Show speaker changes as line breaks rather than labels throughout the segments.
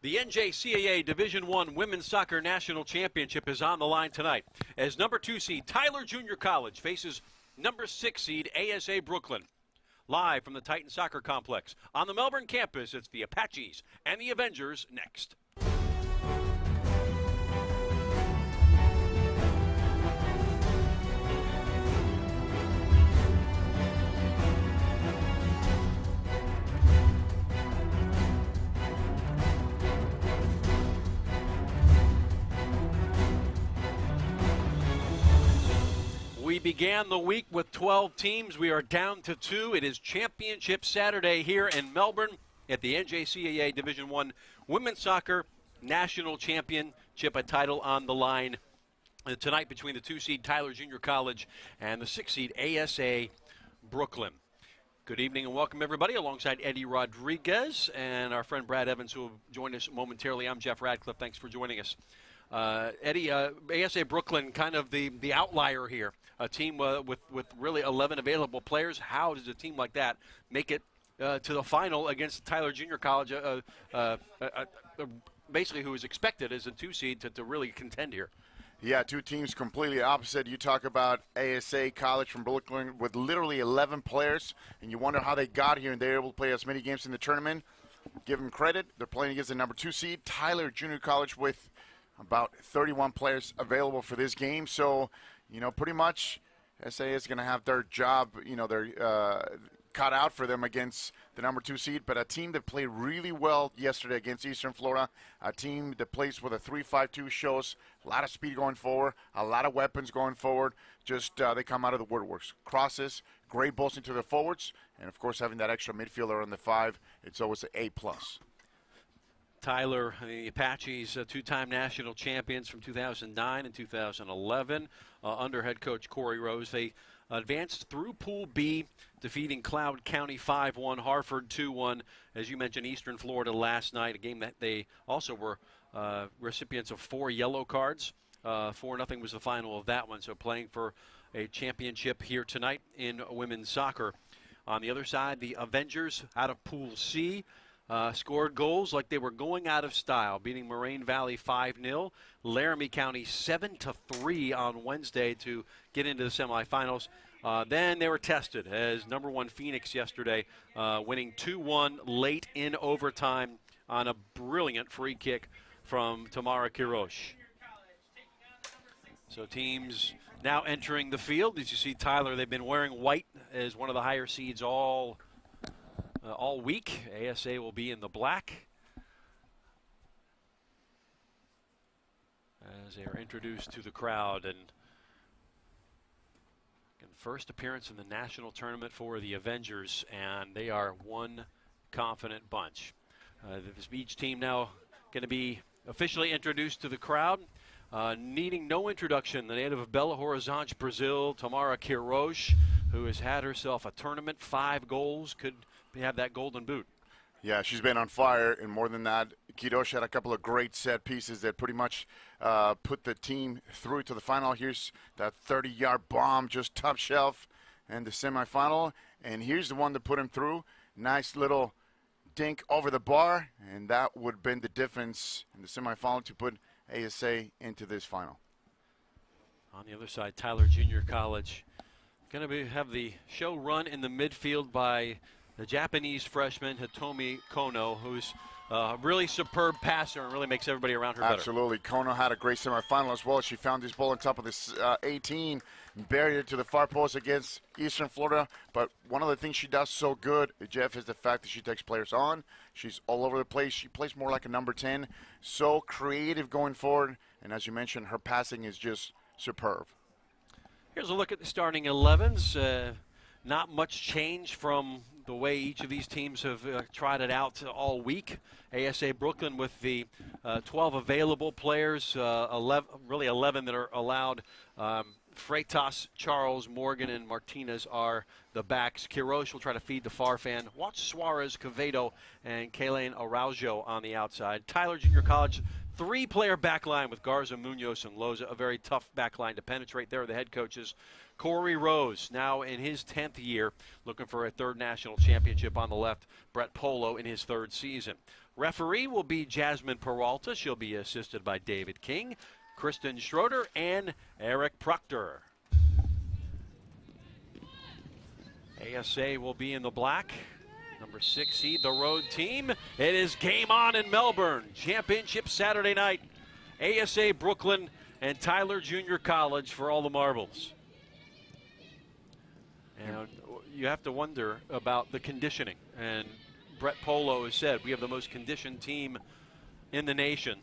The NJCAA Division I Women's Soccer National Championship is on the line tonight as number 2 seed Tyler Junior College faces number 6 seed ASA Brooklyn. Live from the Titan Soccer Complex on the Melbourne campus, it's the Apaches and the Avengers next. We began the week with 12 teams. We are down to 2. It is Championship Saturday here in Melbourne at the NJCAA Division I Women's Soccer National Championship, a title on the line tonight between the 2 seed Tyler Junior College and the 6 seed ASA Brooklyn. Good evening and welcome everybody alongside Eddie Rodriguez and our friend Brad Evans, who will join us momentarily. I'm Jeff Radcliffe. Thanks for joining us. Eddie, ASA Brooklyn, kind of the outlier here. A team with really 11 available players. How does a team like that make it to the final against Tyler Junior College, basically who is expected as a 2 seed to really contend here?
Yeah, 2 teams completely opposite. You talk about ASA College from Brooklyn with literally 11 players, and you wonder how they got here and they were able to play as many games in the tournament. Give them credit. They're playing against the number 2 seed, Tyler Junior College, with about 31 players available for this game. So, pretty much SA is going to have their job, they're cut out for them against the number 2 seed. But a team that played really well yesterday against Eastern Florida, a team that plays with a 3-5-2, shows a lot of speed going forward, a lot of weapons going forward. Just they come out of the woodworks. Crosses, great balls into the forwards, and, of course, having that extra midfielder on the 5, it's always an A+.
Tyler, the Apaches, 2-time national champions from 2009 and 2011 under head coach Corey Rose. They advanced through Pool B, defeating Cloud County 5-1, Hartford 2-1. As you mentioned, Eastern Florida last night, a game that they also were recipients of 4 yellow cards. 4-0 was the final of that one, so playing for a championship here tonight in women's soccer. On the other side, the Avengers out of Pool C. Scored goals like they were going out of style, beating Moraine Valley 5-0, Laramie County 7-3 on Wednesday to get into the semifinals. Then they were tested as number 1 Phoenix yesterday, winning 2-1 late in overtime on a brilliant free kick from Tamara Kirosh. So teams now entering the field. As you see, Tyler, they've been wearing white as one of the higher seeds all week. ASA will be in the black as they are introduced to the crowd. And again, first appearance in the national tournament for the Avengers, and they are one confident bunch. Each team now going to be officially introduced to the crowd. Needing no introduction, the native of Belo Horizonte, Brazil, Tamara Kirosh, who has had herself a tournament, 5 goals, could have that golden boot.
Yeah, she's been on fire, and more than that, Kirosh had a couple of great set pieces that pretty much put the team through to the final. Here's that 30-yard bomb, just top shelf, and the semifinal. And here's the one that put him through. Nice little dink over the bar, and that would have been the difference in the semifinal to put ASA into this final.
On the other side, Tyler Junior College going to have the show run in the midfield by the Japanese freshman Hitomi Kono, who's a really superb passer and really makes everybody around her better.
Absolutely. Kono had a great semifinal as well. She found this ball on top of this 18, buried it to the far post against Eastern Florida. But one of the things she does so good, Jeff, is the fact that she takes players on. She's all over the place. She plays more like a number 10. So creative going forward. And as you mentioned, her passing is just superb.
Here's a look at the starting 11s. Not much change from the way each of these teams have tried it out all week. ASA Brooklyn with the 12 available players, 11 that are allowed. Freitas, Charles, Morgan, and Martinez are the backs. Kirosh will try to feed the far fan. Watch Suarez, Quevedo, and Kayleen Araujo on the outside. Tyler Junior College, 3-player back line with Garza, Munoz, and Loza. A very tough back line to penetrate. There are the head coaches. Corey Rose, now in his 10th year, looking for a 3rd national championship on the left. Brett Polo in his 3rd season. Referee will be Jasmine Peralta. She'll be assisted by David King, Kristen Schroeder, and Eric Proctor. ASA will be in the black. Number 6 seed, the road team. It is game on in Melbourne. Championship Saturday night. ASA Brooklyn and Tyler Junior College for all the marbles. And you have to wonder about the conditioning. And Brett Polo has said we have the most conditioned team in the nation.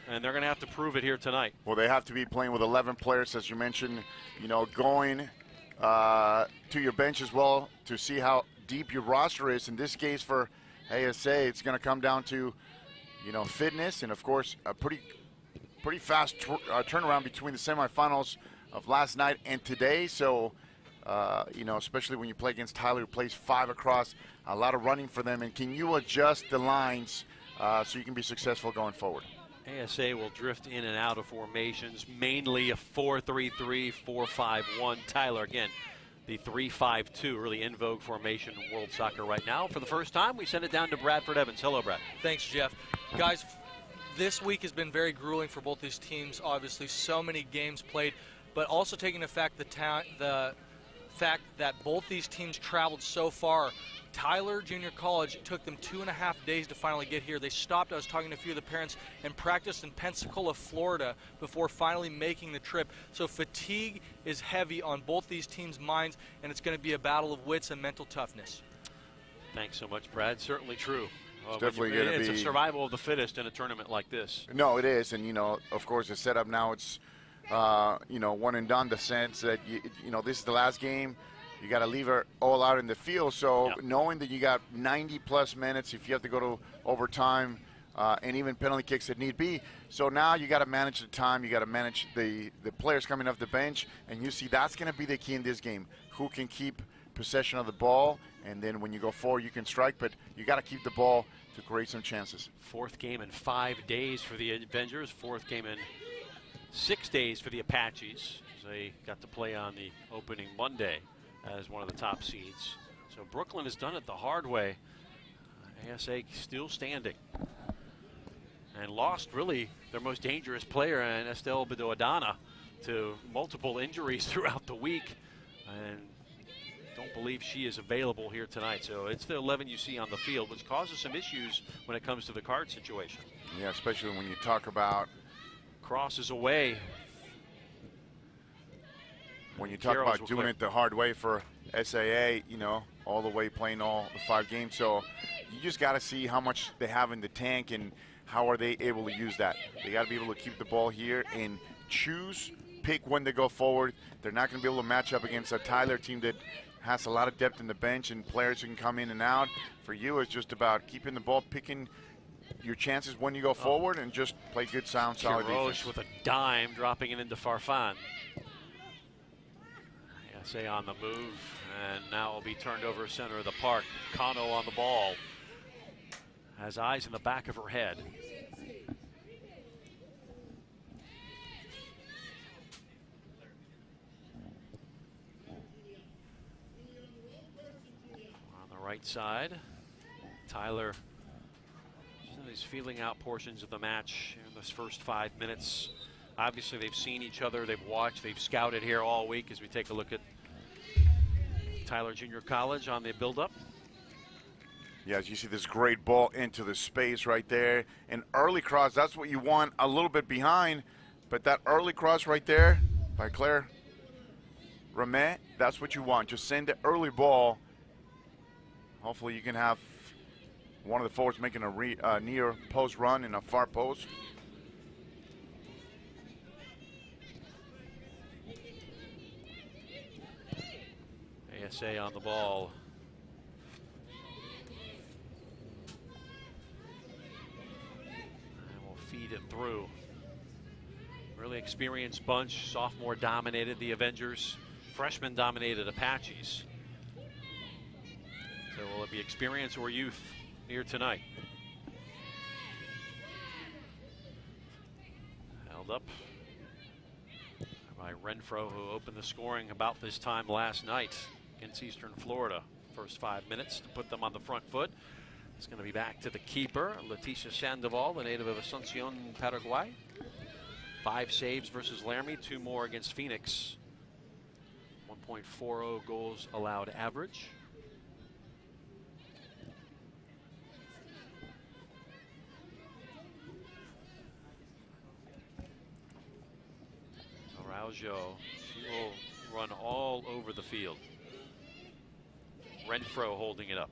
And they're going to have to prove it here tonight.
Well, they have to be playing with 11 players, as you mentioned, you know, going to your bench as well to see how deep your roster is. In this case for ASA, it's going to come down to, you know, fitness and, of course, a pretty fast turnaround between the semifinals of last night and today. So, you know, especially when you play against Tyler, who plays 5 across, a lot of running for them. And can you adjust the lines so you can be successful going forward?
ASA will drift in and out of formations, mainly a 4-3-3, 4-5-1. Tyler, again, the 3-5-2, really in vogue formation in world soccer right now. For the first time, we send it down to Bradford Evans. Hello, Brad.
Thanks, Jeff. Guys, this week has been very grueling for both these teams. Obviously, so many games played, but also taking the fact that both these teams traveled so far. Tyler Junior College, it took them 2.5 days to finally get here. They stopped, I was talking to a few of the parents, and practiced in Pensacola, Florida before finally making the trip. So fatigue is heavy on both these teams' minds, and it's going to be a battle of wits and mental toughness.
Thanks so much, Brad. Certainly true.
It's definitely going to be.
It's a survival of the fittest in a tournament like this.
No, it is. And, you know, of course, the setup now, it's, you know, one and done, the sense that, you know, this is the last game. You got to leave her all out in the field. So knowing that you got 90-plus minutes, if you have to go to overtime and even penalty kicks if need be. So now you got to manage the time. You got to manage the players coming off the bench. And you see that's going to be the key in this game. Who can keep possession of the ball, and then when you go forward, you can strike. But you got to keep the ball to create some chances. 4th
game in 5 days for the Avengers. 4th game in 6 days for the Apaches. They got to play on the opening Monday as one of the top seeds. So Brooklyn has done it the hard way. ASA still standing. And lost really their most dangerous player, Estelle Bedoadana, to multiple injuries throughout the week. And don't believe she is available here tonight. So it's the 11 you see on the field, which causes some issues when it comes to the card situation.
Yeah, especially when you talk about
crosses away.
When you talk about doing it the hard way for SAA, you know, all the way playing all the 5 games. So you just got to see how much they have in the tank and how are they able to use that. They got to be able to keep the ball here and pick when they go forward. They're not going to be able to match up against a Tyler team that has a lot of depth in the bench and players who can come in and out. For you, it's just about keeping the ball, picking your chances when you go forward, and just play good, sound, solid defense.
with a dime, dropping it into Farfan. ASA on the move, and now will be turned over center of the park. Kano on the ball. Has eyes in the back of her head. On the right side, Tyler is feeling out portions of the match in this first 5 minutes. Obviously, they've seen each other, they've watched, they've scouted here all week as we take a look at Tyler Junior College on the build-up.
Yeah, as you see this great ball into the space right there. An early cross, that's what you want, a little bit behind, but that early cross right there by Claire Ramet, that's what you want. Just send the early ball. Hopefully you can have one of the forwards making a near post run in a far post.
ASA on the ball. And we'll feed it through. Really experienced bunch. Sophomore dominated the Avengers. Freshman dominated Apaches. So will it be experience or youth here tonight? Held up by Renfro, who opened the scoring about this time last night against Eastern Florida. First 5 minutes to put them on the front foot. It's going to be back to the keeper, Leticia Sandoval, the native of Asuncion, Paraguay. 5 saves versus Laramie, 2 more against Phoenix. 1.40 goals allowed average. Araujo, she will run all over the field. Renfro holding it up.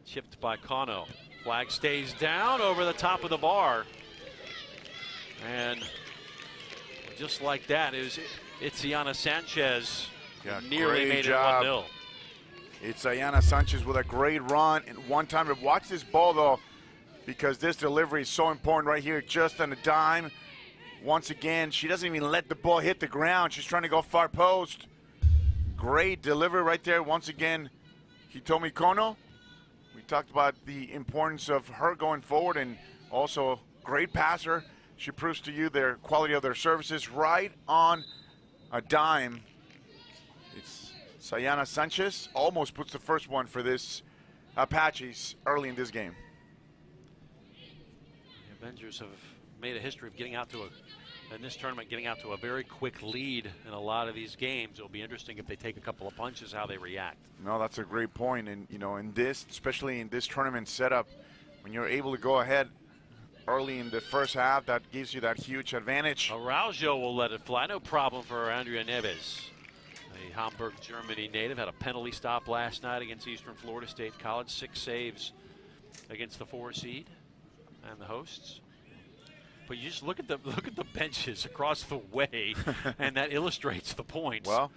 Chipped by Cano. Flag stays down over the top of the bar. And just like that, it's Iana Sanchez. Nearly made it 1-0.
It's Iana Sanchez with a great run. And one time to watch this ball, though, because this delivery is so important right here, just on a dime. Once again, she doesn't even let the ball hit the ground. She's trying to go far post. Great delivery right there. Once again, Hitomi Kono. We talked about the importance of her going forward, and also great passer. She proves to you their quality of their services right on a dime. It's Sayana Sanchez almost puts the first one for this Apaches early in this game.
The Avengers have made a history of getting out to in this tournament, getting out to a very quick lead in a lot of these games. It'll be interesting if they take a couple of punches, how they react.
No, that's a great point. And, you know, in this, especially in this tournament setup, when you're able to go ahead early in the first half, that gives you that huge advantage.
Araujo will let it fly. No problem for Andrea Neves. A Hamburg, Germany native, had a penalty stop last night against Eastern Florida State College. 6 saves against the 4 seed and the hosts. But you just look at the benches across the way, and that illustrates the points.
Well,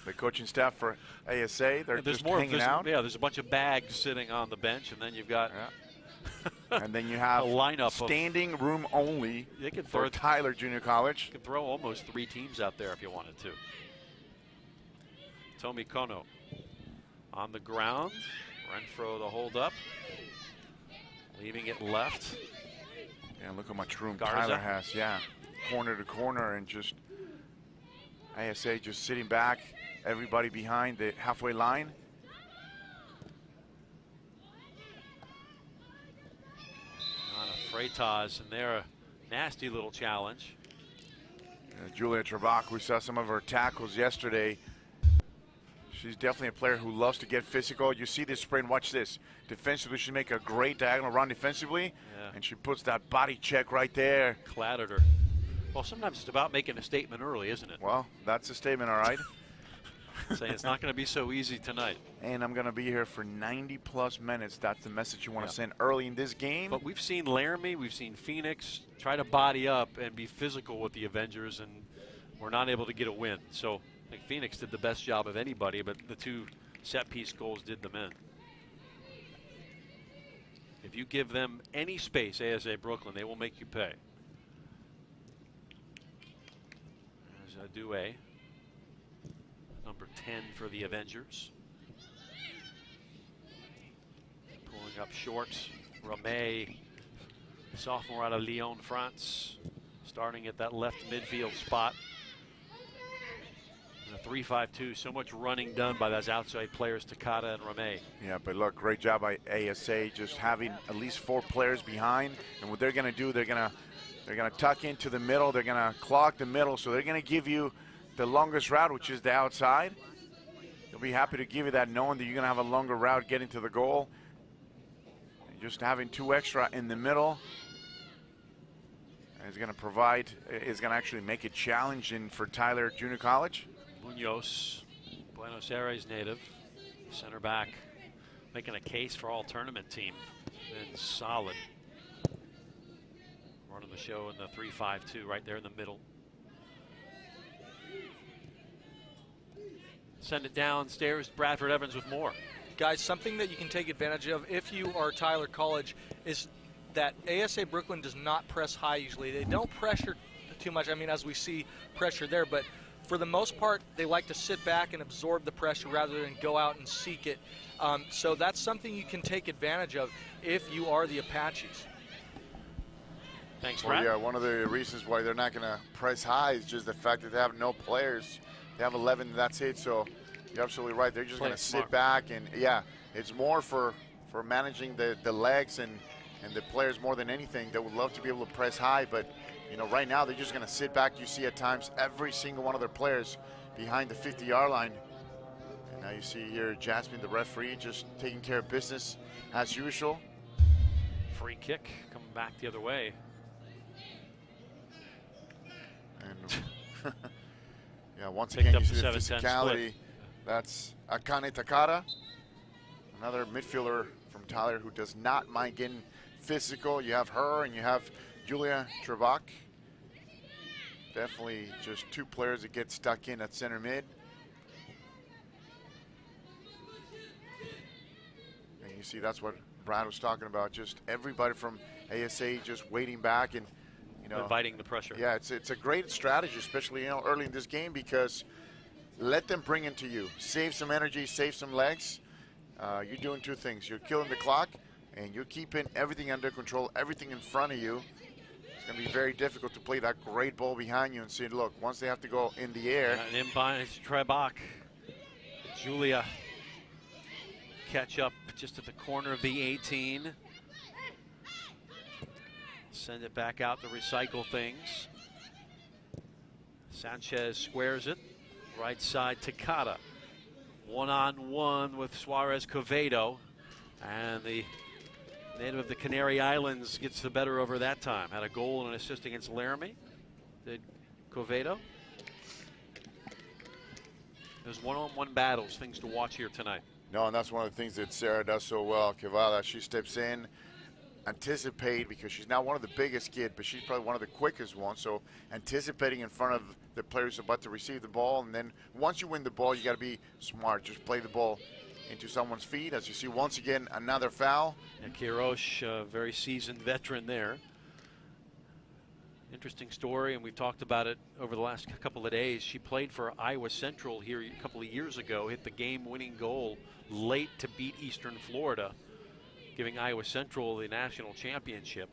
the coaching staff for ASA, they're just hanging out.
Yeah, there's a bunch of bags sitting on the bench, and then you've got
and then you have
a lineup
standing room only for Tyler Junior College.
You could throw almost 3 teams out there if you wanted to. Tomi Kono on the ground. Renfro the hold up, leaving it left.
And look how much room
Garza.
Tyler has. Yeah, corner to corner, and just ASA just sitting back, everybody behind the halfway line.
On a Freitas, and they're a nasty little challenge.
Julia Trebach, we saw some of her tackles yesterday. She's definitely a player who loves to get physical. You see this sprint, watch this. Defensively, she make a great diagonal run defensively, and she puts that body check right there.
Clattered her. Well, sometimes it's about making a statement early, isn't it?
Well, that's a statement, all right.
Saying it's not going to be so easy tonight.
And I'm going to be here for 90-plus minutes. That's the message you want to send early in this game.
But we've seen Laramie, we've seen Phoenix try to body up and be physical with the Avengers, and we're not able to get a win. So I think Phoenix did the best job of anybody, but the 2 set-piece goals did them in. If you give them any space, ASA Brooklyn, they will make you pay. There's Adue, number 10 for the Avengers. Pulling up short, Ramey, sophomore out of Lyon, France, starting at that left midfield spot. A 3-5-2, so much running done by those outside players, Takata and Ramey.
Yeah, but look, great job by ASA just having at least 4 players behind. And what they're going to do, they're going to tuck into the middle. They're going to clog the middle, so they're going to give you the longest route, which is the outside. They'll be happy to give you that, knowing that you're going to have a longer route getting to the goal. And just having 2 extra in the middle is going to provide, is going to actually make it challenging for Tyler Junior College.
Munoz, Buenos Aires native, center back, making a case for all tournament team. Been solid. Running the show in the 3-5-2 right there in the middle. Send it downstairs. Bradford Evans with more.
Guys, something that you can take advantage of if you are Tyler College is that ASA Brooklyn does not press high usually. They don't pressure too much. I mean, as we see pressure there, but for the most part, they like to sit back and absorb the pressure rather than go out and seek it. So that's something you can take advantage of if you are the Apaches.
Thanks, Brad.
Well, yeah, one of the reasons why they're not going to press high is just the fact that they have no players. They have 11, and that's it. So you're absolutely right. They're just going to sit back and, it's more for managing the legs and the players more than anything. They would love to be able to press high, but right now they're just going to sit back. You see at times every single one of their players behind the 50-yard line. And now you see here Jasmine, the referee, just taking care of business as usual.
Free kick coming back the other way.
And yeah, once
Picked
again,
up
you see
the
the
7-10
physicality.
split.
That's Akane Takada, another midfielder from Tyler who does not mind getting physical. You have her and you have Julia Trebak. Definitely just two players that get stuck in at center mid. And you see that's what Brad was talking about, just everybody from ASA just waiting back and
inviting the pressure.
Yeah, it's a great strategy, especially early in this game, because let them bring it to you. Save some energy, save some legs. You're doing two things. You're killing the clock, and you're keeping everything under control, everything in front of you. It's going to be very difficult to play that great ball behind you and see, look, once they have to go in the air.
And in by Trebak. Julia catch up just at the corner of the 18. Send it back out to recycle things. Sanchez squares it. Right side, Takada. One-on-one with Suarez Covedo. And the native of the Canary Islands gets the better over that time. Had a goal and an assist against Laramie. Did Covedo. There's one-on-one battles, things to watch here tonight.
No, and that's one of the things that Sarah does so well. Kevada, she steps in, anticipate, because she's not one of the biggest kids, but she's probably one of the quickest ones. So anticipating in front of the players about to receive the ball, and then once you win the ball, you got to be smart. Just play the ball into someone's feet. As you see, once again, another foul.
And Kirosh, a very seasoned veteran there. Interesting story, and we've talked about it over the last couple of days. She played for Iowa Central here a couple of years ago, hit the game-winning goal late to beat Eastern Florida, giving Iowa Central the national championship.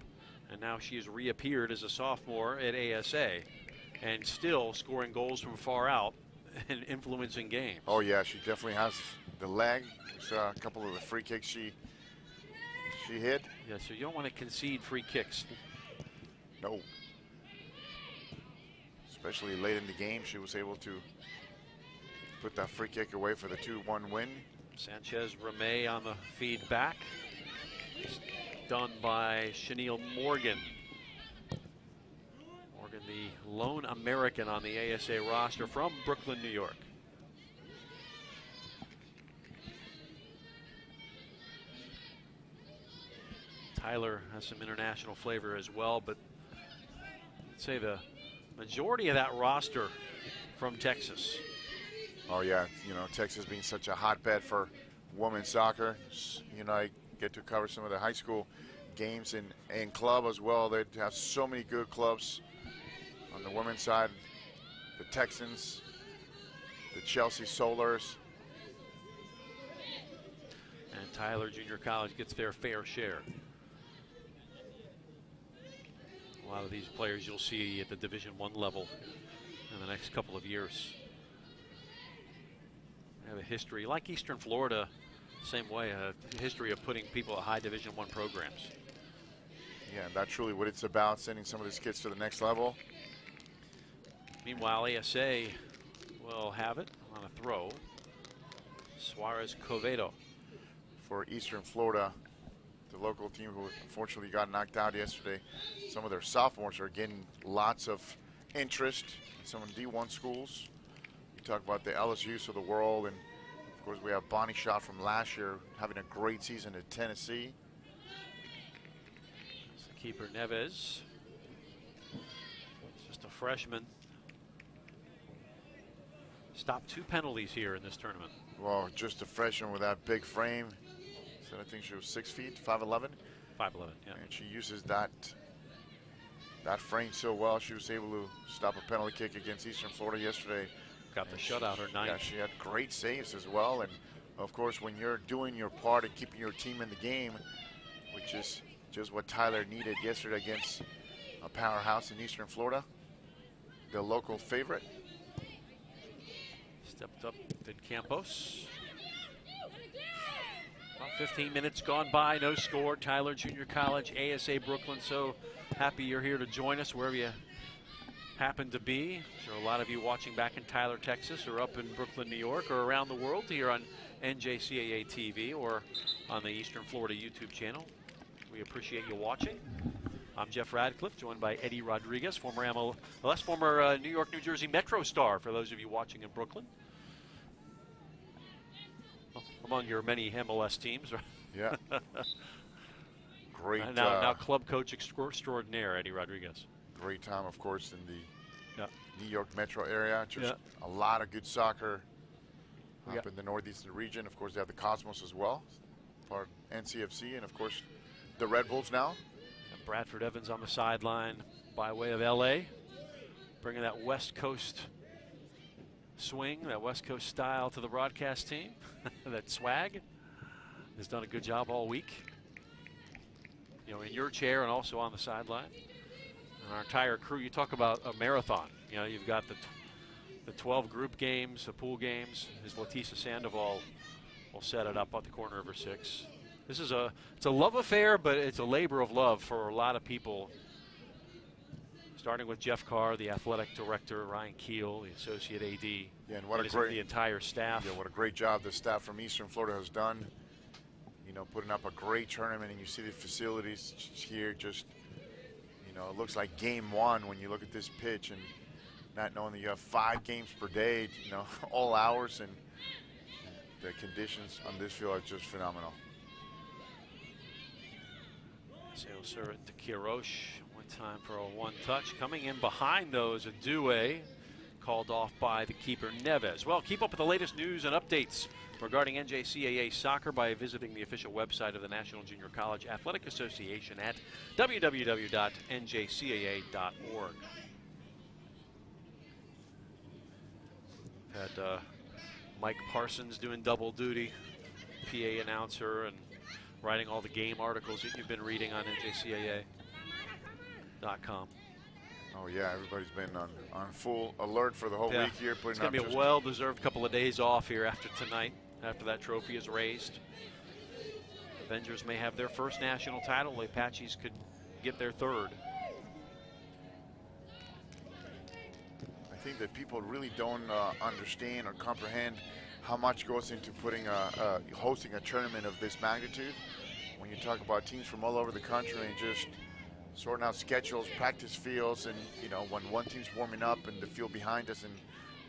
And now she has reappeared as a sophomore at ASA and still scoring goals from far out and influencing games.
Oh, yeah, she definitely has the leg. We saw a couple of the free kicks she hit.
Yeah, so you don't want to concede free kicks.
No. Especially late in the game, she was able to put that free kick away for the 2-1 win.
Sanchez Ramey on the feed back. Done by Chenille Morgan. Morgan, the lone American on the ASA roster from Brooklyn, New York. Tyler has some international flavor as well, but I'd say the majority of that roster from Texas.
Oh yeah, Texas being such a hotbed for women's soccer. I get to cover some of the high school games and club as well. They have so many good clubs on the women's side. The Texans, the Chelsea Solars.
And Tyler Junior College gets their fair share. A lot of these players you'll see at the Division I level in the next couple of years. They have a history, like Eastern Florida, same way, a history of putting people at high Division I programs.
Yeah, that's truly what it's about, sending some of these kids to the next level.
Meanwhile, ASA will have it on a throw. Suarez Covedo.
For Eastern Florida, the local team who unfortunately got knocked out yesterday. Some of their sophomores are getting lots of interest in some of the D1 schools. You talk about the LSUs of the world, and of course we have Bonnie Shaw from last year having a great season at Tennessee.
It's the keeper Neves. Just a freshman. Stopped 2 penalties here in this tournament.
Well, just a freshman with that big frame. So I think she was 6 feet, 5'11".
5'11", yeah.
And she uses that frame so well. She was able to stop a penalty kick against Eastern Florida yesterday.
Got the shutout her ninth.
Yeah, she had great saves as well. And of course, when you're doing your part and keeping your team in the game, which is just what Tyler needed yesterday against a powerhouse in Eastern Florida, the local favorite.
Stepped up, did Campos. 15 minutes gone by, no score. Tyler Junior College, ASA Brooklyn. So happy you're here to join us wherever you happen to be. There are a lot of you watching back in Tyler, Texas, or up in Brooklyn, New York, or around the world here on NJCAA TV or on the Eastern Florida YouTube channel. We appreciate you watching. I'm Jeff Radcliffe, joined by Eddie Rodriguez, former MLS, former New York, New Jersey Metro star, for those of you watching in Brooklyn. Among your many MLS teams, right?
Yeah. Great.
Now club coach extraordinaire, Eddie Rodriguez.
Great time, of course, in the
Yeah.
New York metro area. Just a lot of good soccer
Yeah.
up in the northeastern region. Of course, they have the Cosmos as well, part of NCFC, and of course, the Red Bulls now.
And Bradford Evans on the sideline by way of LA, bringing that West Coast swing, that West Coast style to the broadcast team. That swag. Has done a good job all week. You know, in your chair and also on the sideline. And our entire crew, you talk about a marathon. You know, you've got the 12 group games, the pool games. As Letisa Sandoval will set it up at the corner of her 6. This is it's a love affair, but it's a labor of love for a lot of people. Starting with Jeff Carr, the athletic director, Ryan Keel, the associate AD,
Yeah, and what a great
the entire staff.
Yeah, what a great job the staff from Eastern Florida has done. You know, putting up a great tournament, and you see the facilities here. Just, you know, it looks like game one when you look at this pitch, and not knowing that you have 5 games per day. You know, all hours, and the conditions on this field are just phenomenal.
So he'll serve it to Kirosh. One time for a one-touch. Coming in behind those, a Due called off by the keeper Neves. Well, keep up with the latest news and updates regarding NJCAA soccer by visiting the official website of the National Junior College Athletic Association at www.njcaa.org. Had Mike Parsons doing double duty, PA announcer, and writing all the game articles that you've been reading on NJCAA.com.
Oh yeah, everybody's been on full alert for the whole week here.
It's going to be a well-deserved couple of days off here after tonight, after that trophy is raised. Avengers may have their first national title. The Apaches could get their third.
I think that people really don't understand or comprehend how much goes into hosting a tournament of this magnitude. When you talk about teams from all over the country and just sorting out schedules, practice fields, and you know, when one team's warming up and the field behind us and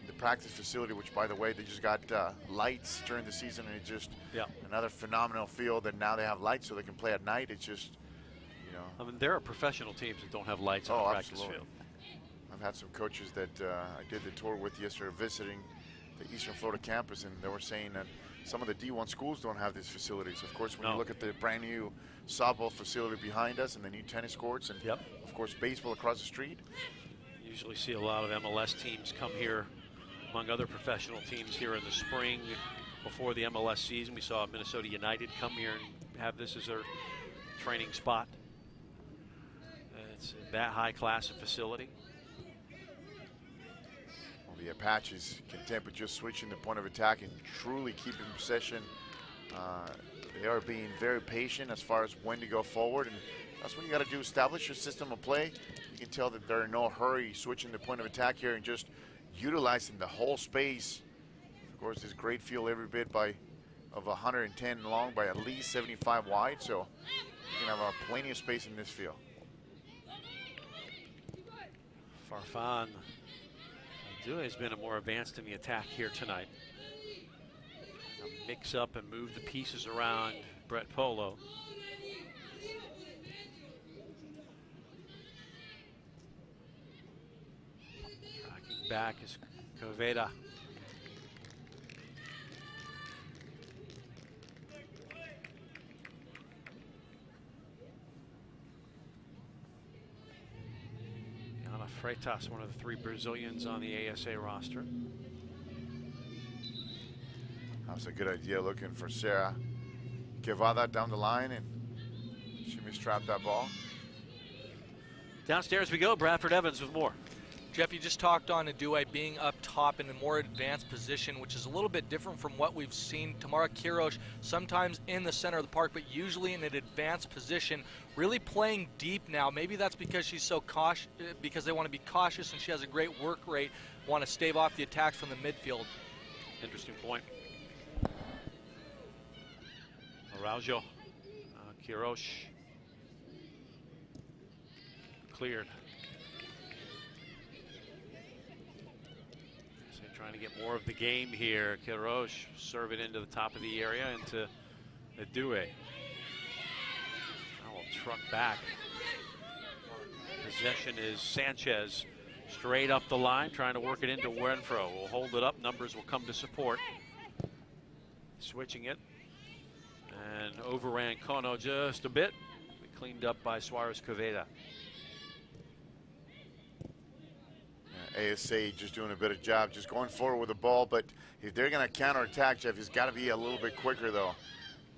the practice facility, which by the way, they just got lights during the season, and it's just another phenomenal field, and now they have lights so they can play at night. It's just, you know.
I mean, there are professional teams that don't have lights on the practice field.
I've had some coaches that I did the tour with yesterday visiting the Eastern Florida campus, and they were saying that some of the D1 schools don't have these facilities. Of course, when you look at the brand new softball facility behind us and the new tennis courts, and of course baseball across the street.
You usually see a lot of MLS teams come here, among other professional teams, here in the spring before the MLS season. We saw Minnesota United come here and have this as their training spot. It's that high class of facility.
The Apaches content with just switching the point of attack and truly keeping possession. They are being very patient as far as when to go forward, and that's what you got to do. Establish your system of play. You can tell that they're in no hurry switching the point of attack here and just utilizing the whole space. Of course, this great field every bit of 110 long by at least 75 wide, so you can have plenty of space in this field.
Farfan Due has been more advanced in the attack here tonight. Mix up and move the pieces around Brett Polo. Tracking back is Coveda. Freitas, one of the 3 Brazilians on the ASA roster.
That's a good idea, looking for Sarah Guevara down the line, and she mistrapped that ball.
Downstairs we go. Bradford Evans with more.
Jeff, you just talked on Adue being up top in a more advanced position, which is a little bit different from what we've seen. Tamara Kirosh sometimes in the center of the park, but usually in an advanced position, really playing deep now. Maybe that's because she's so cautious, because they want to be cautious, and she has a great work rate, want to stave off the attacks from the midfield.
Interesting point. Araujo, Kirosh, cleared. So trying to get more of the game here. Kirosh serve it into the top of the area into Adue. Now we'll truck back. Possession is Sanchez. Straight up the line, trying to work it into Renfro. Will hold it up. Numbers will come to support. Switching it. And overran Kono just a bit. Cleaned up by Suarez Caveda.
ASA just doing a better job, just going forward with the ball. But if they're going to counterattack, Jeff, it's got to be a little bit quicker, though.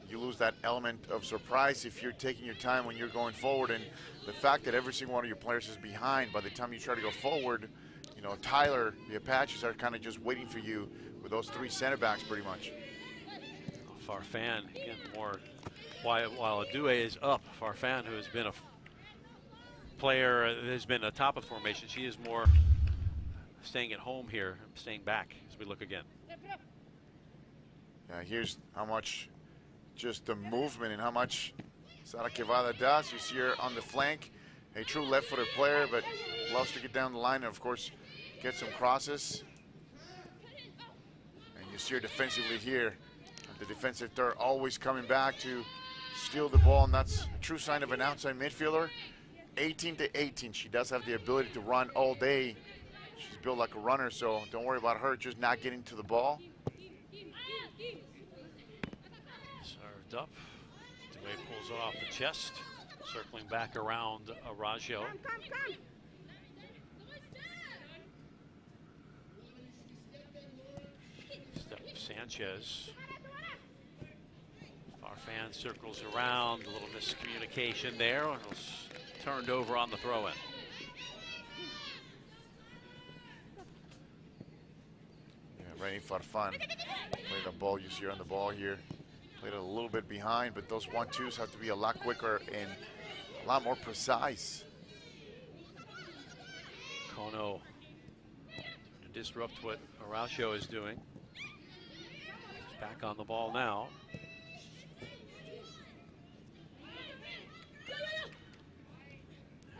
You lose that element of surprise if you're taking your time when you're going forward. And the fact that every single one of your players is behind, by the time you try to go forward, you know, Tyler, the Apaches are kind of just waiting for you with those three center backs pretty much.
Farfan, again, more, while Adue is up, Farfan, who has been a player, has been atop of formation, she is more staying at home here, staying back as we look again.
Yeah, here's how much just the movement and how much Sara Quevada does. You see her on the flank, a true left-footed player, but loves to get down the line and, of course, get some crosses. And you see her defensively here. The defensive third always coming back to steal the ball, and that's a true sign of an outside midfielder. 18 to 18, she does have the ability to run all day. She's built like a runner, so don't worry about her just not getting to the ball.
Served up. Due pulls it off the chest, circling back around Araujo. Step Sanchez. Farfan circles around, a little miscommunication there. It was turned over on the throw-in.
Yeah, Rainy Farfan played the ball. You see her on the ball here. Played it a little bit behind, but those 1-2s have to be a lot quicker and a lot more precise.
Kono to disrupt what Araujo is doing. He's back on the ball now.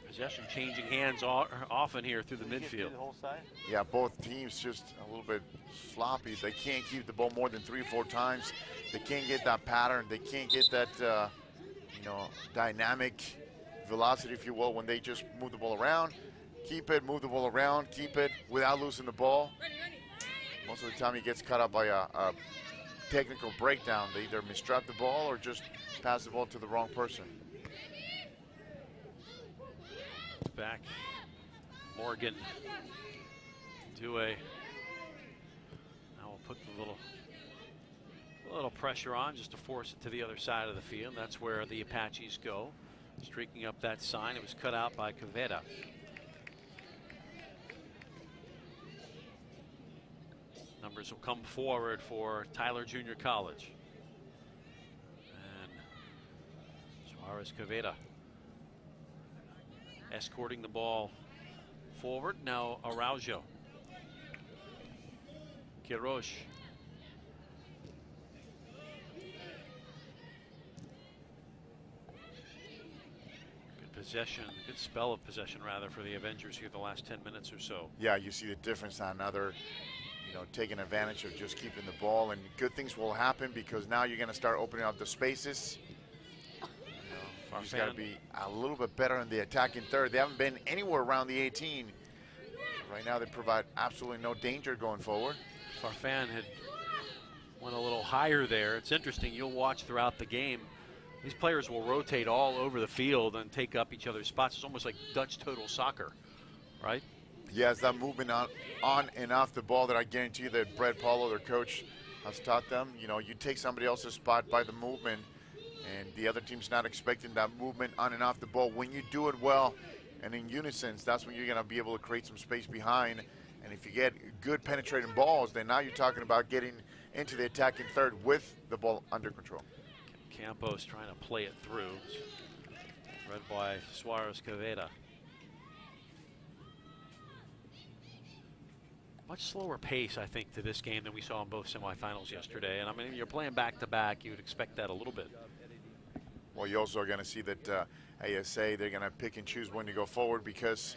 Possession changing hands often here through the midfield.
Yeah, both teams just a little bit sloppy. They can't keep the ball more than 3 or 4 times. They can't get that pattern. They can't get that, you know, dynamic velocity, if you will, when they just move the ball around. Keep it, move the ball around, keep it without losing the ball. Most of the time he gets caught up by a technical breakdown. They either misstrap the ball or just pass the ball to the wrong person.
Back, Morgan, Due. Now we'll put the little pressure on just to force it to the other side of the field. That's where the Apaches go. Streaking up that sign. It was cut out by Caveda. Numbers will come forward for Tyler Junior College. And Suarez Caveda escorting the ball forward. Now Araujo. Kirosh. Good possession, good spell of possession rather for the Avengers here the last 10 minutes or so.
Yeah, you see the difference on another, you know, taking advantage of just keeping the ball, and good things will happen because now you're going to start opening up the spaces. You just got to be a little bit better in the attacking third. They haven't been anywhere around the 18. Right now they provide absolutely no danger going forward.
Farfan had went a little higher there. It's interesting, you'll watch throughout the game. These players will rotate all over the field and take up each other's spots. It's almost like Dutch total soccer, right?
Yes, that movement on and off the ball that I guarantee you that Brett Paulo, their coach, has taught them. You know, you take somebody else's spot by the movement, and the other team's not expecting that movement on and off the ball. When you do it well, and in unison, that's when you're going to be able to create some space behind. And if you get good penetrating balls, then now you're talking about getting into the attacking third with the ball under control.
Campos trying to play it through. Read by Suarez Caveda. Much slower pace, I think, to this game than we saw in both semifinals yesterday. And I mean, you're playing back-to-back, you would expect that a little bit.
Well, you also are going to see that ASA, they're going to pick and choose when to go forward because,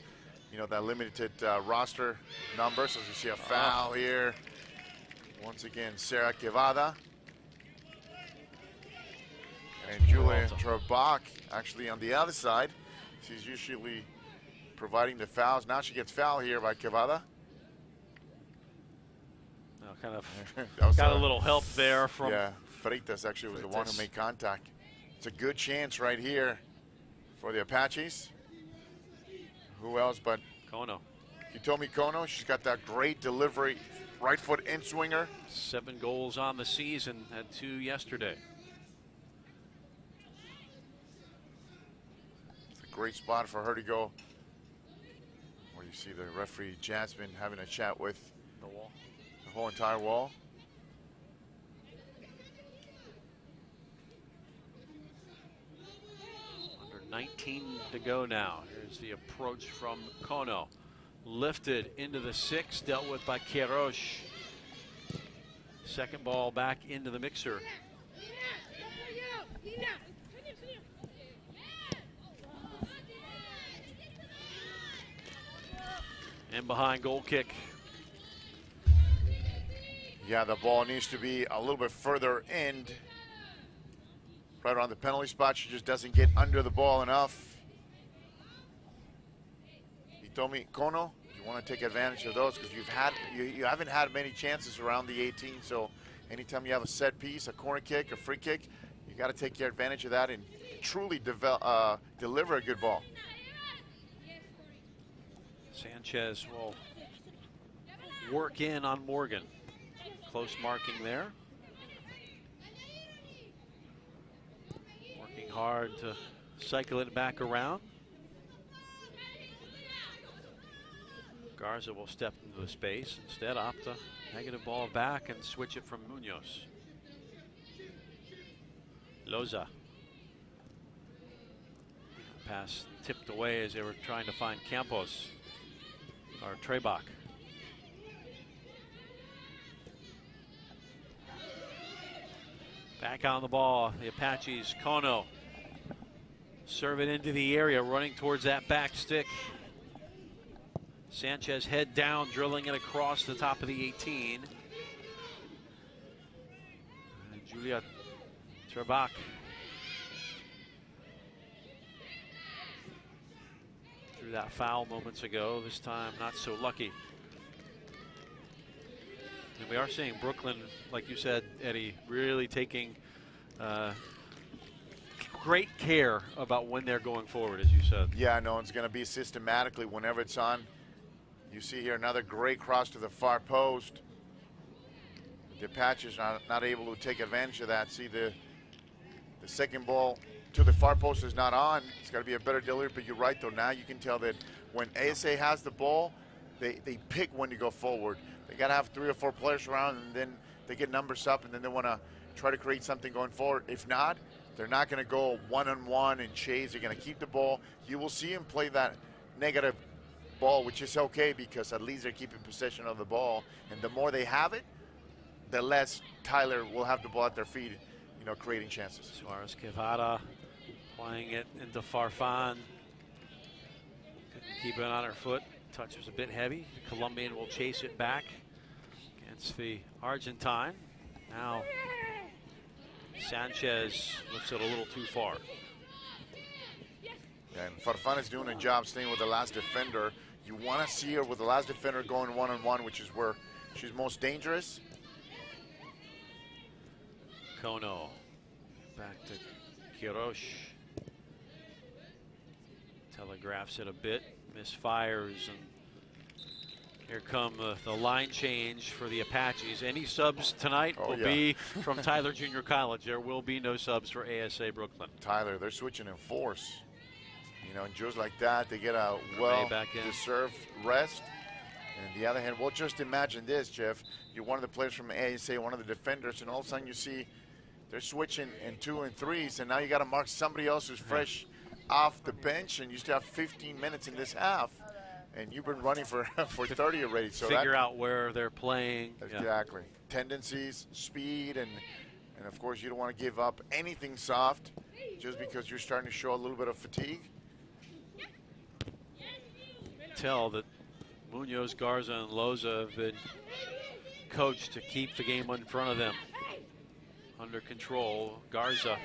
you know, that limited roster numbers. As you see a foul here. Once again, Sarah Quevada. And Julia Trebach actually on the other side. She's usually providing the fouls. Now she gets fouled here by Quevada.
Kind of got a little help there from.
Yeah, Freitas actually was the one who made contact. It's a good chance right here for the Apaches. Who else but
Kono?
Hitomi Kono. She's got that great delivery, right foot in swinger.
7 goals on the season, had 2 yesterday.
It's a great spot for her to go. Where you see the referee Jasmine having a chat with
The wall.
the whole entire wall.
Under 19 to go now. Here's the approach from Kono. Lifted into the 6, dealt with by Queiroz. Second ball back into the mixer. And behind, goal kick.
Yeah, the ball needs to be a little bit further in. Right around the penalty spot. She just doesn't get under the ball enough. Hitomi Kono, you want to take advantage of those because you haven't had many chances around the 18. So anytime you have a set piece, a corner kick, a free kick, you got to take advantage of that and truly deliver a good ball.
Sanchez will work in on Morgan. Close marking there. Working hard to cycle it back around. Garza will step into the space. Instead, opt to negative ball back and switch it from Munoz. Loza. Pass tipped away as they were trying to find Campos. Or Trebach. Back on the ball, the Apaches. Kono. Serve it into the area, running towards that back stick. Sanchez head down, drilling it across the top of the 18. And Julia Trebach. Drew that foul moments ago. This time, not so lucky. And we are seeing Brooklyn, like you said, Eddie, really taking great care about when they're going forward, as you said.
Yeah, no, it's going to be systematically whenever it's on. You see here another great cross to the far post. The Apaches are not able to take advantage of that. See the second ball to the far post is not on. It's got to be a better delivery, but you're right though. Now you can tell that when ASA has the ball, they pick when to go forward. They got to have 3 or 4 players around, and then they get numbers up, and then they want to try to create something going forward. If not, they're not going to go one-on-one and chase. They're going to keep the ball. You will see them play that negative ball, which is okay because at least they're keeping possession of the ball. And the more they have it, the less Tyler will have the ball at their feet, you know, creating chances.
Suarez Quevada playing it into Farfan. Couldn't keep it on her foot. Touch was a bit heavy. The Colombian will chase it back against the Argentine. Now Sanchez lifts it a little too far.
Yeah, and Farfan is doing a job staying with the last defender. You want to see her with the last defender going one-on-one, which is where she's most dangerous.
Kono back to Queiroz. Telegraphs it a bit, misfires, and here come the line change for the Apaches. Any subs tonight will be from Tyler Junior College. There will be no subs for ASA Brooklyn.
Tyler, they're switching in force. You know, and just like that, they get a well-deserved rest. And on the other hand, well, just imagine this, Jeff. You're one of the players from ASA, one of the defenders, and all of a sudden you see they're switching in 2 and 3s, and now you got to mark somebody else who's fresh off the bench, and you still have 15 minutes in this half, and you've been running for 30 already. So
figure out where they're playing.
Exactly. Tendencies, speed, and of course you don't want to give up anything soft just because you're starting to show a little bit of fatigue.
Tell that Munoz, Garza, and Loza have been coached to keep the game in front of them under control. Garza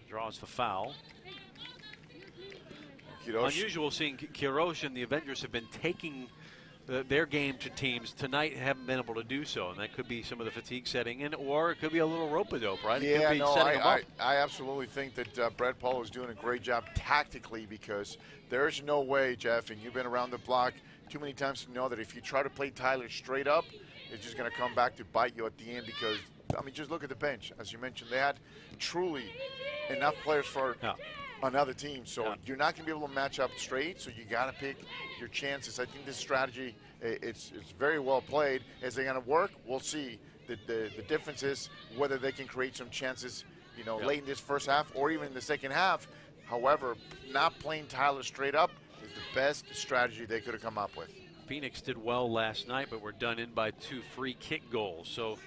draws the foul. Unusual seeing Quiroz and the Avengers have been taking their game to teams. Tonight haven't been able to do so, and that could be some of the fatigue setting in, or it could be a little rope-a-dope, right? It
Yeah,
could be
no,
setting them up.
I absolutely think that Brett Paulo is doing a great job tactically, because there's no way, Jeff, and you've been around the block too many times to know that if you try to play Tyler straight up, it's just going to come back to bite you at the end, because, I mean, just look at the bench. As you mentioned, they had truly enough players for another team, so you're not going to be able to match up straight, so you got to pick your chances. I think this strategy, it's very well played. Is they going to work? We'll see. The difference is whether they can create some chances, you know, late in this first half or even in the second half. However, not playing Tyler straight up is the best strategy they could have come up with.
Phoenix did well last night, but were done in by 2 free kick goals. So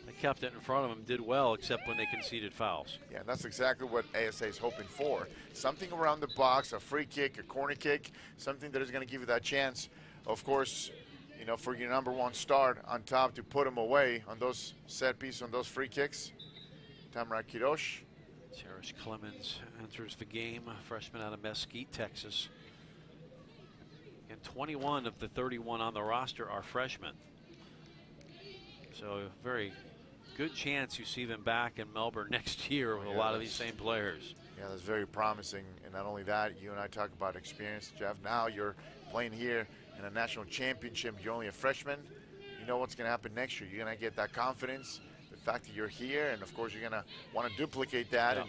they kept it in front of them, did well, except when they conceded fouls.
Yeah, that's exactly what ASA is hoping for. Something around the box, a free kick, a corner kick, something that is going to give you that chance, of course, you know, for your #1 start on top to put them away on those set pieces, on those free kicks. Tamara Quiroz.
Cherish Clemens enters the game, a freshman out of Mesquite, Texas. And 21 of the 31 on the roster are freshmen. So a very good chance you see them back in Melbourne next year with a lot of these same players.
Yeah, that's very promising. And not only that, you and I talk about experience, Jeff. Now you're playing here in a national championship. You're only a freshman. You know what's going to happen next year. You're going to get that confidence, the fact that you're here, and of course you're going to want to duplicate that and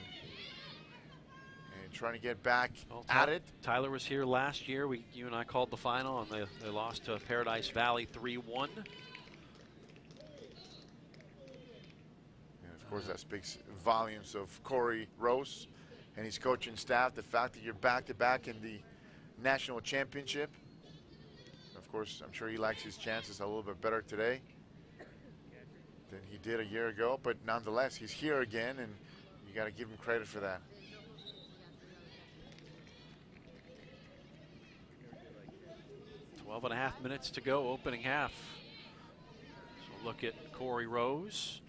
trying to get back at it.
Tyler was here last year. You and I called the final, and they lost to Paradise Valley 3-1.
Of course, that speaks volumes of Corey Rose and his coaching staff. The fact that you're back-to-back in the national championship. Of course, I'm sure he likes his chances a little bit better today than he did a year ago. But nonetheless, he's here again, and you got to give him credit for that.
.5 minutes to go, opening half. So look at Corey Rose.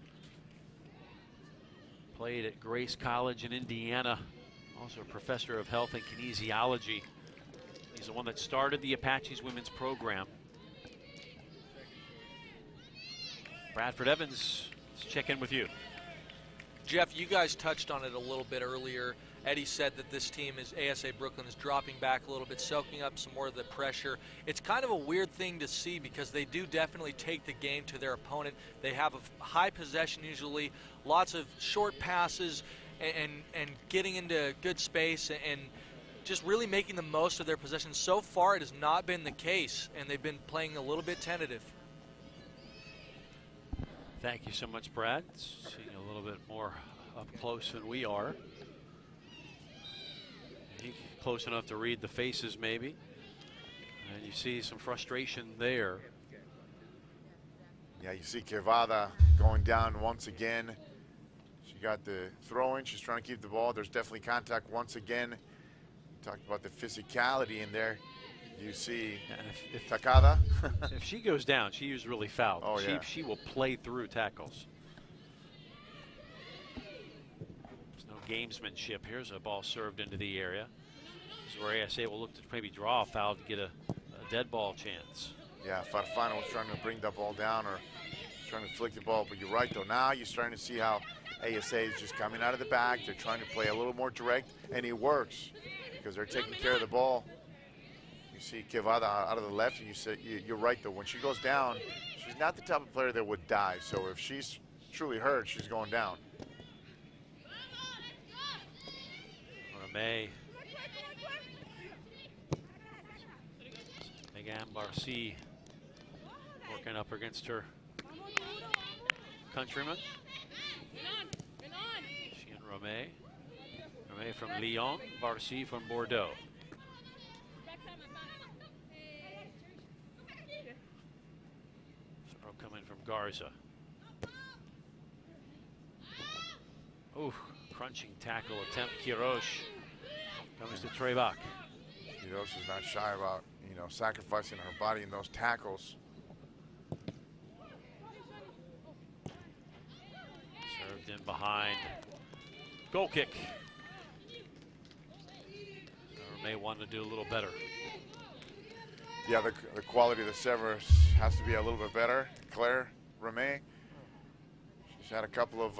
Played at Grace College in Indiana. Also a professor of health and kinesiology. He's the one that started the Apaches women's program. Bradford Evans, let's check in with you.
Jeff, you guys touched on it a little bit earlier. Eddie said that this team, ASA Brooklyn, is dropping back a little bit, soaking up some more of the pressure. It's kind of a weird thing to see because they do definitely take the game to their opponent. They have a high possession usually, lots of short passes, and getting into good space and just really making the most of their possession. So far, it has not been the case, and they've been playing a little bit tentative.
Thank you so much, Brad. Seeing a little bit more up close than we are. Close enough to read the faces, maybe. And you see some frustration there.
Yeah, you see Quevada going down once again. She got the throw in. She's trying to keep the ball. There's definitely contact once again. Talked about the physicality in there. You see Takada.
If she goes down, she is really fouled.
Oh, yeah.
She will play through tackles. There's no gamesmanship. Here's a ball served into the area. This is where ASA will look to maybe draw a foul to get a dead ball chance.
Yeah, Farfano was trying to bring the ball down or trying to flick the ball. But you're right, though. Now you're starting to see how ASA is just coming out of the back. They're trying to play a little more direct, and it works because they're taking care of the ball. You see Quevada out of the left, and you're right, though. When she goes down, she's not the type of player that would die. So if she's truly hurt, she's going down.
May Barcy working up against her countryman. She and Romay. Romay from Lyon, Barcy from Bordeaux. Throw coming from Garza. Ooh, crunching tackle attempt. Quiroz comes to Trebach.
Quiroz is not shy about, sacrificing her body in those tackles.
Served in behind. Goal kick. May want to do a little better.
Yeah, the quality of the server has to be a little bit better. Claire Romay, she's had a couple of,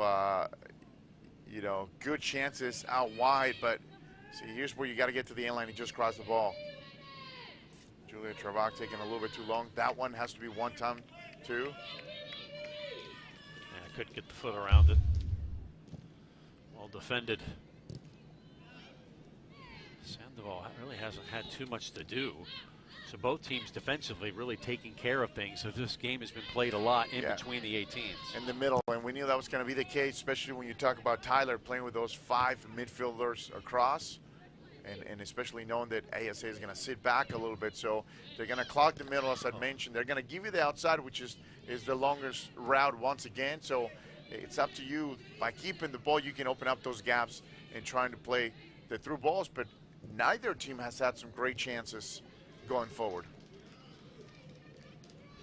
good chances out wide, but see, here's where you got to get to the end line and just cross the ball. Julia Trebach taking a little bit too long. That one has to be one time, too.
Yeah, couldn't get the foot around it. Well defended. Sandoval really hasn't had too much to do. So both teams defensively really taking care of things. So this game has been played a lot in between the 18s.
In the middle, and we knew that was going to be the case, especially when you talk about Tyler playing with those 5 midfielders across, and especially knowing that ASA is going to sit back a little bit. So they're going to clog the middle, as I mentioned. They're going to give you the outside, which is the longest route once again. So it's up to you. By keeping the ball, you can open up those gaps and trying to play the through balls, but neither team has had some great chances going forward.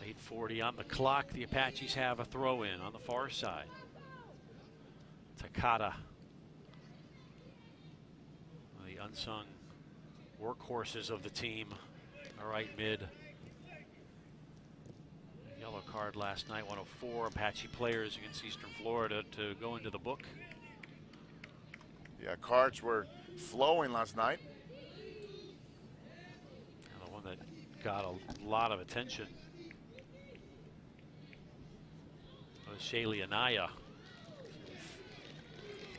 8:40 on the clock. The Apaches have a throw in on the far side. Takata, the unsung workhorses of the team. All right, mid. Yellow card last night, 104 Apache players against Eastern Florida to go into the book.
Yeah, cards were flowing last night.
The one that got a lot of attention was Shaylee Anaya.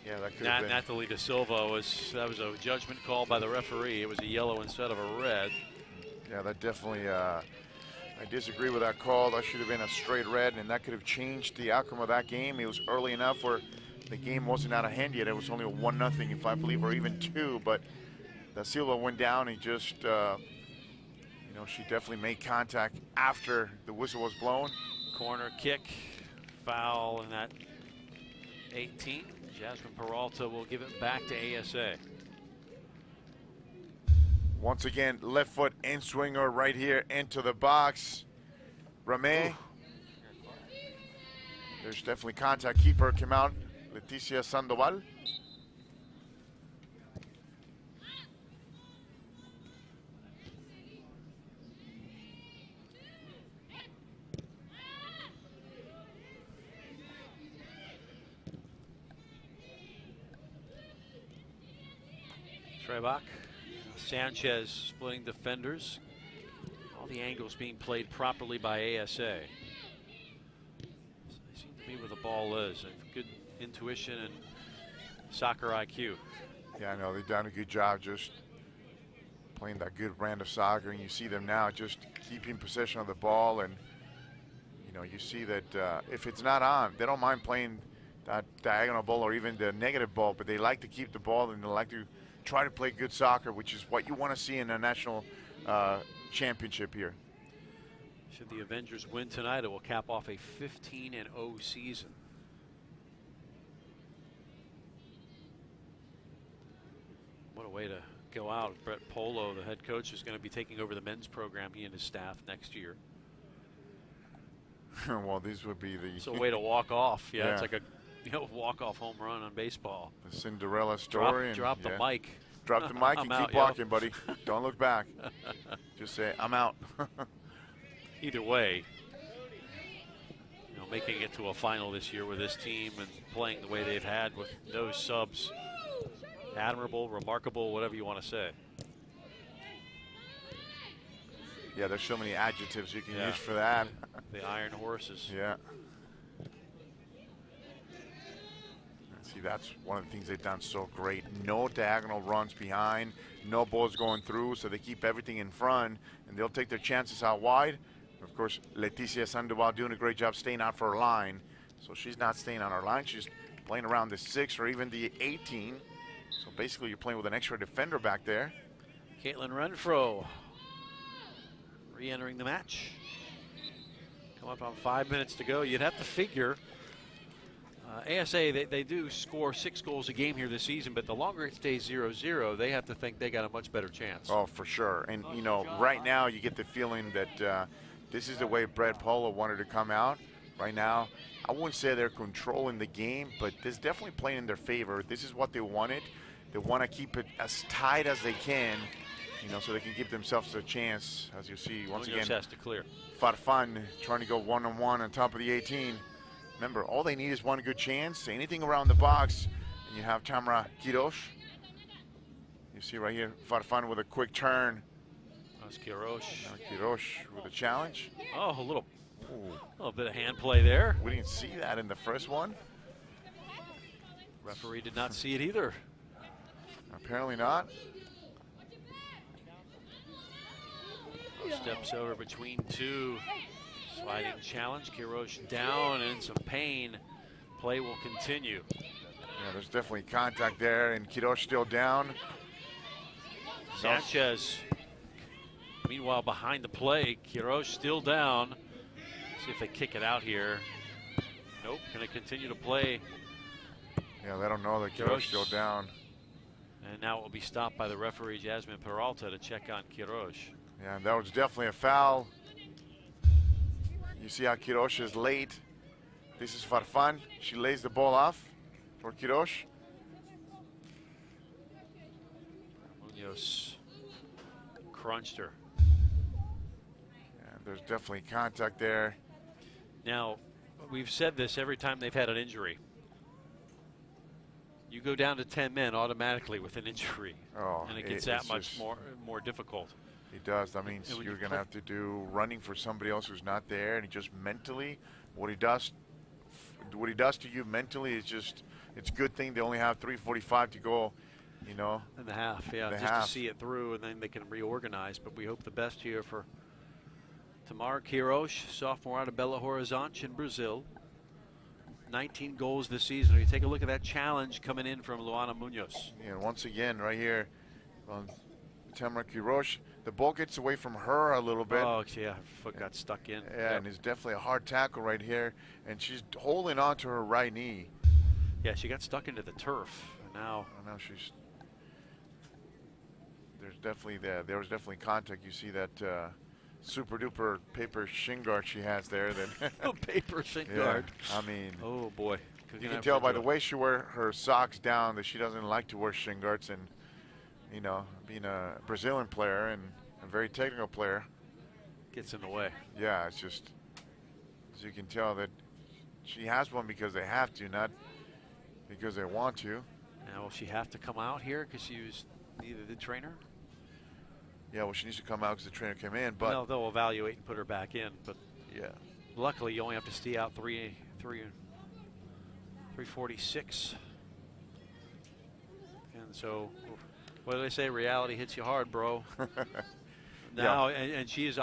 Yeah, that could have been.
Nathalie Da Silva that was a judgment call by the referee. It was a yellow instead of a red.
Yeah, that definitely, I disagree with that call. That should have been a straight red, and that could have changed the outcome of that game. It was early enough where the game wasn't out of hand yet. It was only a 1-0, if I believe, or even 2. But Da Silva went down and just, she definitely made contact after the whistle was blown.
Corner kick, foul in that 18. Jasmine Peralta will give it back to ASA.
Once again, left foot in swinger right here into the box. Rameh. There's definitely contact. Keeper came out. Leticia Sandoval.
Trebach. Sanchez splitting defenders. All the angles being played properly by ASA. They seem to be where the ball is. They have good intuition and soccer IQ.
Yeah, I know. They've done a good job just playing that good brand of soccer. And you see them now just keeping possession of the ball. And, you see that if it's not on, they don't mind playing that diagonal ball or even the negative ball. But they like to keep the ball and they like to try to play good soccer, which is what you want to see in a national championship here.
Should the Avengers win tonight, it will cap off a 15-0 season. What a way to go out. Brett Polo, the head coach, is going to be taking over the men's program, he and his staff, next year.
Well, these would be the...
It's a way to walk off. Yeah, it's like a walk-off home run on baseball.
The Cinderella story.
Drop the mic.
Drop the mic and keep walking, buddy. Don't look back. Just say, I'm out.
Either way, making it to a final this year with this team and playing the way they've had with no subs. Admirable, remarkable, whatever you want to say.
Yeah, there's so many adjectives you can use for that.
The Iron Horses.
Yeah. See, that's one of the things they've done so great. No diagonal runs behind. no balls going through, so they keep everything in front, and they'll take their chances out wide. Of course, Leticia Sandoval doing a great job staying out for her line. So she's not staying on her line. She's playing around the 6 or even the 18. So basically, you're playing with an extra defender back there.
Caitlin Renfro re-entering the match. Come up on 5 minutes to go. You'd have to figure ASA, they do score 6 goals a game here this season, but the longer it stays 0-0, they have to think they got a much better chance.
Oh, for sure. And, you know, right now you get the feeling that this is the way Brett Polo wanted to come out. Right now, I wouldn't say they're controlling the game, but this definitely playing in their favor. This is what they wanted. They want to keep it as tight as they can, you know, so they can give themselves a chance. As you see, once again,
has to clear.
Farfan trying to go one-on-one on top of the 18. Remember, all they need is one good chance. Anything around the box, and you have Tamara Quiroz. You see right here, Farfan with a quick turn.
That's Quiroz.
Quiroz with a challenge.
Oh, a little bit of hand play there.
We didn't see that in the first one.
Referee did not see it either.
Apparently not.
Steps over between two. Sliding challenge. Quiroz down and in some pain. Play will continue.
Yeah, there's definitely contact there, and Quiroz still down.
Sanchez, meanwhile, behind the play. Quiroz still down. See if they kick it out here. Nope, going to continue to play.
Yeah, they don't know that Quiroz still down.
And now it will be stopped by the referee, Jasmine Peralta, to check on Quiroz.
Yeah, and that was definitely a foul. You see how Quiroz is late. This is Farfan. She lays the ball off for Quiroz.
Munoz crunched her.
Yeah, there's definitely contact there.
Now, we've said this every time they've had an injury. You go down to 10 men automatically with an injury, and it gets that much more difficult.
It does. That means you're going to have to do running for somebody else who's not there, and he just mentally, what he does to you mentally is just, it's a good thing they only have 3:45 to go, you know.
In the half, yeah, just to see it through, and then they can reorganize. But we hope the best here for Tamara Quiroz, sophomore out of Belo Horizonte in Brazil. 19 goals this season. You take a look at that challenge coming in from Luana Munoz.
Yeah, and once again, right here, Tamara Quiroz, the ball gets away from her a little bit.
Oh, yeah, her foot got stuck in.
Yeah, and it's definitely a hard tackle right here, and she's holding on to her right knee.
Yeah, she got stuck into the turf. Now
she's. There was definitely contact. You see that super duper paper shin guard she has there. That
paper shin guard.
I mean,
oh boy.
You can tell by the way she wears her socks down that she doesn't like to wear shin guards, and you know, being a Brazilian player and a very technical player,
gets in the way.
Yeah, it's just, as you can tell, that she has one because they have to, not because they want to.
Now, will she have to come out here because she was neither the trainer?
Yeah, well, she needs to come out because the trainer came in, but
no, they'll evaluate and put her back in. But
yeah,
luckily you only have to stay out 3:46, and so what do they say? Reality hits you hard, bro. Now, yeah. and she has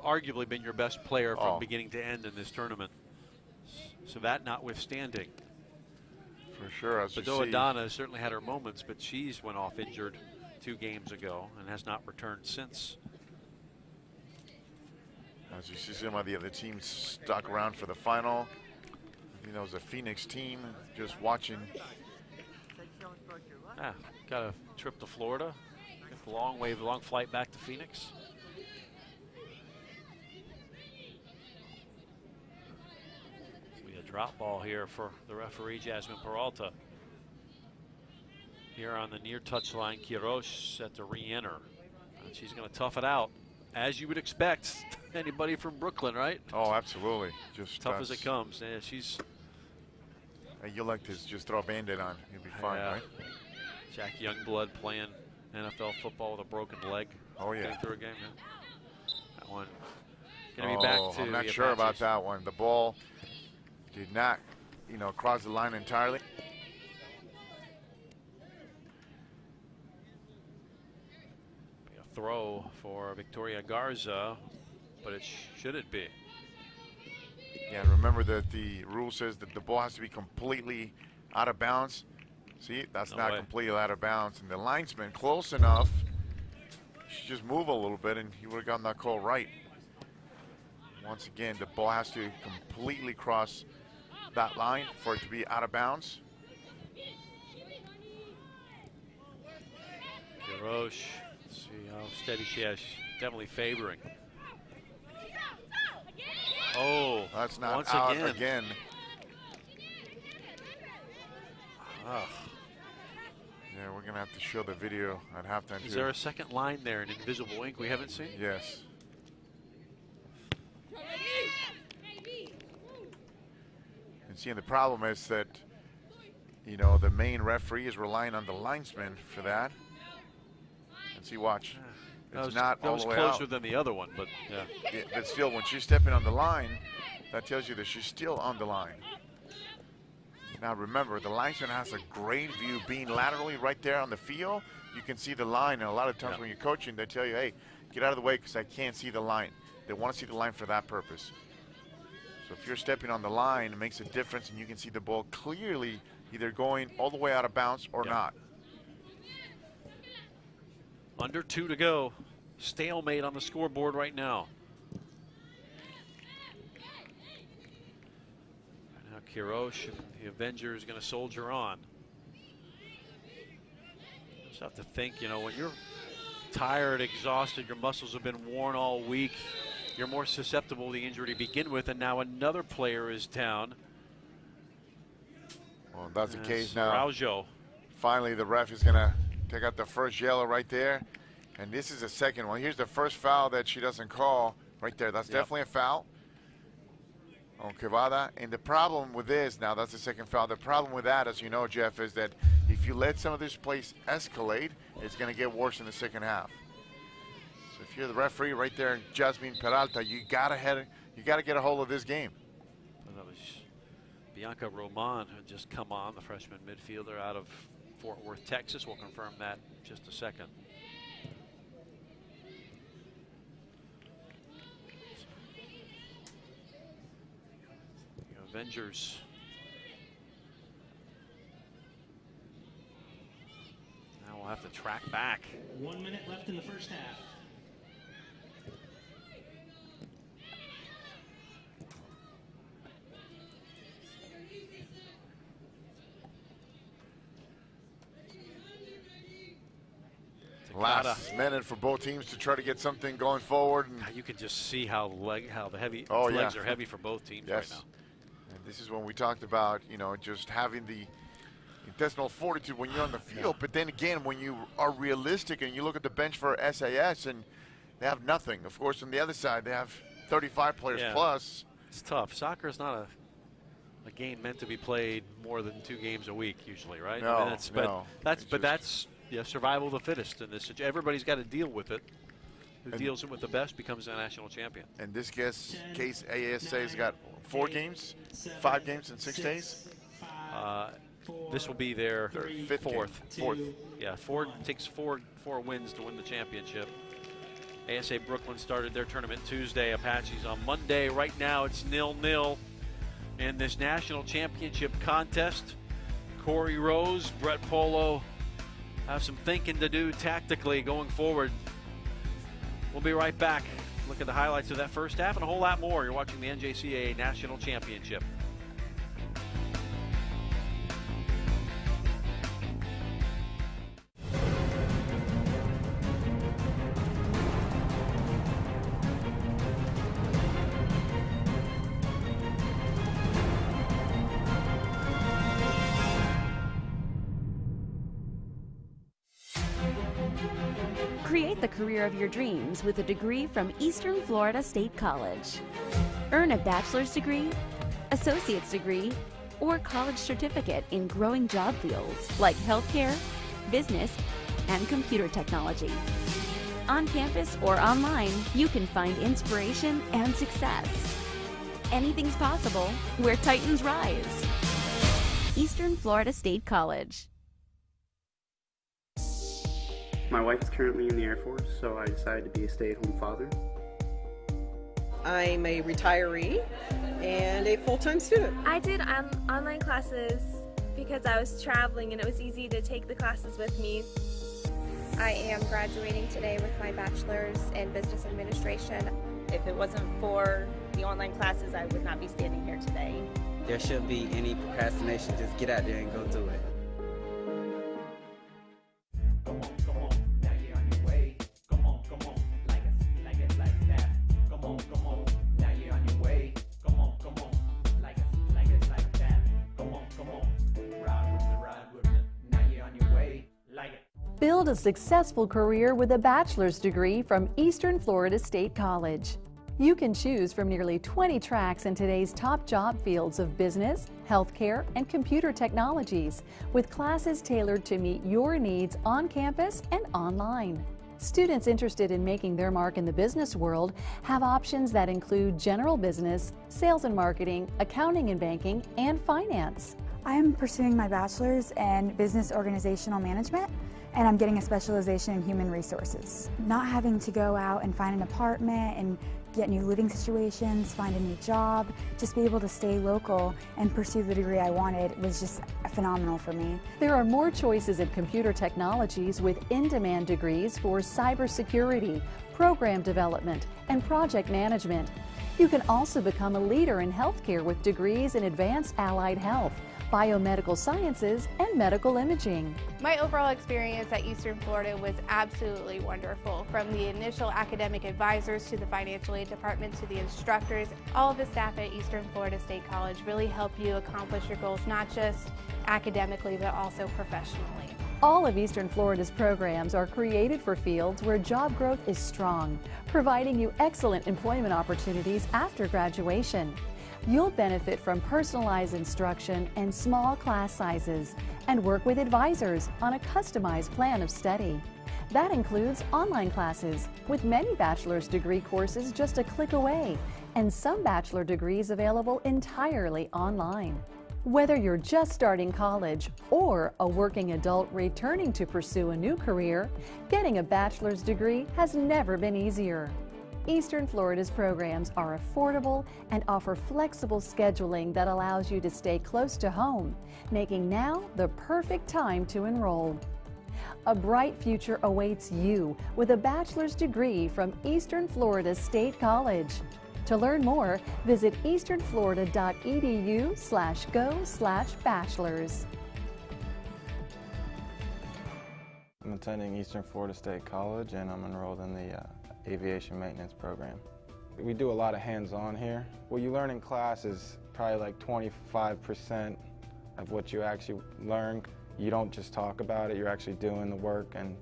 arguably been your best player from beginning to end in this tournament. So that notwithstanding.
For sure, as
but though Adana has certainly had her moments, but she's went off injured 2 games ago and has not returned since.
As you see some of the other teams stuck around for the final. You know, it was a Phoenix team just watching.
Got a trip to Florida. Got the long flight back to Phoenix. We a drop ball here for the referee, Jasmine Peralta. Here on the near touchline, Quiroz set to re-enter. And she's going to tough it out, as you would expect. Anybody from Brooklyn, right?
Oh, absolutely. Just
tough as it comes. Yeah, she's.
You like to just throw a Band-Aid on. You'll be fine, right?
Jack Youngblood playing NFL football with a broken leg.
Oh, yeah.
Getting through a game, yeah. That one going to be back to
I'm not sure about that one. The ball did not, you know, cross the line entirely.
throw for Victoria Garza, but should it be?
Yeah, remember that the rule says that the ball has to be completely out of bounds. See, that's
No
not
way.
completely out of bounds. And the linesman, close enough, should just move a little bit and he would have gotten that call right. Once again, the ball has to completely cross that line for it to be out of bounds.
Kirosh, let's see how steady she is. Definitely favoring. Oh,
That's not
once
out
again.
again.
Ugh.
Yeah, we're going to have to show the video at halftime.
Is there a second line there in invisible ink we haven't seen?
Yes. And seeing the problem is that, you know, the main referee is relying on the linesman for that. And see, watch. It's not all the way out.
That was closer than the other one, but yeah.
Yeah, but still, when she's stepping on the line, that tells you that she's still on the line. Now remember, the linesman has a great view being laterally right there on the field. You can see the line, and a lot of times when you're coaching, they tell you, hey, get out of the way because I can't see the line. They want to see the line for that purpose. So if you're stepping on the line, it makes a difference, and you can see the ball clearly either going all the way out of bounds or not.
Under 2 to go. Stalemate on the scoreboard right now. Now Kirosh and the Avenger is going to soldier on. Just have to think, you know, when you're tired, exhausted, your muscles have been worn all week, you're more susceptible to the injury to begin with, and now another player is down.
Well, if that's the case now.
Araujo.
Finally, the ref is going to take out the first yellow right there. And this is the second one. Here's the first foul that she doesn't call right there. That's definitely a foul on Quevedo. And the problem with this, now that's the second foul. The problem with that, as you know, Jeff, is that if you let some of this plays escalate, it's going to get worse in the second half. So if you're the referee right there, Jasmine Peralta, you gotta get a hold of this game.
That was Bianca Roman, who had just come on, the freshman midfielder out of Fort Worth, Texas. We'll confirm that in just a second. The Avengers. Now we'll have to track back.
1 minute left in the first half.
Last minute for both teams to try to get something going forward. And
you can just see how the legs are heavy for both teams right now.
And this is when we talked about, you know, just having the intestinal fortitude when you're on the field. But then again, when you are realistic and you look at the bench for SAS and they have nothing. Of course, on the other side, they have 35 players plus.
It's tough. Soccer is not a game meant to be played more than 2 games a week usually, right?
No,
I mean, that's survival of the fittest in this situation. Everybody's got to deal with it. Who deals with the best becomes a national champion.
In this case, ASA's got 4 games, 5 games in 6 days.
This will be their fourth. Yeah, takes four wins to win the championship. ASA Brooklyn started their tournament Tuesday. Apaches on Monday. Right now it's 0-0 in this national championship contest. Corey Rose, Brett Polo have some thinking to do tactically going forward. We'll be right back. Look at the highlights of that first half and a whole lot more. You're watching the NJCAA National Championship.
Create the career of your dreams with a degree from Eastern Florida State College. Earn a bachelor's degree, associate's degree, or college certificate in growing job fields like healthcare, business, and computer technology. On campus or online, you can find inspiration and success. Anything's possible where Titans rise. Eastern Florida State College.
My wife is currently in the Air Force, so I decided to be a stay-at-home father.
I'm a retiree and a full-time student.
I did online classes because I was traveling and it was easy to take the classes with me.
I am graduating today with my bachelor's in business administration.
If it wasn't for the online classes, I would not be standing here today.
There shouldn't be any procrastination. Just get out there and go do it.
Build a successful career with a bachelor's degree from Eastern Florida State College. You can choose from nearly 20 tracks in today's top job fields of business, healthcare, and computer technologies, with classes tailored to meet your needs on campus and online. Students interested in making their mark in the business world have options that include general business, sales and marketing, accounting and banking, and finance.
I am pursuing my bachelor's in business organizational management, and I'm getting a specialization in human resources. Not having to go out and find an apartment and get new living situations, find a new job, just be able to stay local and pursue the degree I wanted was just phenomenal for me.
There are more choices in computer technologies with in-demand degrees for cybersecurity, program development, and project management. You can also become a leader in healthcare with degrees in advanced allied health, biomedical sciences, and medical imaging.
My overall experience at Eastern Florida was absolutely wonderful. From the initial academic advisors to the financial aid department to the instructors, all of the staff at Eastern Florida State College really help you accomplish your goals, not just academically, but also professionally.
All of Eastern Florida's programs are created for fields where job growth is strong, providing you excellent employment opportunities after graduation. You'll benefit from personalized instruction and small class sizes and work with advisors on a customized plan of study. That includes online classes, with many bachelor's degree courses just a click away, and some bachelor degrees available entirely online. Whether you're just starting college or a working adult returning to pursue a new career, getting a bachelor's degree has never been easier. Eastern Florida's programs are affordable and offer flexible scheduling that allows you to stay close to home, making now the perfect time to enroll. A bright future awaits you with a bachelor's degree from Eastern Florida State College. To learn more, visit easternflorida.edu/go/bachelors.
I'm attending Eastern Florida State College and I'm enrolled in the aviation maintenance program. We do a lot of hands-on here. What you learn in class is probably like 25% of what you actually learn. You don't just talk about it, you're actually doing the work and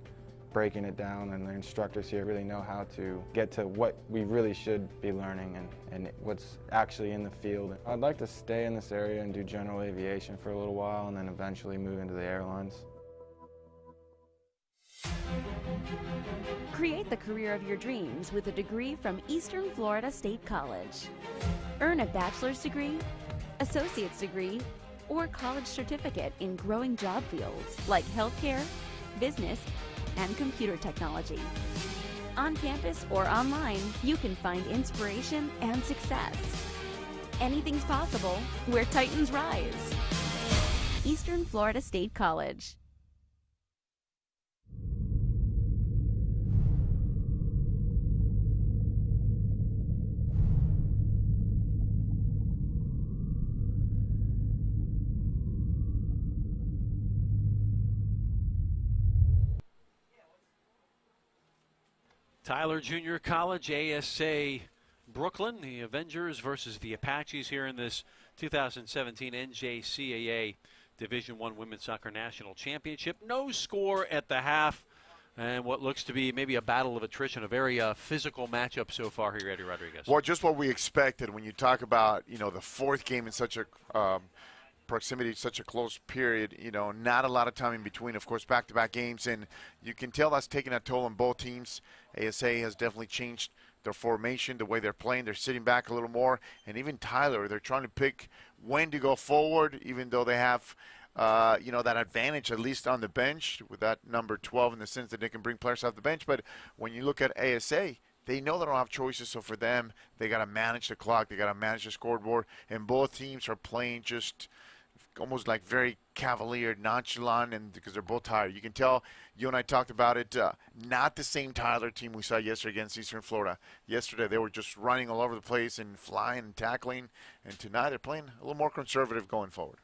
breaking it down, and the instructors here really know how to get to what we really should be learning and what's actually in the field. I'd like to stay in this area and do general aviation for a little while and then eventually move into the airlines.
Create the career of your dreams with a degree from Eastern Florida State College. Earn a bachelor's degree, associate's degree, or college certificate in growing job fields like healthcare, business, and computer technology. On campus or online, you can find inspiration and success. Anything's possible where Titans rise. Eastern Florida State College.
Tyler Junior College, ASA Brooklyn, the Avengers versus the Apaches here in this 2017 NJCAA Division I Women's Soccer National Championship. No score at the half, and what looks to be maybe a battle of attrition, a very physical matchup so far here, Eddie Rodriguez.
Well, just what we expected when you talk about, the fourth game in such a proximity, such a close period, not a lot of time in between, of course, back-to-back games, and you can tell that's taking a toll on both teams. ASA has definitely changed their formation, the way they're playing. They're sitting back a little more, and even Tyler, they're trying to pick when to go forward, even though they have that advantage, at least on the bench, with that number 12 in the sense that they can bring players off the bench. But when you look at ASA, they know they don't have choices. So for them, they got to manage the clock. They got to manage the scoreboard. And both teams are playing just almost like very cavalier, nonchalant, and because they're both tired. You can tell, you and I talked about it, not the same Tyler team we saw yesterday against Eastern Florida. Yesterday, they were just running all over the place and flying and tackling. And tonight, they're playing a little more conservative going forward.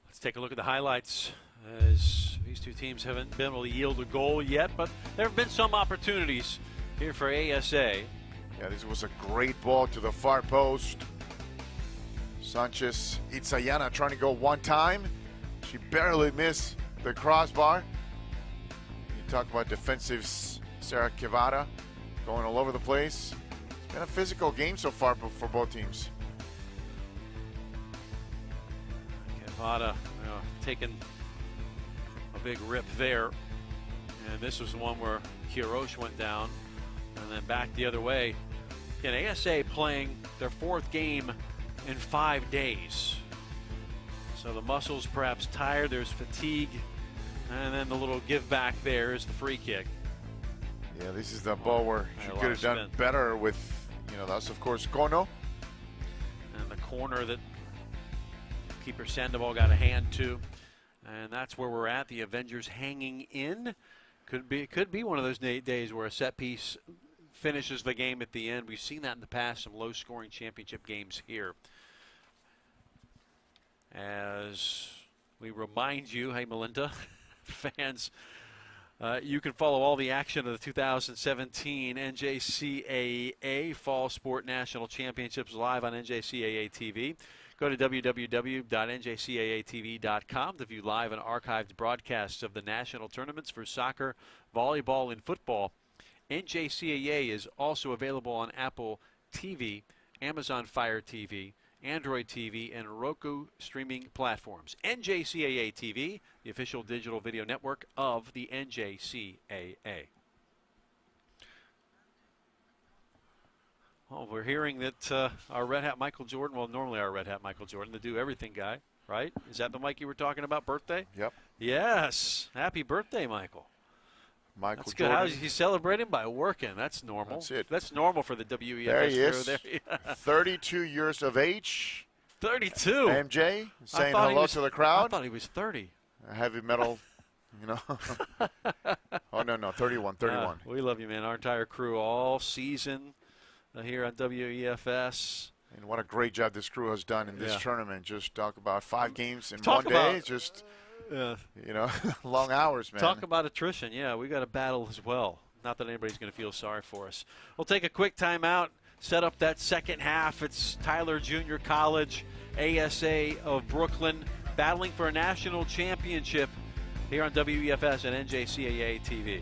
Let's take a look at the highlights, as these two teams haven't been able to yield a goal yet, but there have been some opportunities here for ASA.
Yeah, this was a great ball to the far post. Sanchez Itzayana trying to go one time. She barely missed the crossbar. You talk about defensive Sarah Kivada going all over the place. It's been a physical game so far for both teams.
Kivada taking a big rip there. And this was the one where Hirosh went down and then back the other way. Again, ASA playing their fourth game in 5 days. So the muscles perhaps tired, there's fatigue, and then the little give back there is the free kick.
Yeah, this is the ball where she could have done better with, that's of course Kono.
And the corner that keeper Sandoval got a hand to. And that's where we're at, the Avengers hanging in. Could be one of those days where a set piece finishes the game at the end. We've seen that in the past, some low-scoring championship games here. As we remind you, hey Melinda, fans, you can follow all the action of the 2017 NJCAA Fall Sport National Championships live on NJCAA TV. Go to www.njcaatv.com to view live and archived broadcasts of the national tournaments for soccer, volleyball, and football. NJCAA is also available on Apple TV, Amazon Fire TV, Android TV, and Roku streaming platforms. NJCAA TV, the official digital video network of the NJCAA. Well, we're hearing that our Red Hat Michael Jordan, well, normally our Red Hat Michael Jordan, the do everything guy, right? Is that the Mike you were talking about, birthday?
Yep.
Yes. Happy birthday, Michael.
Michael
That's good.
Jordan.
How's he celebrating? By working. That's normal.
That's it.
That's normal for the WEFS.
There he is.
There.
32 years of age.
32.
MJ saying hello to the crowd.
I thought he was 30.
Heavy metal, Oh, no, 31.
We love you, man. Our entire crew all season here on WEFS.
And what a great job this crew has done in this tournament. Just talk about 5 games in
Talk
one
about,
day. Just, long hours, man.
Talk about attrition. Yeah, we got a battle as well. Not that anybody's going to feel sorry for us. We'll take a quick timeout, set up that second half. It's Tyler Junior College, ASA of Brooklyn, battling for a national championship here on WEFS and NJCAA TV.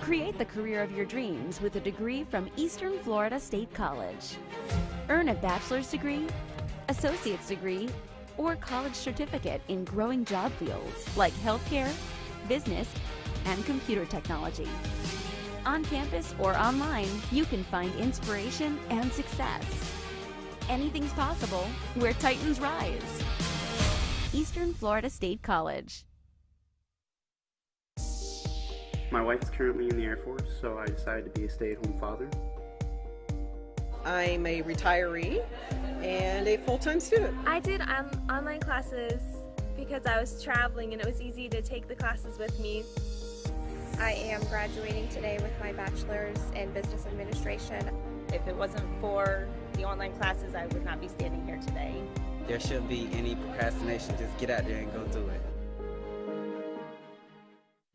Create the career of your dreams with a degree from Eastern Florida State College. Earn a bachelor's degree, associate's degree, or college certificate in growing job fields like healthcare, business, and computer technology. On campus or online, you can find inspiration and success. Anything's possible where Titans rise. Eastern Florida State College.
My wife is currently in the Air Force, so I decided to be a stay-at-home father.
I'm a retiree and a full-time student.
I did online classes because I was traveling and it was easy to take the classes with me.
I am graduating today with my bachelor's in business administration.
If it wasn't for the online classes, I would not be standing here today.
There shouldn't be any procrastination. Just get out there and go do it.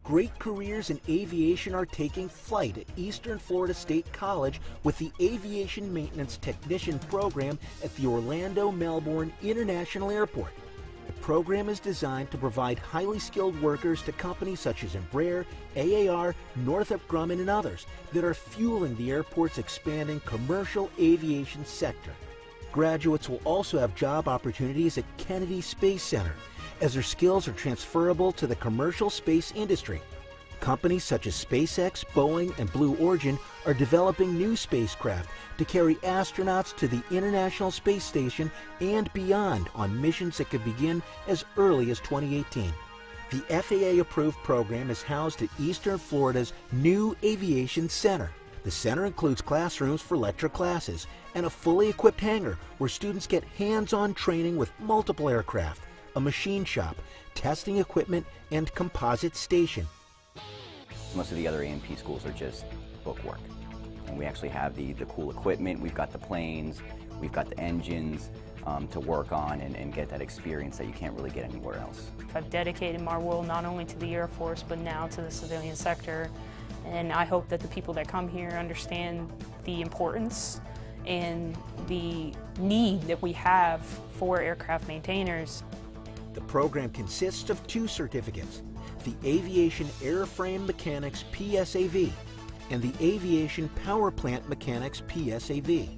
Great careers in aviation are taking flight at Eastern Florida State College with the Aviation Maintenance Technician program at the Orlando Melbourne International Airport. The program is designed to provide highly skilled workers to companies such as Embraer, AAR, Northrop Grumman, and others that are fueling the airport's expanding commercial aviation sector. Graduates will also have job opportunities at Kennedy Space Center, as their skills are transferable to the commercial space industry. Companies such as SpaceX, Boeing, and Blue Origin are developing new spacecraft to carry astronauts to the International Space Station and beyond on missions that could begin as early as 2018. The FAA-approved program is housed at Eastern Florida's new Aviation Center. The center includes classrooms for lecture classes and a fully equipped hangar where students get hands-on training with multiple aircraft, a machine shop, testing equipment, and composite station.
Most of the other A&P schools are just book work. And we actually have the cool equipment, we've got the planes, we've got the engines to work on and get that experience that you can't really get anywhere else.
I've dedicated my world not only to the Air Force, but now to the civilian sector. And I hope that the people that come here understand the importance and the need that we have for aircraft maintainers.
The program consists of 2 certificates, the Aviation Airframe Mechanics PSAV and the Aviation Power Plant Mechanics PSAV.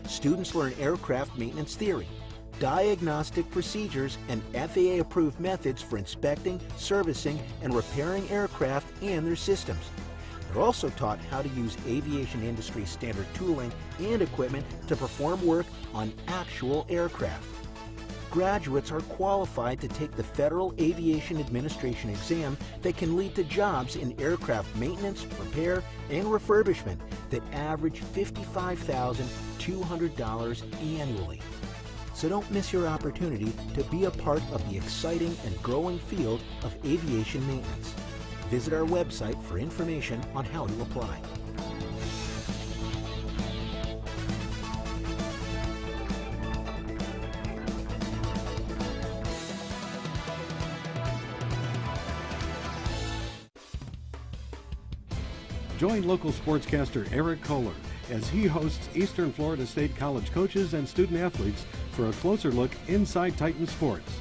Students learn aircraft maintenance theory, diagnostic procedures, and FAA-approved methods for inspecting, servicing, and repairing aircraft and their systems. They're also taught how to use aviation industry standard tooling and equipment to perform work on actual aircraft. Graduates are qualified to take the Federal Aviation Administration exam that can lead to jobs in aircraft maintenance, repair, and refurbishment that average $55,200 annually. So don't miss your opportunity to be a part of the exciting and growing field of aviation maintenance. Visit our website for information on how to apply.
Join local sportscaster Eric Kohler as he hosts Eastern Florida State College coaches and student athletes for a closer look inside Titan sports.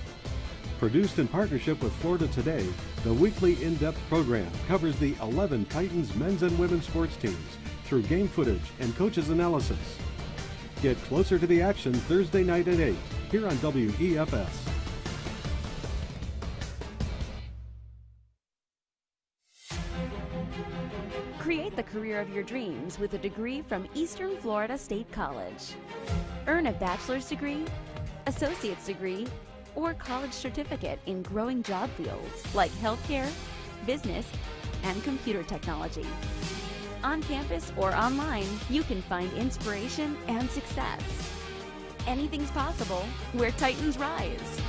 Produced in partnership with Florida Today, the weekly in-depth program covers the 11 Titans men's and women's sports teams through game footage and coaches' analysis. Get closer to the action Thursday night at 8 here on WEFS.
Create the career of your dreams with a degree from Eastern Florida State College. Earn a bachelor's degree, associate's degree, or college certificate in growing job fields like healthcare, business, and computer technology. On campus or online, you can find inspiration and success. Anything's possible where Titans rise.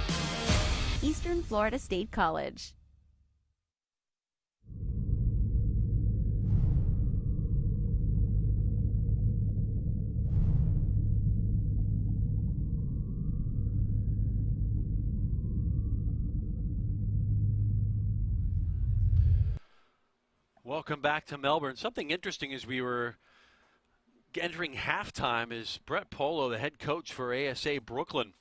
Eastern Florida State College.
Welcome back to Melbourne. Something interesting as we were entering halftime is Brett Polo, the head coach for ASA Brooklyn,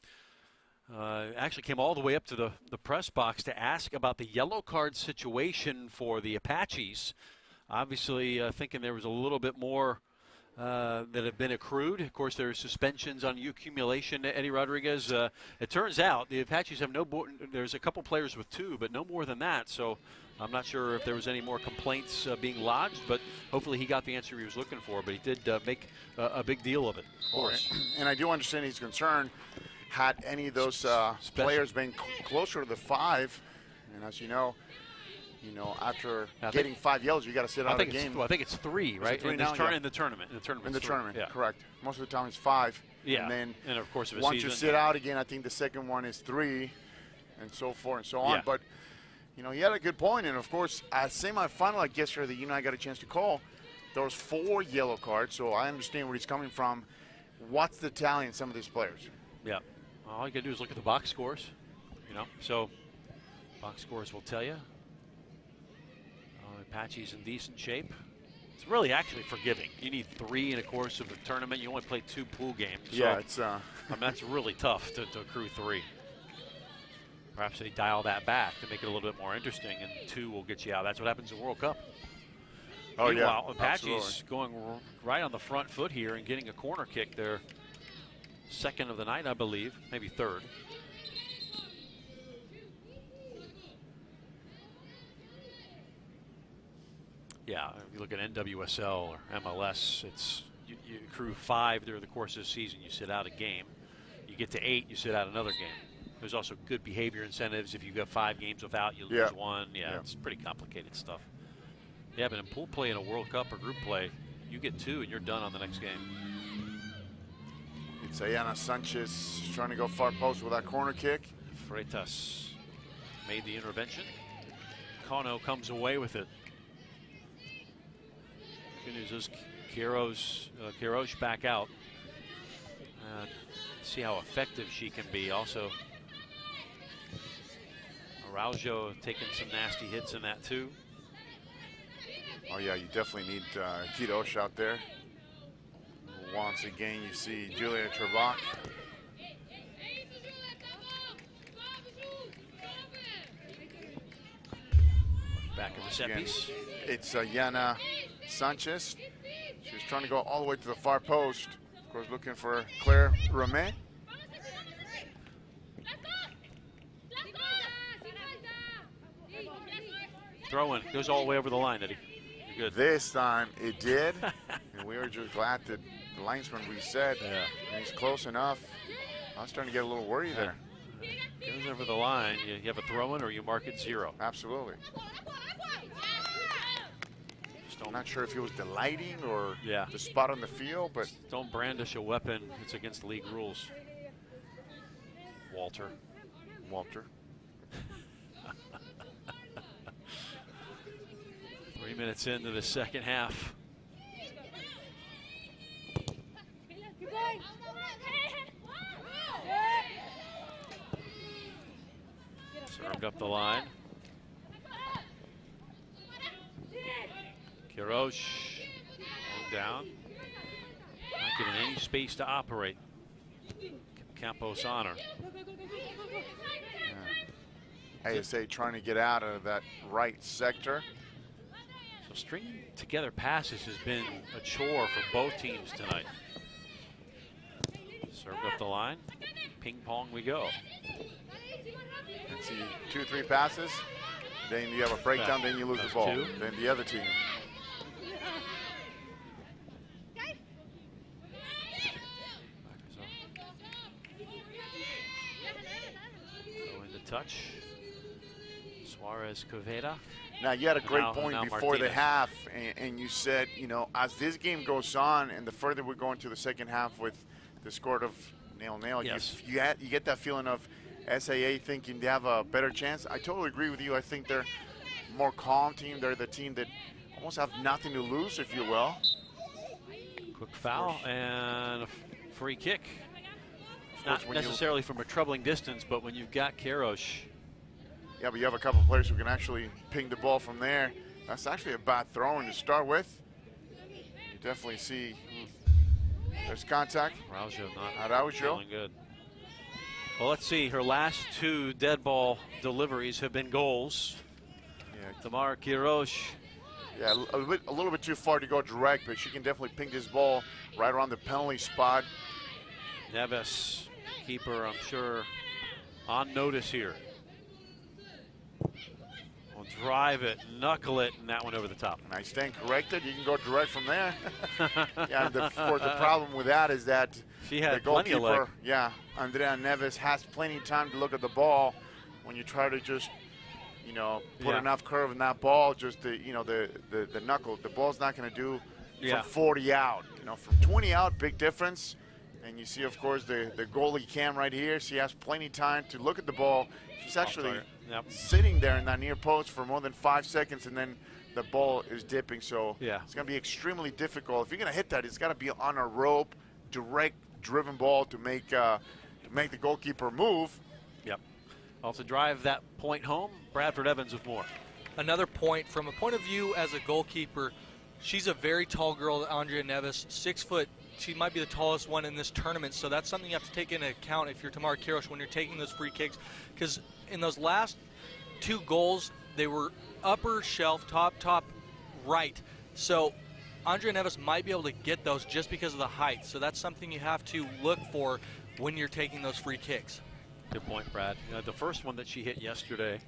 actually came all the way up to the press box to ask about the yellow card situation for the Apaches. Obviously thinking there was a little bit more that have been accrued. Of course, there are suspensions on accumulation. Eddie Rodriguez, it turns out the Apaches have there's a couple players with 2, but no more than that. So I'm not sure if there was any more complaints being lodged, but hopefully he got the answer he was looking for. But he did make a big deal of it, of course.
And I do understand he's concerned. Had any of those players been closer to the 5, and as you know, after getting 5 yellows, you got to sit out of the game.
I think it's 3, right?
In the
tournament.
In the tournament,
yeah.
Correct. Most of the time it's 5.
Yeah.
And then
and of course,
once you sit out again, I think the second one is 3, and so forth and so on.
Yeah.
But he had a good point, and of course, at semifinal, I guess that you and I got a chance to call. There was 4 yellow cards, so I understand where he's coming from. What's the tally in some of these players?
Yeah. All you got to do is look at the box scores, So box scores will tell you. Apache's in decent shape. It's really actually forgiving. You need 3 in the course of the tournament. You only play 2 pool games. So,
Yeah, it's
that's really tough to accrue 3. Perhaps they dial that back to make it a little bit more interesting, and 2 will get you out. That's what happens in World Cup.
Oh,
Meanwhile,
yeah,
Apache's
absolutely.
going right on the front foot here and getting a corner kick there. Second of the night, I believe, maybe third. Yeah, if you look at NWSL or MLS, it's you accrue 5 during the course of the season. You sit out a game. You get to 8, you sit out another game. There's also good behavior incentives. If you got 5 games without, you lose 1. Yeah, it's pretty complicated stuff. Yeah, but in pool play in a World Cup or group play, you get 2 and you're done on the next game.
It's Ayana Sanchez trying to go far post with that corner kick.
Freitas made the intervention. Kono comes away with it. Good news is Quiroz back out. See how effective she can be. Also, Araujo taking some nasty hits in that too.
Oh yeah, you definitely need Quiroz out there. Once again, you see Julia Trebach.
Back in the set piece.
It's Yana Sanchez. She's trying to go all the way to the far post. Of course, looking for Claire Romet.
Throw in, goes all the way over the line, Eddie. You're good.
This time it did, and we were just glad that the linesman reset.
Yeah.
And he's close enough. I was starting to get a little worried there.
Goes over the line. You have a throw in or you mark it 0.
Absolutely. I'm not sure if he was delighting or the spot on the field, but
don't brandish a weapon. It's against league rules. Walter. 3 minutes into the second half. Served up the line. Quiroz down. Not giving any space to operate. Campos on her.
ASA trying to get out of that right sector.
So stringing together passes has been a chore for both teams tonight. Served up the line. Ping pong we go.
Let's see, 2 or 3 passes. Then you have a breakdown, then you lose the ball.
2.
Then the other team.
Touch. Suarez Coveda.
Now, you had a great
now
point before
Martinez.
the half, and you said, you know, as this game goes on and the further we go into the second half with the score of 0-0,
Yes.
you get that feeling of SAA thinking they have a better chance. I totally agree with you. I think they're a more calm team. They're the team that almost have nothing to lose, if you will.
Quick foul and a free kick. Not
when
necessarily from a troubling distance, but when you've got Quiroz.
Yeah, but you have a couple of players who can actually ping the ball from there. That's actually a bad throw to start with. You definitely see there's contact.
Araujo not
Araujo.
feeling good. Well, let's see. Her last 2 dead ball deliveries have been goals.
Yeah.
Tamara Quiroz.
Yeah, a little bit too far to go direct, but she can definitely ping this ball right around the penalty spot.
Neves, keeper, I'm sure, on notice here. Will drive it, knuckle it, and that one over the top.
And I stand corrected. You can go direct from there. Yeah, of course, the problem with that is that
she had
the
plenty of leg.
goalkeeper, Andrea Neves, has plenty of time to look at the ball. When you try to just, you know, put enough curve in that ball, just the, you know, the knuckle, the ball's not going to do from 40 out. You know, from 20 out, big difference. And you see, of course, the goalie cam right here. She has plenty of time to look at the ball. She's actually sitting there in that near post for more than 5 seconds, and then the ball is dipping. So it's going to be extremely difficult. If you're going to hit that, it's got to be on a rope, direct, driven ball to make the goalkeeper move.
Yep. Well, to drive that point home, Bradford Evans with more.
Another point, from a point of view as a goalkeeper, she's a very tall girl, Andrea Neves, 6'8", she might be the tallest one in this tournament, so that's something you have to take into account if you're Tamara Kirosh when you're taking those free kicks, because in those last 2 goals, they were upper shelf, top right. So Andrea Neves might be able to get those just because of the height. So that's something you have to look for when you're taking those free kicks.
Good point, Brad. The first one that she hit yesterday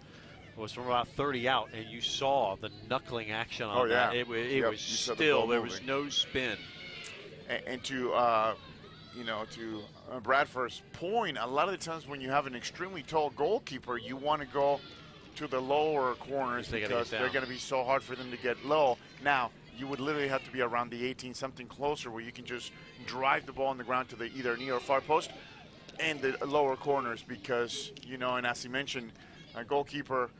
was from about 30 out, and you saw the knuckling action on that. It was still, there was no spin.
And to, to Bradford's point, a lot of the times when you have an extremely tall goalkeeper, you want to go to the lower corners because they're going to be so hard for them to get low. Now, you would literally have to be around the 18, something closer, where you can just drive the ball on the ground to the either near or far post and the lower corners because, and as he mentioned, a goalkeeper,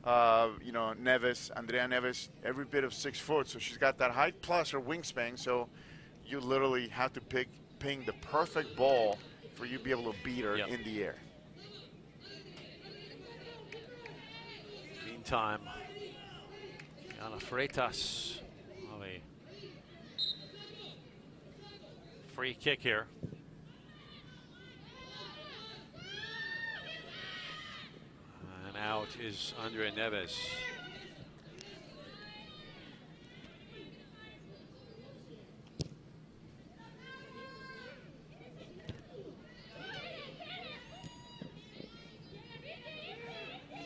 Andrea Neves, every bit of 6 foot, so she's got that height plus her wingspan, so you literally have to ping the perfect ball for you to be able to beat her in the air.
Meantime, Ana Freitas of a free kick here. And out is Andrea Neves.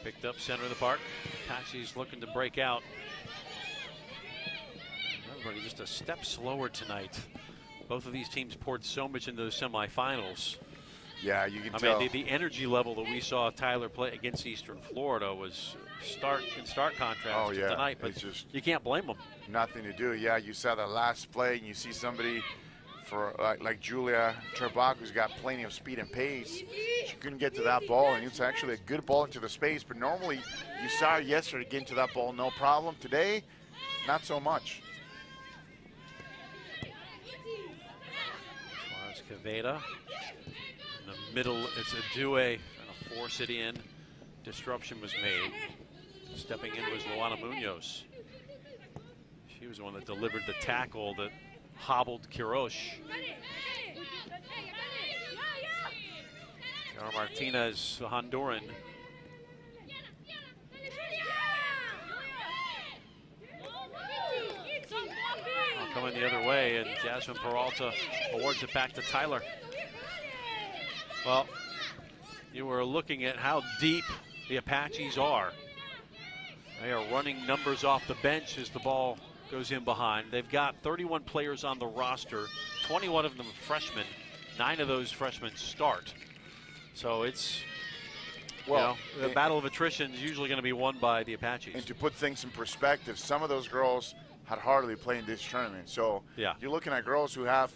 Picked up center of the park. Apache's looking to break out. Everybody just a step slower tonight. Both of these teams poured so much into the semifinals.
Yeah, you can tell.
I mean, the energy level that we saw Tyler play against Eastern Florida was in stark contrast to tonight, but you can't blame them.
Nothing to do. Yeah, you saw the last play, and you see somebody like Julia Trebach, who's got plenty of speed and pace. She couldn't get to that ball, and it's actually a good ball into the space, but normally you saw her yesterday get into that ball, no problem. Today, not so much.
As far as Caveda. In the middle, it's a Due trying to force it in. Disruption was made. Stepping in was Luana Munoz. She was the one that delivered the tackle that hobbled Kirosh. Cara Martinez, the Honduran. Coming the other way, and Jasmine Peralta awards it back to Tyler. Well, you were looking at how deep the Apaches are. They are running numbers off the bench as the ball goes in behind. They've got 31 players on the roster, 21 of them freshmen. 9 of those freshmen start. So it's, the battle of attrition is usually going to be won by the Apaches.
And to put things in perspective, some of those girls had hardly played in this tournament. So you're looking at girls who have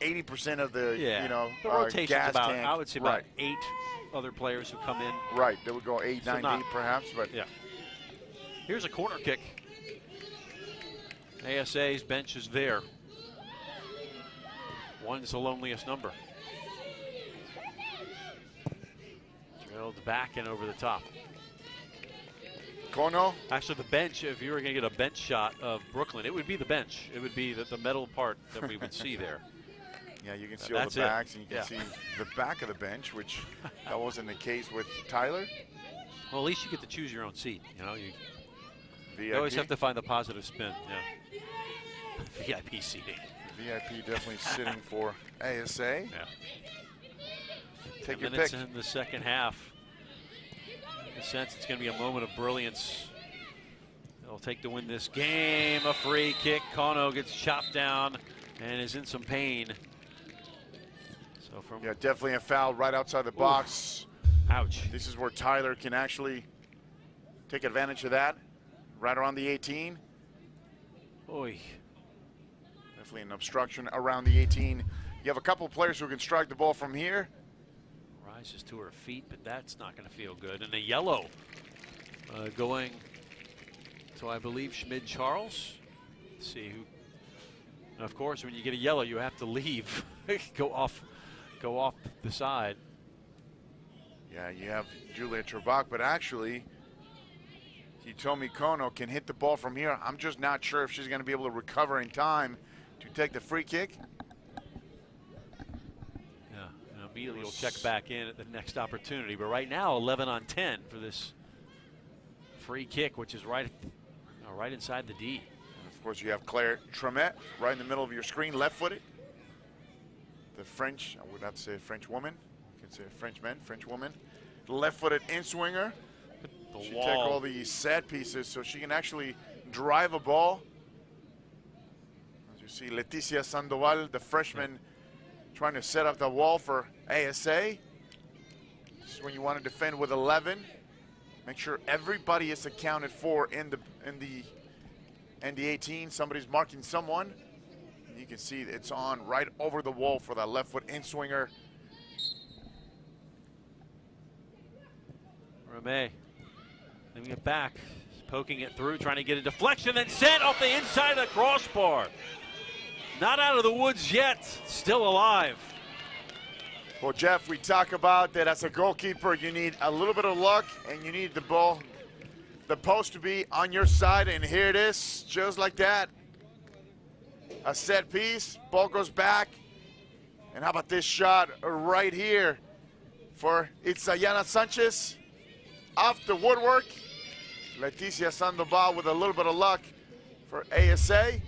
80% of the,
the rotation's
gas
about,
tank.
I would say about 8 other players who come in.
Right, they would go 8, 9 deep perhaps, but.
Yeah. Here's a corner kick. ASA's bench is there. 1's the loneliest number. Drilled back and over the top.
Kono?
Actually, the bench, if you were going to get a bench shot of Brooklyn, it would be the bench. It would be the metal part that we would see there.
Yeah, you can see all the backs, and you can see the back of the bench, which that wasn't the case with Tyler.
Well, at least you get to choose your own seat. You
VIP?
always have to find the positive spin. Yeah. VIP seating.
VIP definitely sitting for ASA.
Yeah.
Take your
minutes
pick.
In the second half. In a sense, it's going to be a moment of brilliance. They'll take to win this game. A free kick. Kono gets chopped down and is in some pain. So from
definitely a foul right outside the box.
Ouch.
This is where Tyler can actually take advantage of that. Right around the 18.
Oy.
Definitely an obstruction around the 18. You have a couple of players who can strike the ball from here.
Rises to her feet, but that's not going to feel good. And a yellow going to, I believe, Schmid-Charles. Let's see who. And of course, when you get a yellow, you have to leave. go off the side.
Yeah, you have Julia Trebach, but actually, Hitomi Kono can hit the ball from here. I'm just not sure if she's going to be able to recover in time to take the free kick.
immediately will check back in at the next opportunity. But right now, 11 on 10 for this free kick, which is right inside the D.
And of course, you have Claire Tremet right in the middle of your screen, left-footed. The French, I would not say French woman. You can say Frenchman, French woman. Left-footed in-swinger. She take all the set pieces so she can actually drive a ball. As you see, Leticia Sandoval, the freshman, trying to set up the wall for ASA. This is when you want to defend with 11. Make sure everybody is accounted for in the 18. Somebody's marking someone. And you can see it's on right over the wall for that left foot in-swinger.
Ramey leaving it back, poking it through, trying to get a deflection, then set off the inside of the crossbar. Not out of the woods yet, still alive.
Well, Jeff, we talk about that as a goalkeeper, you need a little bit of luck and you need the ball, the post to be on your side, and here it is, just like that. A set piece, ball goes back, and how about this shot right here for Itzayana Sanchez off the woodwork. Leticia Sandoval with a little bit of luck for ASA.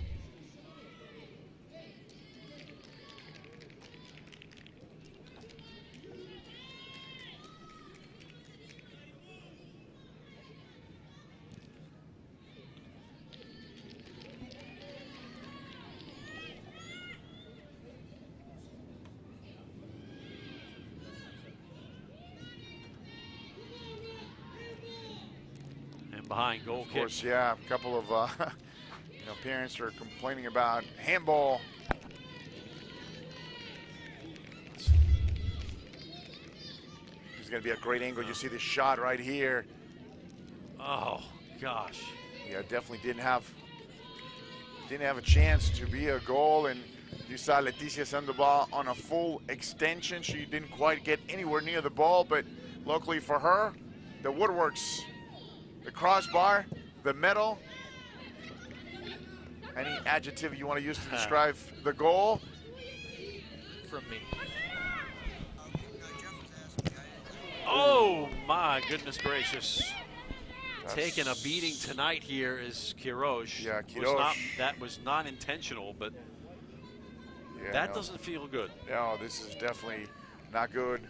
Behind goal kick.
Of course, yeah, a couple of parents are complaining about handball. This is going to be a great angle. You see the shot right here.
Oh gosh.
Yeah, definitely didn't have a chance to be a goal, and you saw Leticia Sandoval on a full extension. She didn't quite get anywhere near the ball, but luckily for her, the woodworks. The crossbar, the metal, any adjective you want to use to describe the goal.
From me.
Oh my goodness gracious. Taking a beating tonight here is Quiroz.
Yeah, Quiroz.
That was not intentional, but that doesn't feel good.
No, this is definitely not good.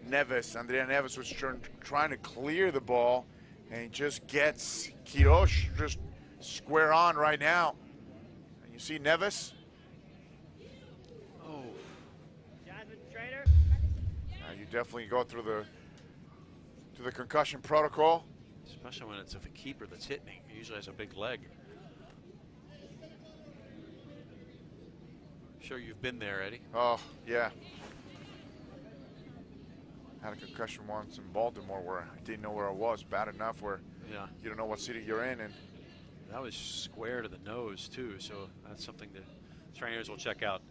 Neves, Andrea Neves was trying to clear the ball, and he just gets Quiroz just square on right now. And you see Neves.
Oh.
You definitely go through the concussion protocol.
Especially when it's a keeper that's hitting. He usually has a big leg. I'm sure you've been there, Eddie.
Oh, yeah. Had a concussion once in Baltimore where I didn't know where I was, bad enough where you don't know what city you're in. And
that was square to the nose too, so that's something that trainers will check out.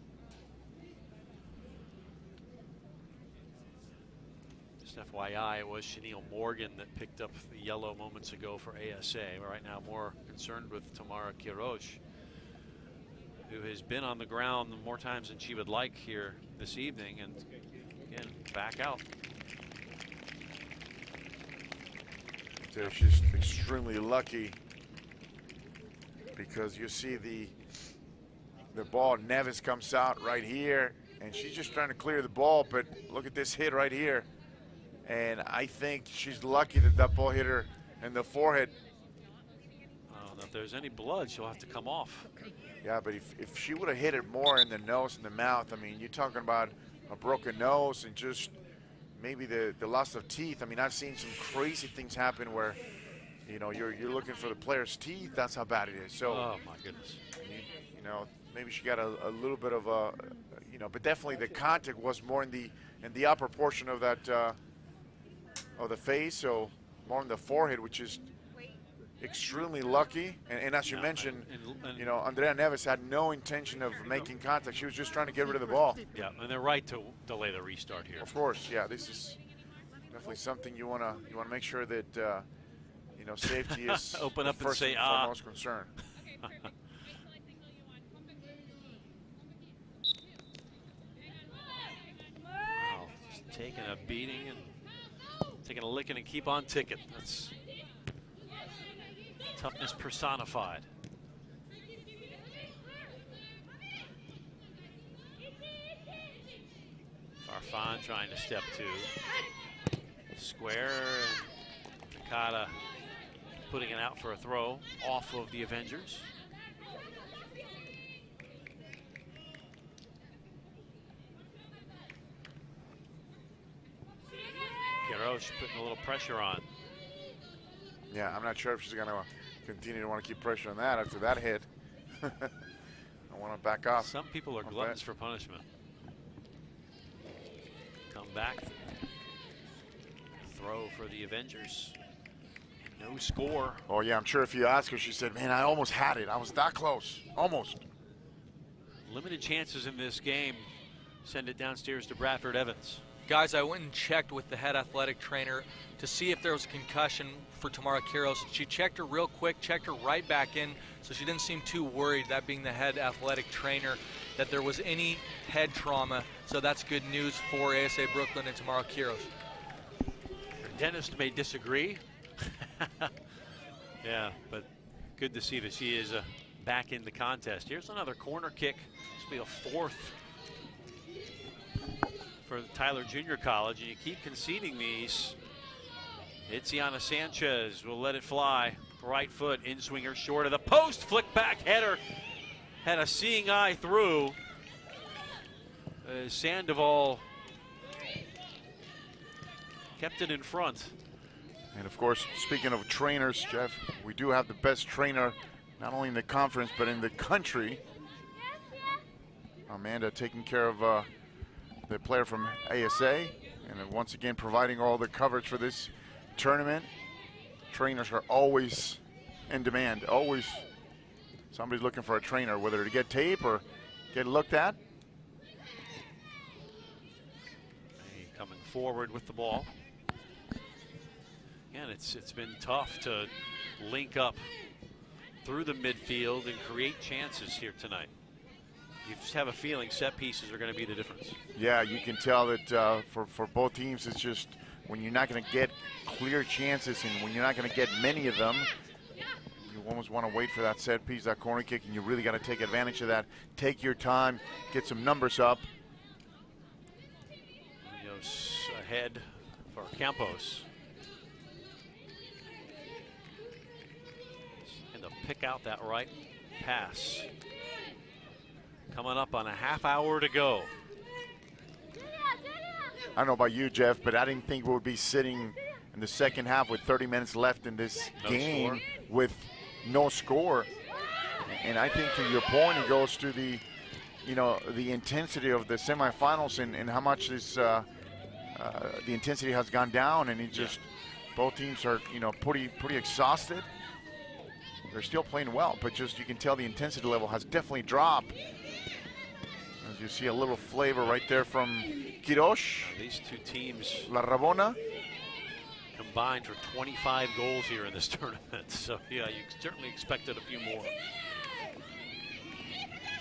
Just FYI, it was Chanel Morgan that picked up the yellow moments ago for ASA. We're right now more concerned with Tamara Quiroz, who has been on the ground more times than she would like here this evening, and again, back out.
So she's extremely lucky because you see the ball, Neves comes out right here, and she's just trying to clear the ball, but look at this hit right here. And I think she's lucky that that ball hit her in the forehead.
If there's any blood, she'll have to come off.
Yeah, but if she would have hit it more in the nose and the mouth, I mean, you're talking about a broken nose and just maybe the loss of teeth. I mean, I've seen some crazy things happen where, you know, you're looking for the player's teeth. That's how bad it is. So,
oh my goodness.
You know, maybe she got a little bit of a, you know, but definitely the contact was more in the upper portion of that of the face, so more in the forehead, which is extremely lucky. And as you mentioned, you know, Andrea Neves had no intention of making contact. She was just trying to get rid of the ball.
Yeah, and they're right to delay the restart here.
Of course, yeah. This is definitely something you wanna make sure that you know, safety is
open up
first
and say,
and foremost concern.
Wow, taking a beating and taking a licking and keep on ticking. That's toughness personified. Farfan trying to step two. Square, and Nakata putting it out for a throw off of the Avengers. Kirosh putting a little pressure on.
Yeah, I'm not sure if she's going to continue to want to keep pressure on that after that hit. I want to back off.
Some people are gluttons for punishment. Come back. Throw for the Avengers. And no score.
Oh, yeah, I'm sure if you ask her, she said, man, I almost had it. I was that close. Almost.
Limited chances in this game. Send it downstairs to Bradford Evans.
Guys, I went and checked with the head athletic trainer to see if there was a concussion for Tamara Quiros. She checked her real quick, checked her right back in, so she didn't seem too worried, that being the head athletic trainer, that there was any head trauma. So that's good news for ASA Brooklyn and Tamara Quiros.
Her dentist may disagree. Yeah, but good to see that she is back in the contest. Here's another corner kick. This will be a fourth for Tyler Junior College, and you keep conceding these. Itziana Sanchez will let it fly. Right foot, in swinger short of the post, flick back header. Had a seeing eye through. Sandoval kept it in front.
And of course, speaking of trainers, Jeff, we do have the best trainer, not only in the conference, but in the country. Amanda taking care of the player from ASA, and then once again providing all the coverage for this tournament. Trainers are always in demand, always somebody's looking for a trainer, whether to get tape or get looked at.
Coming forward with the ball. And it's been tough to link up through the midfield and create chances here tonight. You just have a feeling set pieces are going to be the difference.
Yeah, you can tell that for both teams, it's just when you're not going to get clear chances and when you're not going to get many of them, you almost want to wait for that set piece, that corner kick, and you really got to take advantage of that. Take your time, get some numbers up.
Munoz ahead for Campos. And to pick out that right pass. Coming up on a half hour to go.
I don't know about you, Jeff, but I didn't think we would be sitting in the second half with 30 minutes left in this game with no score. And I think to your point, it goes to the, the intensity of the semifinals and how much this the intensity has gone down, and it just both teams are pretty exhausted. They're still playing well, but just you can tell the intensity level has definitely dropped. As you see a little flavor right there from Quirosh.
These two teams
La Rabona
combined for 25 goals here in this tournament. So yeah, you certainly expected a few more.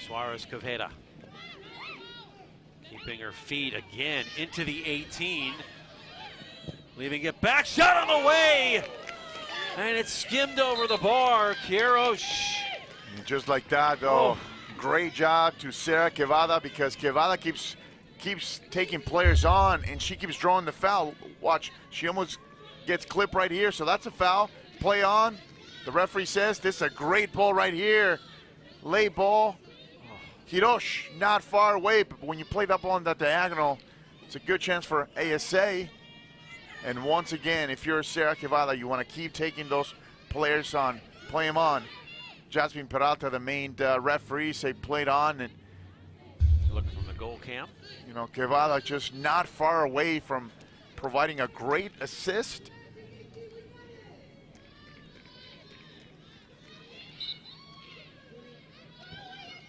Suarez Caveda keeping her feet again into the 18. Leaving it back, shot on the way! And it's skimmed over the bar, Quirosh.
And just like that, though, great job to Sarah Quevada, because Quevada keeps taking players on, and she keeps drawing the foul. Watch, she almost gets clipped right here, so that's a foul. Play on. The referee says this is a great ball right here. Late ball. Quirosh not far away, but when you play that ball on that diagonal, it's a good chance for ASA. And once again, if you're Sarah Quevada, you want to keep taking those players on, play them on. Jasmine Peralta, the main referee, say played on. And
look from the goal cam.
Quevada just not far away from providing a great assist.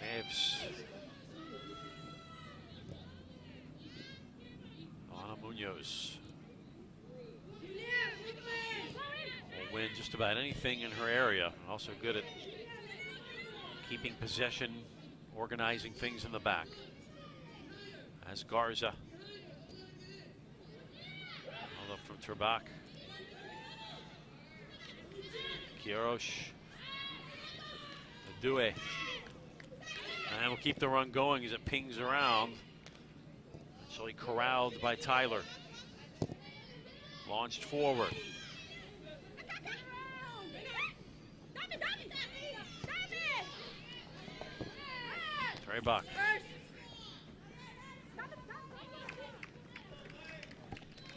Mavs. Ana Munoz. Will win just about anything in her area. Also good at keeping possession, organizing things in the back. As Garza from Trebak. Kirosh. Due. And we'll keep the run going as it pings around. Actually corralled by Tyler. Launched forward. Trebak.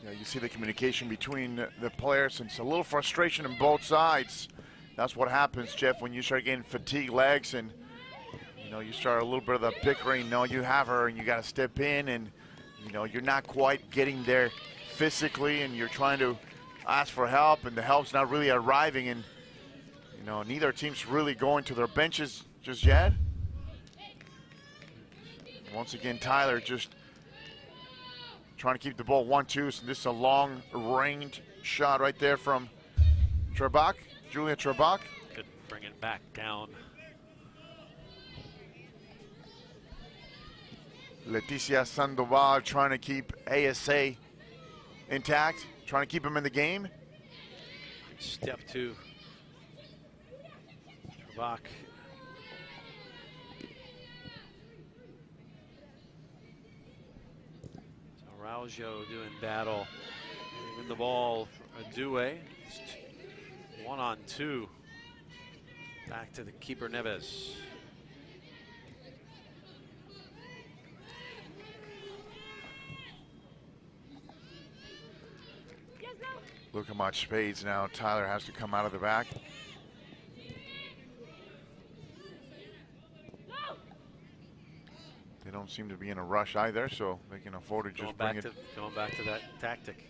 Yeah, you see the communication between the players, and it's a little frustration on both sides. That's what happens, Jeff, when you start getting fatigued legs and you start a little bit of the bickering. No, you have her and you got to step in, and you're not quite getting there physically, and you're trying to ask for help, and the help's not really arriving, and neither team's really going to their benches just yet. Once again, Tyler just trying to keep the ball 1-2. So this is a long range shot right there from Trebak, Julia Trebak.
Could bring it back down.
Leticia Sandoval trying to keep ASA intact, trying to keep him in the game.
Step 2. Trebak. Araujo doing battle. Win the ball for Due. 1-on-2. Back to the keeper Neves.
Look how much spades now. Tyler has to come out of the back. They don't seem to be in a rush either, so they can afford to just bring it.
Going back to that tactic.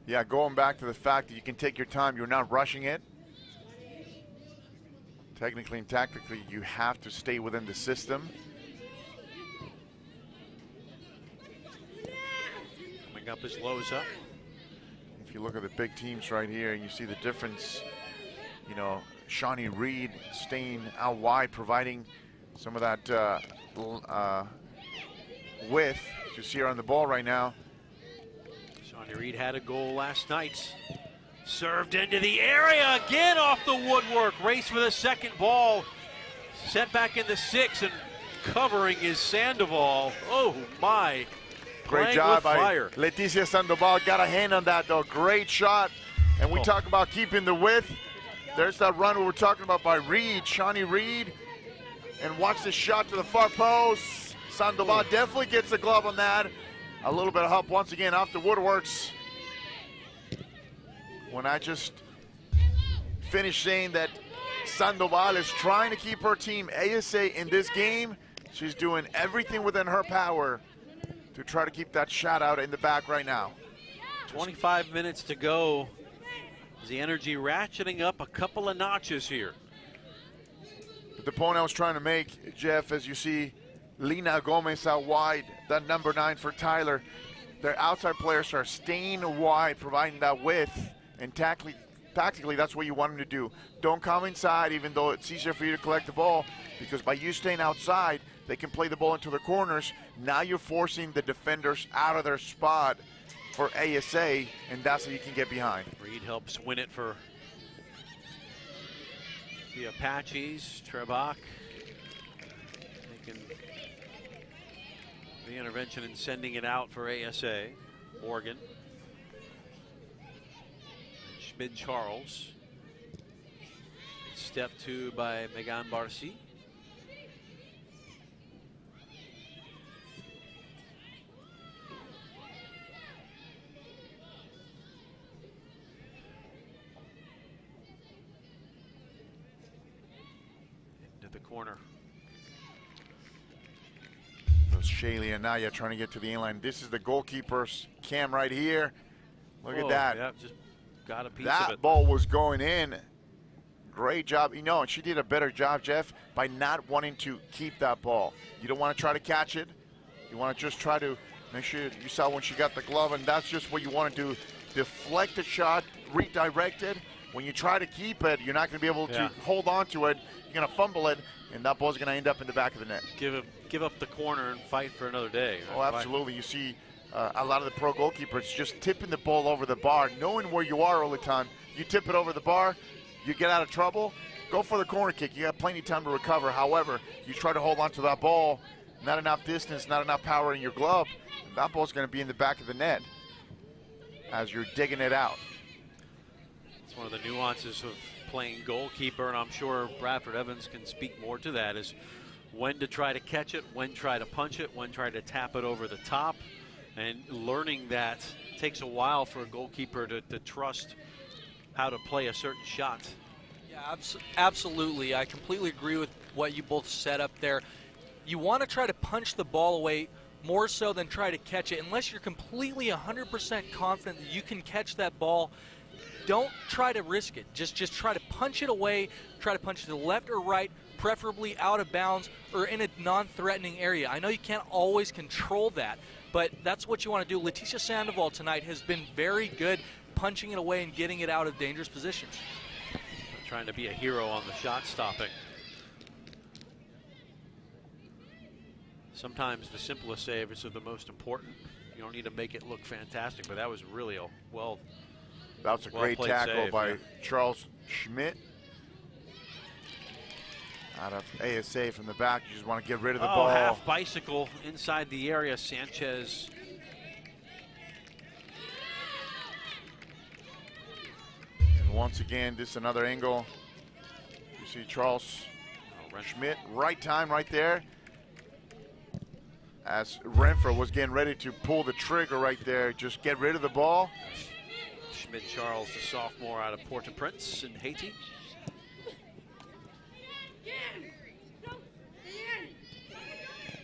Yeah, going back to the fact that you can take your time. You're not rushing it. Technically and tactically, you have to stay within the system.
Coming up is Loza.
If you look at the big teams right here, and you see the difference, Shawnee Reed staying out wide, providing some of that width. As you see her on the ball right now.
Shawnee Reed had a goal last night. Served into the area again off the woodwork. Race for the second ball. Set back in the 6, and covering is Sandoval. Oh my.
Great job by Leticia Sandoval. Got a hand on that though. Great shot. And we talk about keeping the width. There's that run we were talking about by Reed, Shawnee Reed. And watch this shot to the far post. Sandoval definitely gets the glove on that. A little bit of help once again off the woodworks. When I just finished saying that Sandoval is trying to keep her team ASA in this game, she's doing everything within her power to try to keep that shot out in the back right now.
25 minutes to go. Is the energy ratcheting up a couple of notches here?
The point I was trying to make, Jeff, as you see Lina Gomez out wide, that number 9 for Tyler. Their outside players are staying wide, providing that width, and tactically that's what you want them to do. Don't come inside, even though it's easier for you to collect the ball, because by you staying outside, they can play the ball into the corners. Now you're forcing the defenders out of their spot for ASA, and that's how you can get behind.
Reed helps win it for the Apaches. Trebak making the intervention and sending it out for ASA. Morgan. Schmid Charles. Step 2 by Megan Barcy. Into the corner.
Shaylee and Naya trying to get to the inline. This is the goalkeeper's cam right here. Look at that.
Yeah, just got a piece
that
of it.
Ball was going in. Great job. And she did a better job, Jeff, by not wanting to keep that ball. You don't want to try to catch it. You want to just try to make sure you saw when she got the glove, and that's just what you want to do. Deflect the shot, redirect it. When you try to keep it, you're not going to be able to hold on to it. You're going to fumble it, and that ball's going to end up in the back of the net.
Give up the corner and fight for another day.
Oh, absolutely. You see a lot of the pro goalkeepers, just tipping the ball over the bar, knowing where you are all the time. You tip it over the bar, you get out of trouble, go for the corner kick. You have plenty of time to recover. However, you try to hold on to that ball, not enough distance, not enough power in your glove, and that ball's going to be in the back of the net as you're digging it out.
It's one of the nuances of playing goalkeeper, and I'm sure Bradford Evans can speak more to that, is when to try to catch it, when try to punch it, when try to tap it over the top, and learning that takes a while for a goalkeeper to trust how to play a certain shot.
Yeah, absolutely. I completely agree with what you both said up there. You want to try to punch the ball away more so than try to catch it. Unless you're completely 100% confident that you can catch that ball, don't try to risk it. Just try to punch it away, try to punch it to the left or right, preferably out of bounds or in a non-threatening area. I know you can't always control that, but that's what you want to do. Leticia Sandoval tonight has been very good punching it away and getting it out of dangerous positions.
Trying to be a hero on the shot stopping. Sometimes the simplest saves are the most important. You don't need to make it look fantastic, but that was really a
that was a great tackle
save
by Charles Schmidt. Out of ASA from the back, you just want to get rid of the ball.
Half bicycle inside the area. Sanchez.
And once again, this is another angle. You see Charles Schmidt, right time right there. As Renfro was getting ready to pull the trigger right there, just get rid of the ball.
Schmidt Charles, the sophomore out of Port-au-Prince in Haiti.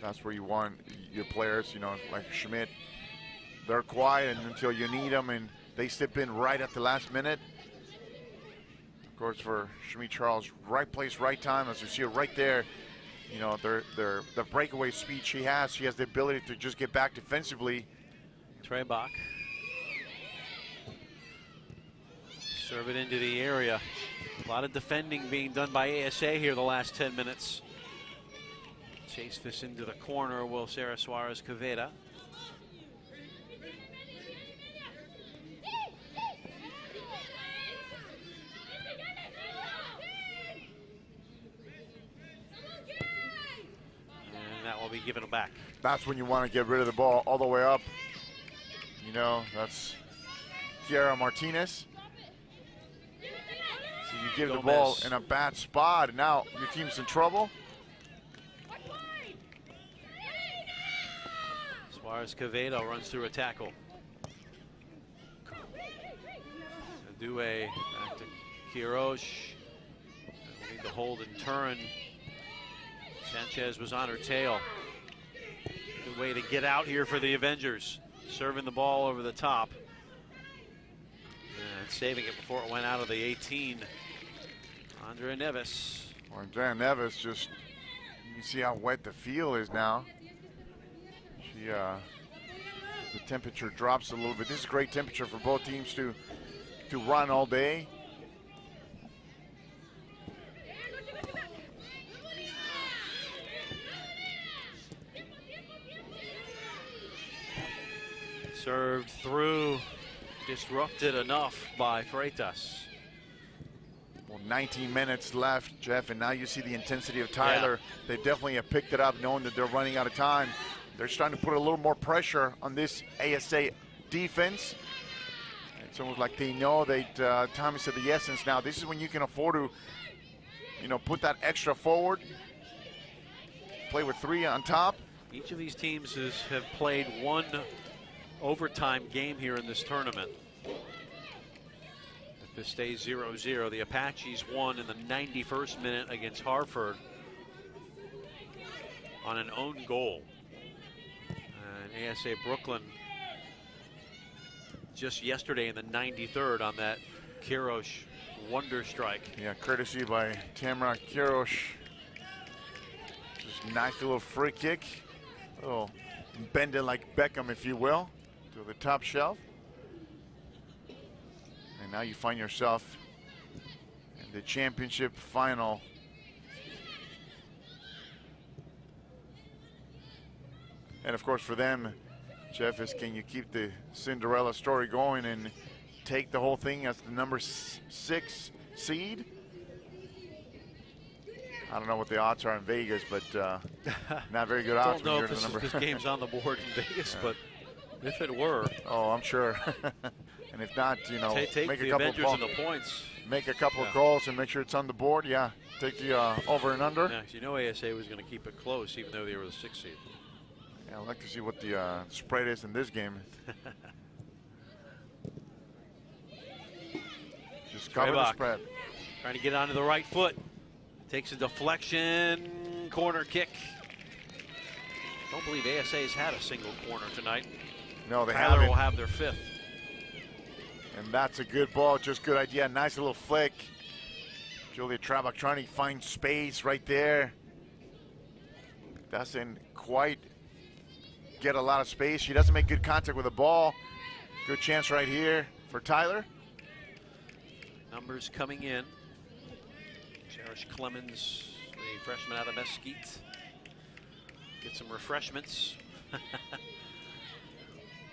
That's where you want your players, you know, like Schmidt. They're quiet until you need them, and they step in right at the last minute. Of course, for Schmidt Charles, right place, right time. As you see it right there, you know, the breakaway speed she has the ability to just get back defensively.
Trey Bach. Serve it into the area. A lot of defending being done by ASA here the last 10 minutes. Chase this into the corner, will Sarah Suarez Caveda. And that will be given back.
That's when you want to get rid of the ball all the way up. You know, that's Kiara Martinez. So you give the ball in a bad spot, and now your team's in trouble.
Suarez Caveda runs through a tackle. Due back to Quiroz. We'll need to hold and turn. Sanchez was on her tail. Good way to get out here for the Avengers. Serving the ball over the top. And saving it before it went out of the 18. Andrea Neves.
Well, Andrea Neves, just, you see how wet the field is now. The temperature drops a little bit. This is great temperature for both teams to run all day.
Served through, disrupted enough by Freitas.
Well, 19 minutes left, Jeff, and now you see the intensity of Tyler. Yeah. They definitely have picked it up, knowing that they're running out of time. They're starting to put a little more pressure on this ASA defense. It's almost like they know that time is of the essence now. This is when you can afford to, you know, put that extra forward, play with 3 on top.
Each of these teams have played one overtime game here in this tournament. If this stays 0-0, the Apaches won in the 91st minute against Hartford on an own goal. And ASA Brooklyn just yesterday in the 93rd on that Quiroz wonder strike.
Yeah, courtesy by Tamara Quiroz. Just nice little free kick. A little bend it like Beckham, if you will, to the top shelf. And now you find yourself in the championship final. And of course for them, Jeff, is can you keep the Cinderella story going and take the whole thing as the number 6 seed? I don't know what the odds are in Vegas, but not very good odds.
I don't know
when
if
you're the
this game's on the board in Vegas, but if it were.
Oh, I'm sure. And if not, you know,
take
make
the
a couple
Avengers and the points.
Make a couple of calls and make sure it's on the board. Yeah, take the over and under.
Yeah, 'cause you know ASA was going to keep it close, even though they were the 6th seed.
Yeah, I'd like to see what the spread is in this game. Just cover the spread.
Trying to get onto the right foot. Takes a deflection, corner kick. Don't believe ASA's had a single corner tonight.
No, they
Tyler
haven't.
will have their 5th.
And that's a good ball, just good idea. Nice little flick. Julia Trabak trying to find space right there. Doesn't quite get a lot of space. She doesn't make good contact with the ball. Good chance right here for Tyler.
Numbers coming in. Cherish Clemens, the freshman out of Mesquite. Get some refreshments.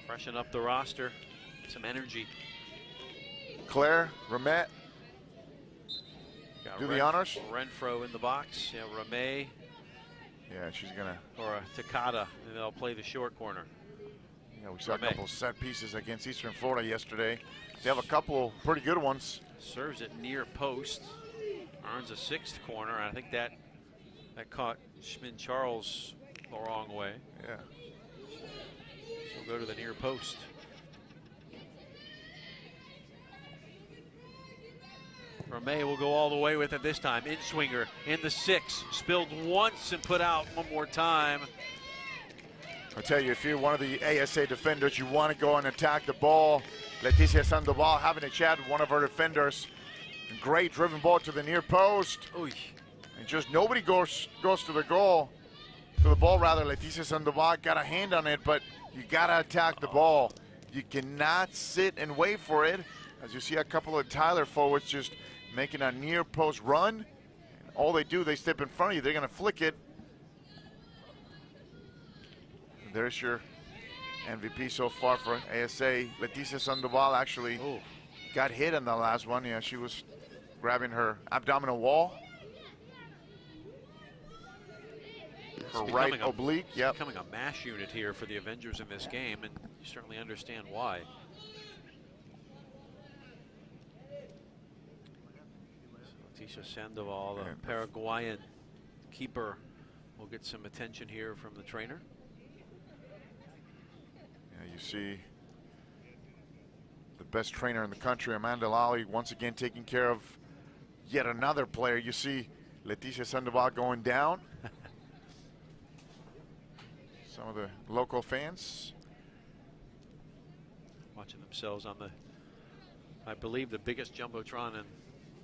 Freshen up the roster. Some energy.
Claire Ramette.
Got
Do the honors.
Renfro in the box. Yeah, Ramey.
Yeah, she's gonna.
Or Takata, and they'll play the short corner.
Yeah, we saw a couple set pieces against Eastern Florida yesterday. They have a couple pretty good ones.
Serves it near post. Earns a 6th corner. I think that caught Schmin Charles the wrong way.
Yeah.
So we'll go to the near post. Ramey will go all the way with it this time. In swinger in the 6. Spilled once and put out one more time.
I tell you, if you're one of the ASA defenders, you want to go and attack the ball. Leticia Sandoval having a chat with one of her defenders. Great driven ball to the near post.
Oy.
And just nobody goes to the goal. To the ball, rather. Leticia Sandoval got a hand on it, but you got to attack the ball. You cannot sit and wait for it. As you see a couple of Tyler forwards just making a near post run. And all they do, they step in front of you. They're going to flick it. And there's your MVP so far for ASA. Leticia Sandoval actually got hit on the last one. Yeah, she was grabbing her abdominal wall. Her right oblique,
yep. Becoming a mash unit here for the Avengers in this game, and you certainly understand why. Leticia Sandoval, the Paraguayan keeper, will get some attention here from the trainer.
Yeah, you see the best trainer in the country, Amanda Lally, once again taking care of yet another player. You see Leticia Sandoval going down. Some of the local fans
watching themselves on the, I believe, the biggest jumbotron in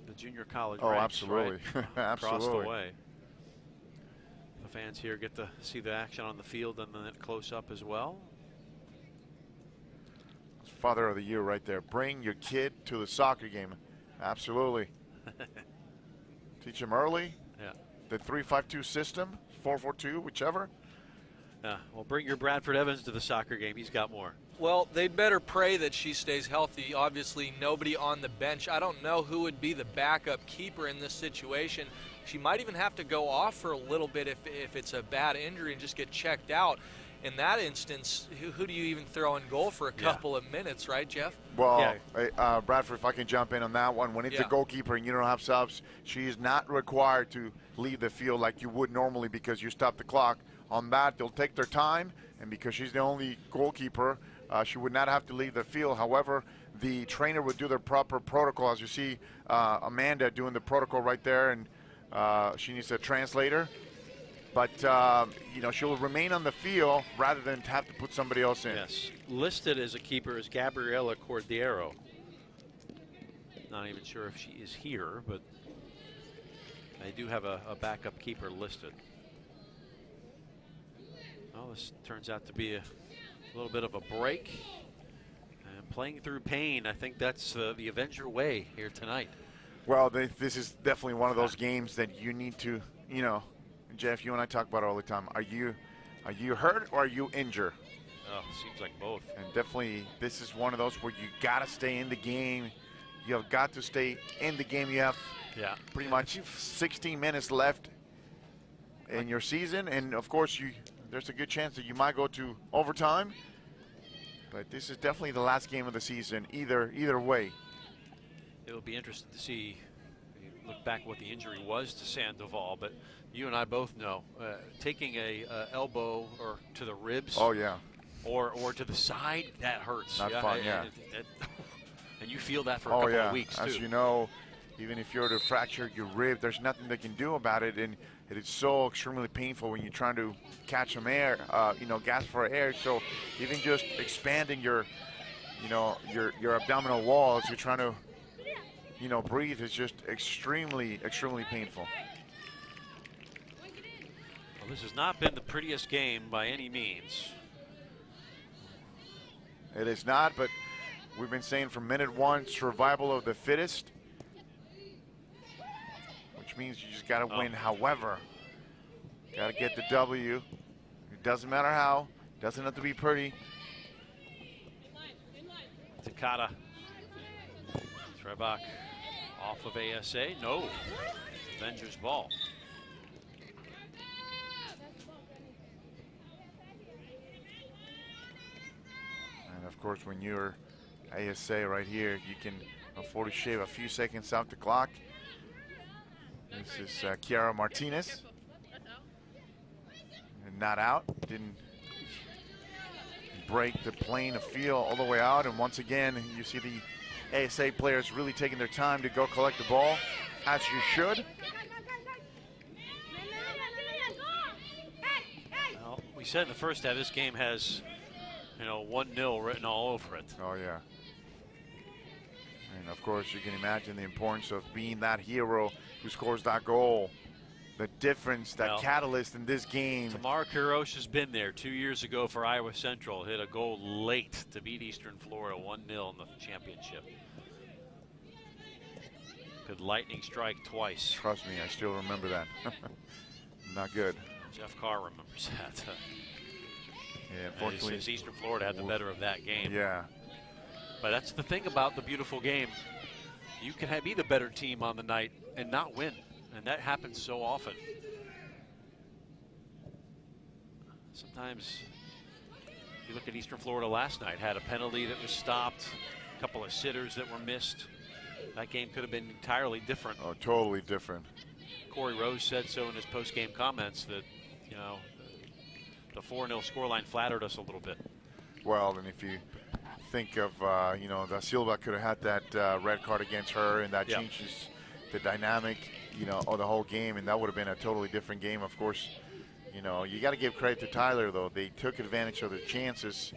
the junior college.
Oh,
ranks,
absolutely.
Right?
Absolutely.
Across the way. The fans here get to see the action on the field and then close up as well.
Father of the year right there. Bring your kid to the soccer game. Absolutely. Teach him early.
Yeah.
The 3-5-2 system, 4-4-2, whichever.
Yeah, well, bring your Bradford Evans to the soccer game. He's got more.
Well, they'd better pray that she stays healthy. Obviously, nobody on the bench. I don't know who would be the backup keeper in this situation. She might even have to go off for a little bit if it's a bad injury and just get checked out. In that instance, who do you even throw in goal for a couple of minutes, right, Jeff?
Well, Bradford, if I can jump in on that one, when it's a goalkeeper and you don't have subs, she is not required to leave the field like you would normally because you stop the clock. On that, they'll take their time, and because she's the only goalkeeper, she would not have to leave the field. However, the trainer would do the proper protocol. As you see Amanda doing the protocol right there, and she needs a translator. But, you know, she'll remain on the field rather than have to put somebody else in.
Yes. Listed as a keeper is Gabriela Cordero. Not even sure if she is here, but they do have a backup keeper listed. Well, this turns out to be a little bit of a break. And playing through pain, I think that's the Avenger way here tonight.
Well, this is definitely one of those games that you need to, you know, Jeff, you and I talk about it all the time. Are you hurt or are you injured?
Seems like both.
And definitely, this is one of those where you got to stay in the game. You have got to stay in the game. You have pretty much 16 minutes left in your season, and of course, there's a good chance that you might go to overtime. But this is definitely the last game of the season, either way.
It'll be interesting to see, look back what the injury was to Sandoval, but you and I both know taking a elbow or to the ribs.
Oh yeah.
Or to the side, that hurts.
Not fun, yeah.
And you feel that for a couple of weeks too.
As you know, even if you're to fracture your rib, there's nothing they can do about it, and it is so extremely painful when you're trying to catch some air, gasp for air. So even just expanding your abdominal walls, you're trying to, breathe is just extremely painful.
Well, this has not been the prettiest game by any means.
It is not, but we've been saying from minute one, survival of the fittest, which means you just got to win. However, got to get the W. It doesn't matter how. Doesn't have to be pretty.
Takata. Trebach off of ASA. No. Avengers ball.
And of course, when you're ASA right here, you can afford to shave a few seconds off the clock. This is Kiara Martinez. And not out. Didn't break the plane of field all the way out. And once again, you see the ASA players really taking their time to go collect the ball, as you should.
Well, we said in the first half, this game has, 1-0 written all over it.
Oh, yeah. And of course, you can imagine the importance of being that hero who scores that goal. The difference, that catalyst in this game.
Tamara Kirosh has been there 2 years ago for Iowa Central. Hit a goal late to beat Eastern Florida 1-0 in the championship. Could lightning strike twice.
Trust me, I still remember that. Not good.
Jeff Carr remembers that.
Yeah, unfortunately.
Since Eastern Florida had the better of that game.
Yeah.
But that's the thing about the beautiful game. You can be the better team on the night and not win. And that happens so often. Sometimes, you look at Eastern Florida last night, had a penalty that was stopped, a couple of sitters that were missed. That game could have been entirely different.
Oh, totally different.
Corey Rose said so in his post-game comments that, the 4-0 scoreline flattered us a little bit.
Well, and if you think of, Da Silva could have had that red card against her, and that changes the dynamic, of the whole game, and that would have been a totally different game. Of course, you got to give credit to Tyler, though. They took advantage of their chances.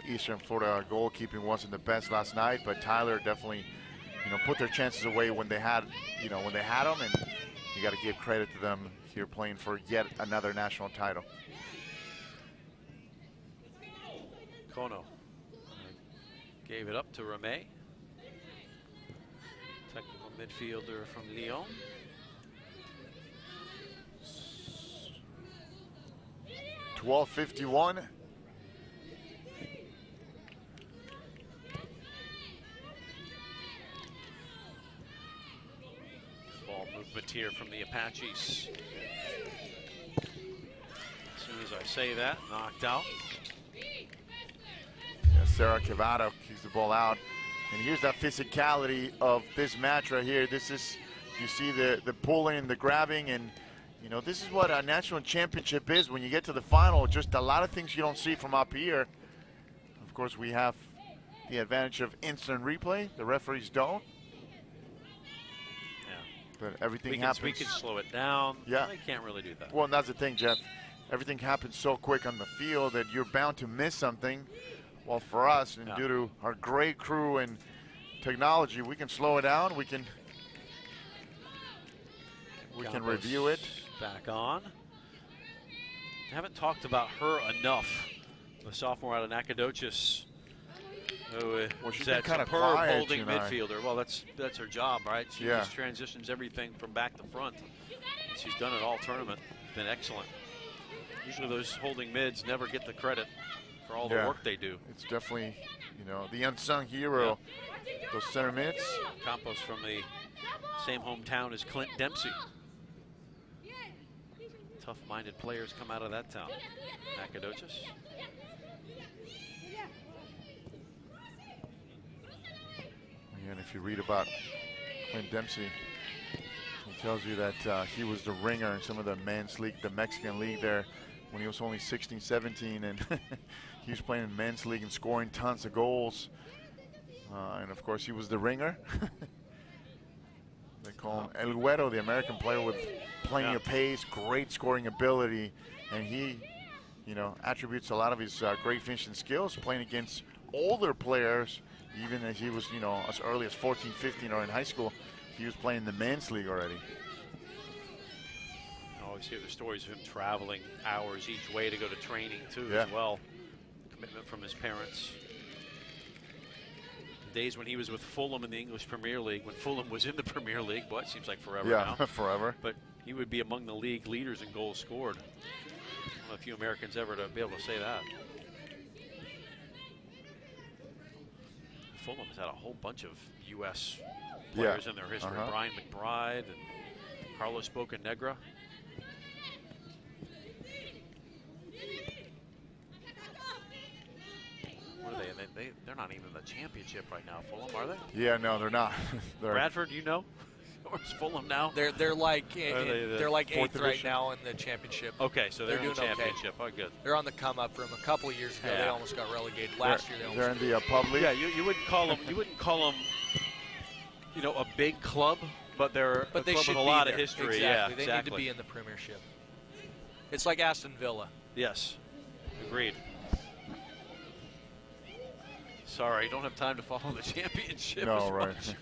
Eastern Florida goalkeeping wasn't the best last night, but Tyler definitely, put their chances away when they had, them, and you got to give credit to them here playing for yet another national title.
Kono gave it up to Ramey. Technical midfielder from Lyon.
.12:51.
Ball movement here from the Apaches. As soon as I say that, knocked out.
Yeah, Sarah Cavado keeps the ball out. And here's that physicality of this match right here. This is, you see the pulling, the grabbing, and this is what a national championship is. When you get to the final, just a lot of things you don't see from up here. Of course, we have the advantage of instant replay. The referees don't.
Yeah.
But everything happens.
We can slow it down.
Yeah.
They can't really do that.
Well, and that's the thing, Jeff. Everything happens so quick on the field that you're bound to miss something. Well, for us, and due to our great crew and technology, we can slow it down. We can review it.
Back on. Haven't talked about her enough. The sophomore out of Nacogdoches.
Well, she's
that
kind of
superb
quiet
holding
tonight.
midfielder. Well, that's her job, right? She just transitions everything from back to front. She's done it all tournament. Been excellent. Usually those holding mids never get the credit for all the work they do.
It's definitely, the unsung hero, those center mids.
Campos from the same hometown as Clint Dempsey. Tough-minded players come out of that town. Nacogdoches.
And if you read about Clint Dempsey, he tells you that he was the ringer in some of the men's league, the Mexican league there, when he was only 16, 17, and he was playing in men's league and scoring tons of goals. And of course, he was the ringer. They call him El Güero, the American player with plenty of pace, great scoring ability, and he, attributes a lot of his great finishing skills playing against older players. Even as he was, as early as 14, 15, or in high school, he was playing the men's league already.
I always hear the stories of him traveling hours each way to go to training, too, as well. Commitment from his parents. The days when he was with Fulham in the English Premier League, when Fulham was in the Premier League, boy, it seems like forever now.
Yeah, forever.
But he would be among the league leaders in goals scored. One of the few Americans ever to be able to say that. Fulham has had a whole bunch of U.S. players in their history. Brian McBride and Carlos Bocanegra. What are they? They're not even in the championship right now, Fulham, are they?
Yeah, no, they're not.
Bradford, Where's Fulham now?
They're like they're like
fourth
8th right
division?
now in the championship.
Okay, so they're in the
doing
championship.
Okay.
Oh, good.
They're on the come up from a couple of years ago. They almost got relegated. Last year they
they're
almost.
in the pub league.
Yeah, you wouldn't call them. You wouldn't call them. A big club, but they're a
they
club
should
with a
be
lot
there.
of history.
Exactly.
Yeah,
They
exactly.
need to be in the Premiership. It's like Aston Villa.
Yes, agreed. Sorry, don't have time to follow the championship.
No,
as
right.
much.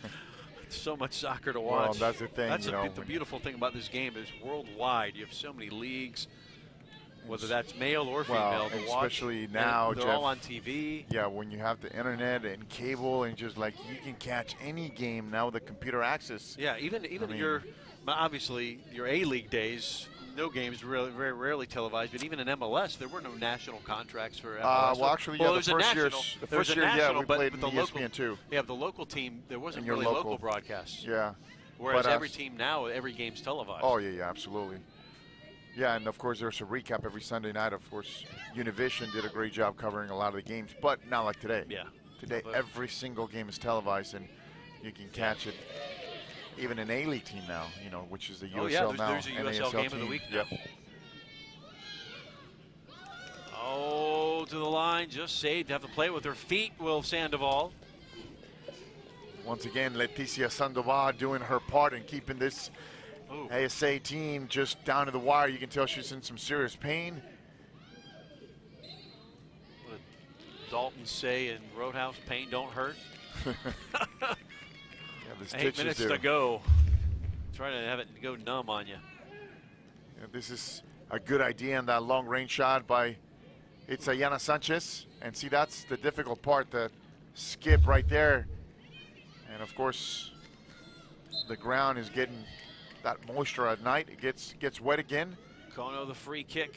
So much soccer to watch.
Well, that's the thing.
That's the beautiful thing about this game is worldwide. You have so many leagues, whether that's male or female, to watch.
Especially now,
they're
Jeff,
all on TV.
Yeah, when you have the internet and cable and just like you can catch any game now with the computer access.
Yeah, even obviously your A-League days, no games really very rarely televised, but even in MLS, there were no national contracts for MLS.
Well, actually, yeah, the first year, we played in ESPN too.
Yeah, the local team, there wasn't
your
really
local
local broadcasts.
Yeah.
Whereas every team now, every game's televised.
Oh, yeah, absolutely. Yeah, and of course, there's a recap every Sunday night. Of course, Univision did a great job covering a lot of the games, but not like today.
Yeah.
Today, every single game is televised, and you can catch it. Even an A-League team now, which is the USL now.
There's a USL game of the week now.
Yep.
Oh, to the line, just saved. Have to play with her feet, will Sandoval.
Once again, Leticia Sandoval doing her part in keeping this ASA team just down to the wire. You can tell she's in some serious pain.
What did Dalton say in Roadhouse? Pain don't hurt.
Yeah,
8 minutes to go. Try to have it go numb on you.
Yeah, this is a good idea on that long-range shot by Itzayana Sanchez. And see, that's the difficult part, the skip right there. And of course, the ground is getting that moisture at night. It gets wet again.
Kono, the free kick.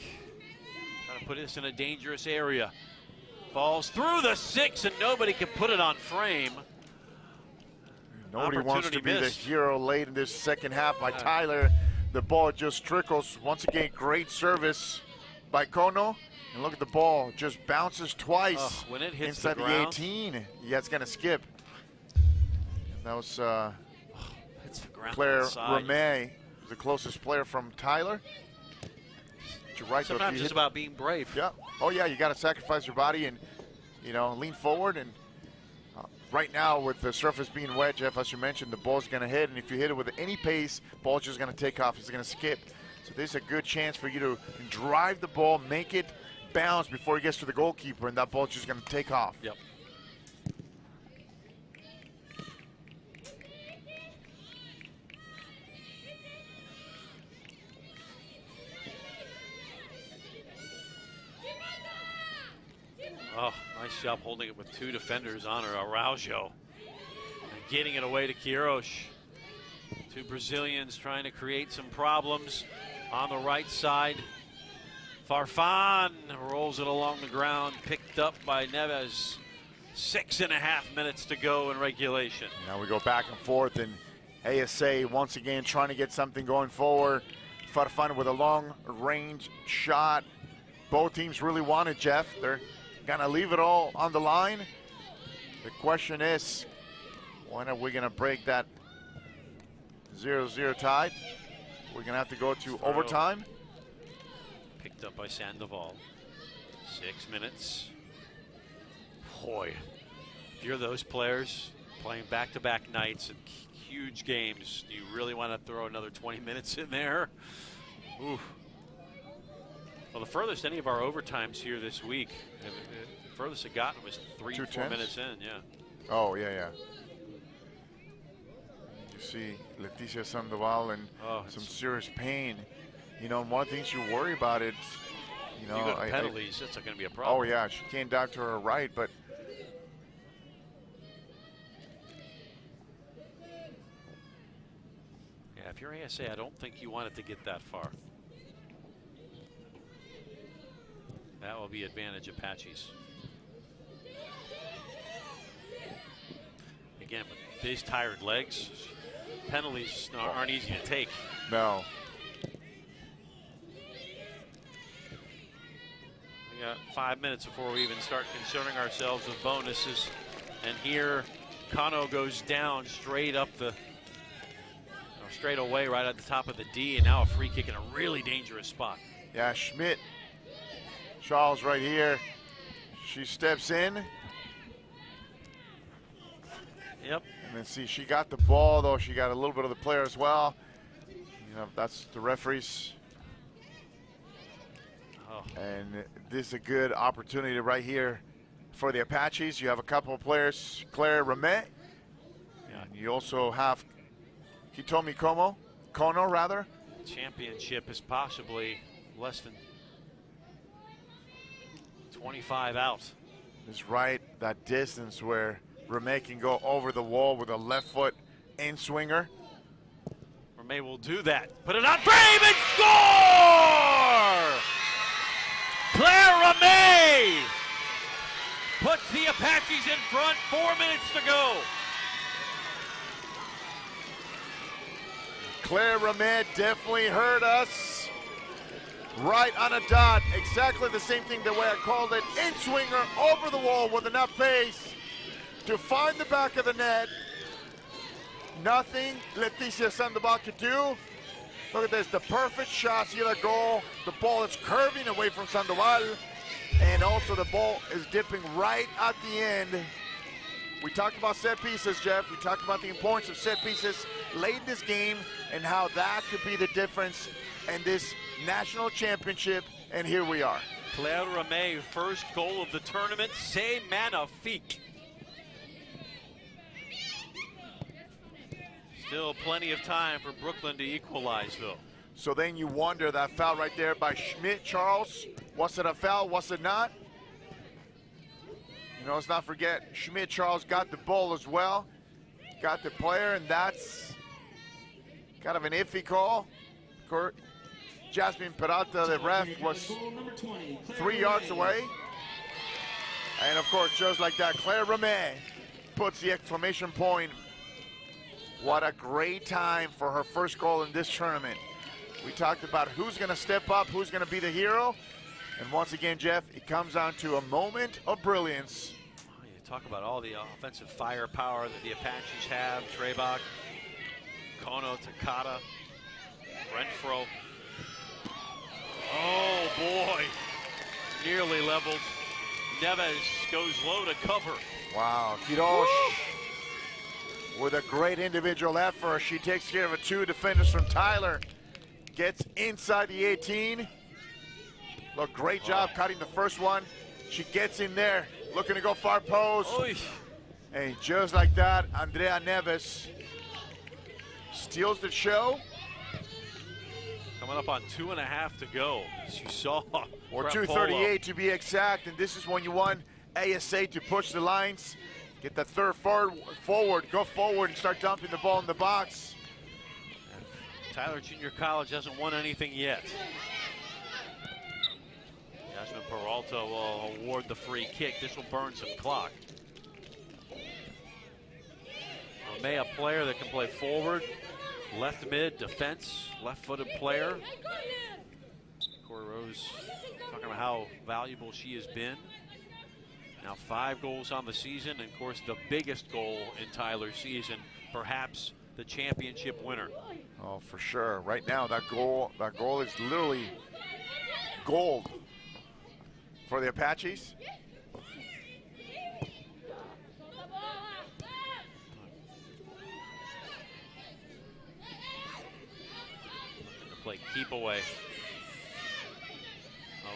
Trying to put this in a dangerous area. Falls through the 6 and nobody can put it on frame.
Nobody wants to be the hero late in this second half by Tyler. The ball just trickles. Once again, great service by Kono. And look at the ball, just bounces twice
when it hits
inside
the ground.
18. Yeah, it's gonna skip. That was
Claire
Ramey, the closest player from Tyler. You're right.
Sometimes it's about being brave.
Yeah. Oh yeah, you got to sacrifice your body and lean forward. And right now, with the surface being wet, Jeff, as you mentioned, the ball's going to hit, and if you hit it with any pace, ball's just going to take off. It's going to skip. So this is a good chance for you to drive the ball, make it bounce before it gets to the goalkeeper, and that ball's just going to take off.
Yep. Oh, nice job holding it with 2 defenders on her. Araujo. And getting it away to Quiroz. 2 Brazilians trying to create some problems on the right side. Farfan rolls it along the ground, picked up by Neves. 6.5 minutes to go in regulation.
Now we go back and forth, and ASA once again trying to get something going forward. Farfan with a long-range shot. Both teams really want it, Jeff. They're gonna leave it all on the line. The question is, when are we gonna break that 0-0 tie? We're gonna have to go to overtime.
Picked up by Sandoval. 6 minutes. Boy, if you're those players playing back-to-back nights and huge games, do you really want to throw another 20 minutes in there? Ooh. Well, the furthest any of our overtimes here this week, the furthest it gotten was 3-4 minutes in, yeah.
Oh, yeah. You see Leticia Sandoval in some serious pain. You know, one of the things you worry about it, you know,
you go to penalties, that's not going to be a problem.
Oh, yeah, she came down to her right, but
yeah, if you're ASA, I don't think you want it to get that far. That will be advantage Apaches. Again, with these tired legs, penalties aren't easy to take.
No.
We got 5 minutes before we even start concerning ourselves with bonuses. And here, Kano goes down straight up the, straight away right at the top of the D, and now a free kick in a really dangerous spot.
Yeah, Schmidt. Charles right here. She steps in.
Yep.
And then see, she got the ball, though. She got a little bit of the player as well. You know, that's the referees.
Oh.
And this is a good opportunity right here for the Apaches. You have a couple of players, Claire Ramet. Yeah. And you also have Hitomi Kono, rather.
Championship is possibly less than 25 out.
Is right that distance where Ramet can go over the wall with a left foot in swinger.
Ramet will do that. Put it on frame and score! Claire Ramet puts the Apaches in front. 4 minutes to go.
Claire Ramet definitely heard us. Right on a dot, exactly the same thing the way I called it. In swinger, over the wall with enough pace to find the back of the net. Nothing Leticia Sandoval could do. Look at this, the perfect shot, see that goal. The ball is curving away from Sandoval, and also the ball is dipping right at the end. We talked about set pieces, Jeff. We talked about the importance of set pieces late in this game and how that could be the difference in this national championship, and here we are.
Claire Ramet, first goal of the tournament. C'est magnifique. Still plenty of time for Brooklyn to equalize, though.
So then you wonder, that foul right there by Schmidt, Charles, was it a foul, was it not? You know, let's not forget, Schmidt, Charles got the ball as well, got the player, and that's kind of an iffy call. Jasmine Peralta, the ref, was 3 yards away. And of course, just like that, Claire Ramet puts the exclamation point. What a great time for her first goal in this tournament. We talked about who's gonna step up, who's gonna be the hero. And once again, Jeff, it comes down to a moment of brilliance.
Oh, you talk about all the offensive firepower that the Apaches have. Trebach, Kono, Takata, Renfro. Oh boy, nearly leveled. Neves goes low to cover.
Wow, Quiroz with a great individual effort. She takes care of 2 defenders from Tyler. Gets inside the 18. Look, great job cutting the first one. She gets in there, looking to go far post.
Oy.
And just like that, Andrea Neves steals the show.
Coming up on 2.5 to go, as you saw.
Or 2:38 to be exact, and this is when you want ASA to push the lines, get the third forward, go forward and start dumping the ball in the box.
Tyler Junior College hasn't won anything yet. Jasmine Peralta will award the free kick. This will burn some clock. May a player that can play forward, left mid, defense, left-footed player. Corey Rose talking about how valuable she has been. Now 5 goals on the season, and of course the biggest goal in Tyler's season, perhaps the championship winner.
Oh, for sure. Right now, that goal is literally gold for the Apaches.
Play keep away.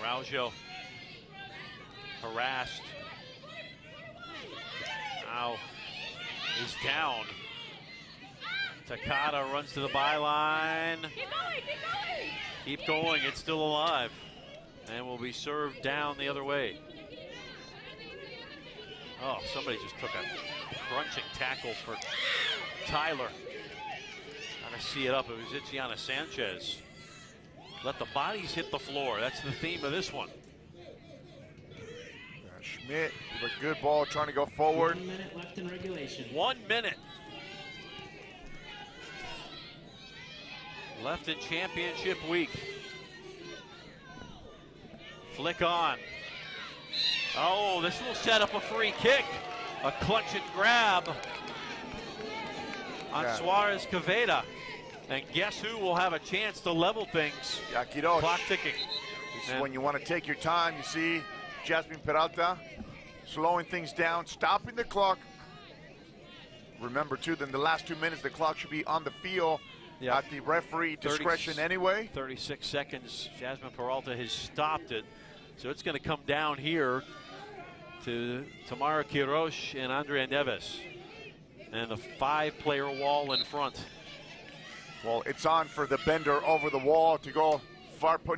Araujo harassed. Now he's down. Takada runs to the byline. Keep going, it's still alive. And will be served down the other way. Oh, somebody just took a crunching tackle for Tyler. Trying to see it up, it was Itziana Sanchez. Let the bodies hit the floor, that's the theme of this one.
Schmidt with a good ball trying to go forward.
1 minute left in regulation.
1 minute. Left in championship week. Flick on. Oh, this will set up a free kick. A clutch and grab on Suarez Caveda. And guess who will have a chance to level things?
Yakirosh.
Clock ticking.
This is when you want to take your time. You see Jasmine Peralta slowing things down, stopping the clock. Remember, too, that in the last 2 minutes, the clock should be on the field at the referee discretion anyway.
36 seconds. Jasmine Peralta has stopped it. So it's going to come down here to Tamara Quiroz and Andrea Neves. And the 5-player wall in front.
Well, it's on for the bender over the wall to go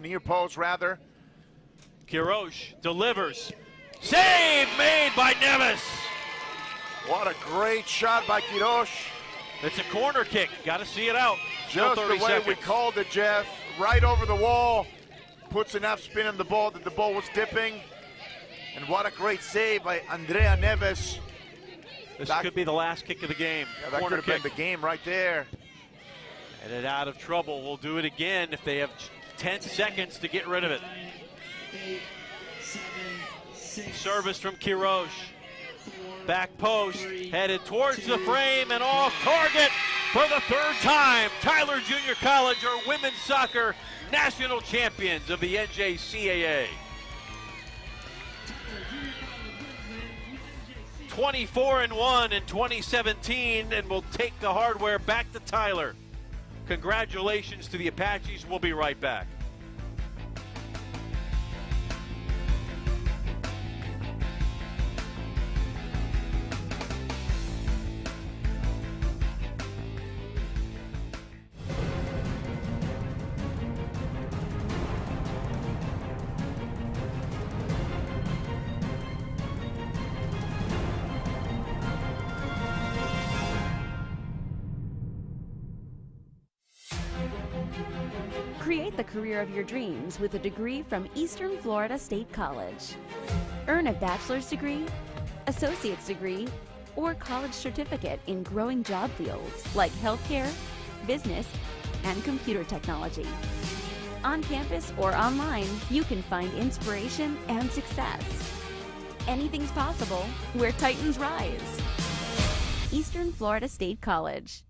near post, rather.
Quiroz delivers. Save made by Neves.
What a great shot by Quiroz.
It's a corner kick. Got to see it out.
Just the way we called it, Jeff. Right over the wall. Puts enough spin on the ball that the ball was dipping. And what a great save by Andrea Neves.
This could be the last kick of the game.
Yeah, that could have been the game right there.
Headed out of trouble. We'll do it again if they have 10 seconds to get rid of it.
8, 7, 6,
Service from Quiroz.
4,
Back post,
3,
headed towards
2,
the frame and off target for the 3rd time. Tyler Junior College are women's soccer national champions of the NJCAA. 24-1 in 2017, and will take the hardware back to Tyler. Congratulations to the Apaches. We'll be right back.
Create the career of your dreams with a degree from Eastern Florida State College. Earn a bachelor's degree, associate's degree, or college certificate in growing job fields like healthcare, business, and computer technology. On campus or online, you can find inspiration and success. Anything's possible where Titans rise. Eastern Florida State College.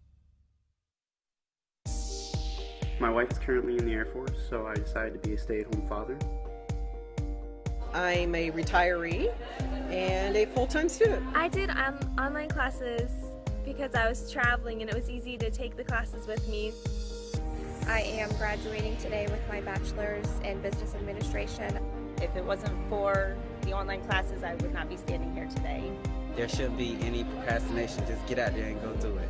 My wife is currently in the Air Force, so I decided to be a stay-at-home father.
I'm a retiree and a full-time student.
I did online classes because I was traveling and it was easy to take the classes with me.
I am graduating today with my bachelor's in business administration.
If it wasn't for the online classes, I would not be standing here today.
There shouldn't be any procrastination. Just get out there and go do it.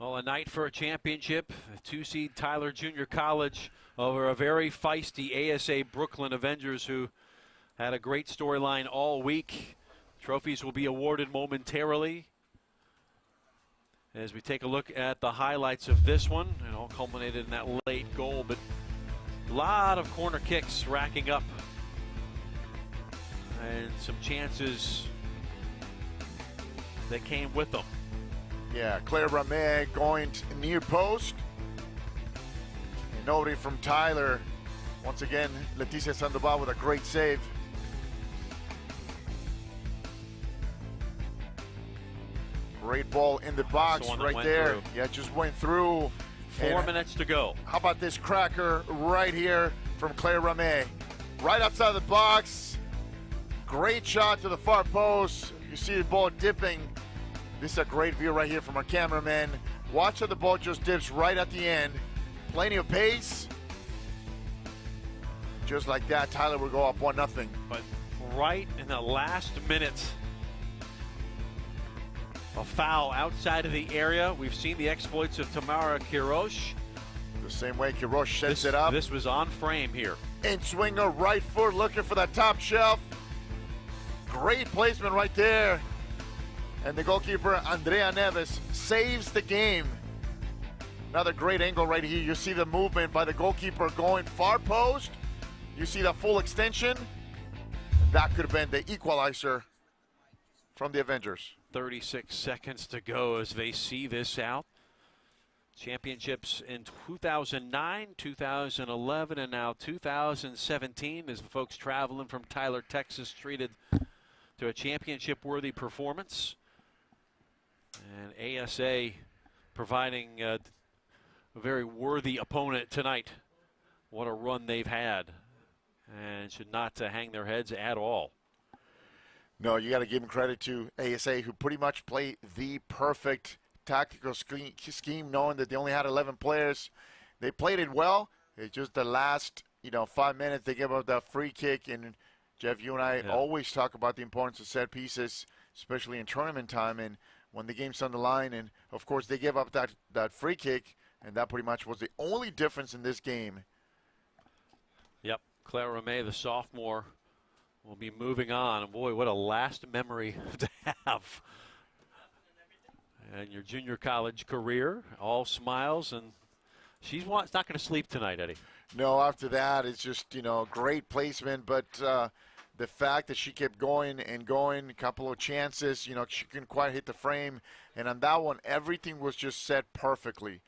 Well, a night for a championship. 2-seed Tyler Junior College over a very feisty ASA Brooklyn Avengers who had a great storyline all week. Trophies will be awarded momentarily as we take a look at the highlights of this one. It all culminated in that late goal, but a lot of corner kicks racking up and some chances that came with them.
Yeah, Claire Ramey going near post. And nobody from Tyler. Once again, Leticia Sandoval with a great save. Great ball in the box right there.
Through.
Yeah, just went through.
4 minutes to go.
How about this cracker right here from Claire Ramey? Right outside the box. Great shot to the far post. You see the ball dipping. This is a great view right here from our cameraman. Watch how the ball just dips right at the end. Plenty of pace. Just like that, Tyler will go up 1-0.
But right in the last minute, a foul outside of the area. We've seen the exploits of Tamara Quiroz.
The same way Quiroz sets it up.
This was on frame here.
In swinger, right foot, looking for that top shelf. Great placement right there. And the goalkeeper, Andrea Neves, saves the game. Another great angle right here. You see the movement by the goalkeeper going far post. You see the full extension. That could have been the equalizer from the Avengers.
36 seconds to go as they see this out. Championships in 2009, 2011, and now 2017 as the folks traveling from Tyler, Texas treated to a championship-worthy performance. And ASA providing a very worthy opponent tonight. What a run they've had, and should not hang their heads at all.
No, you got to give them credit to ASA, who pretty much played the perfect tactical scheme, knowing that they only had 11 players. They played it well. It's just the last, 5 minutes they gave up that free kick. And Jeff, you and I always talk about the importance of set pieces, especially in tournament time and when the game's on the line. And of course, they gave up that free kick, and that pretty much was the only difference in this game.
Yep, Claire Ramey, the sophomore, will be moving on. And boy, what a last memory to have. And your junior college career, all smiles, and she's not going to sleep tonight, Eddie.
No, after that, it's just, great placement. But the fact that she kept going and going, a couple of chances, she couldn't quite hit the frame. And on that one, everything was just set perfectly.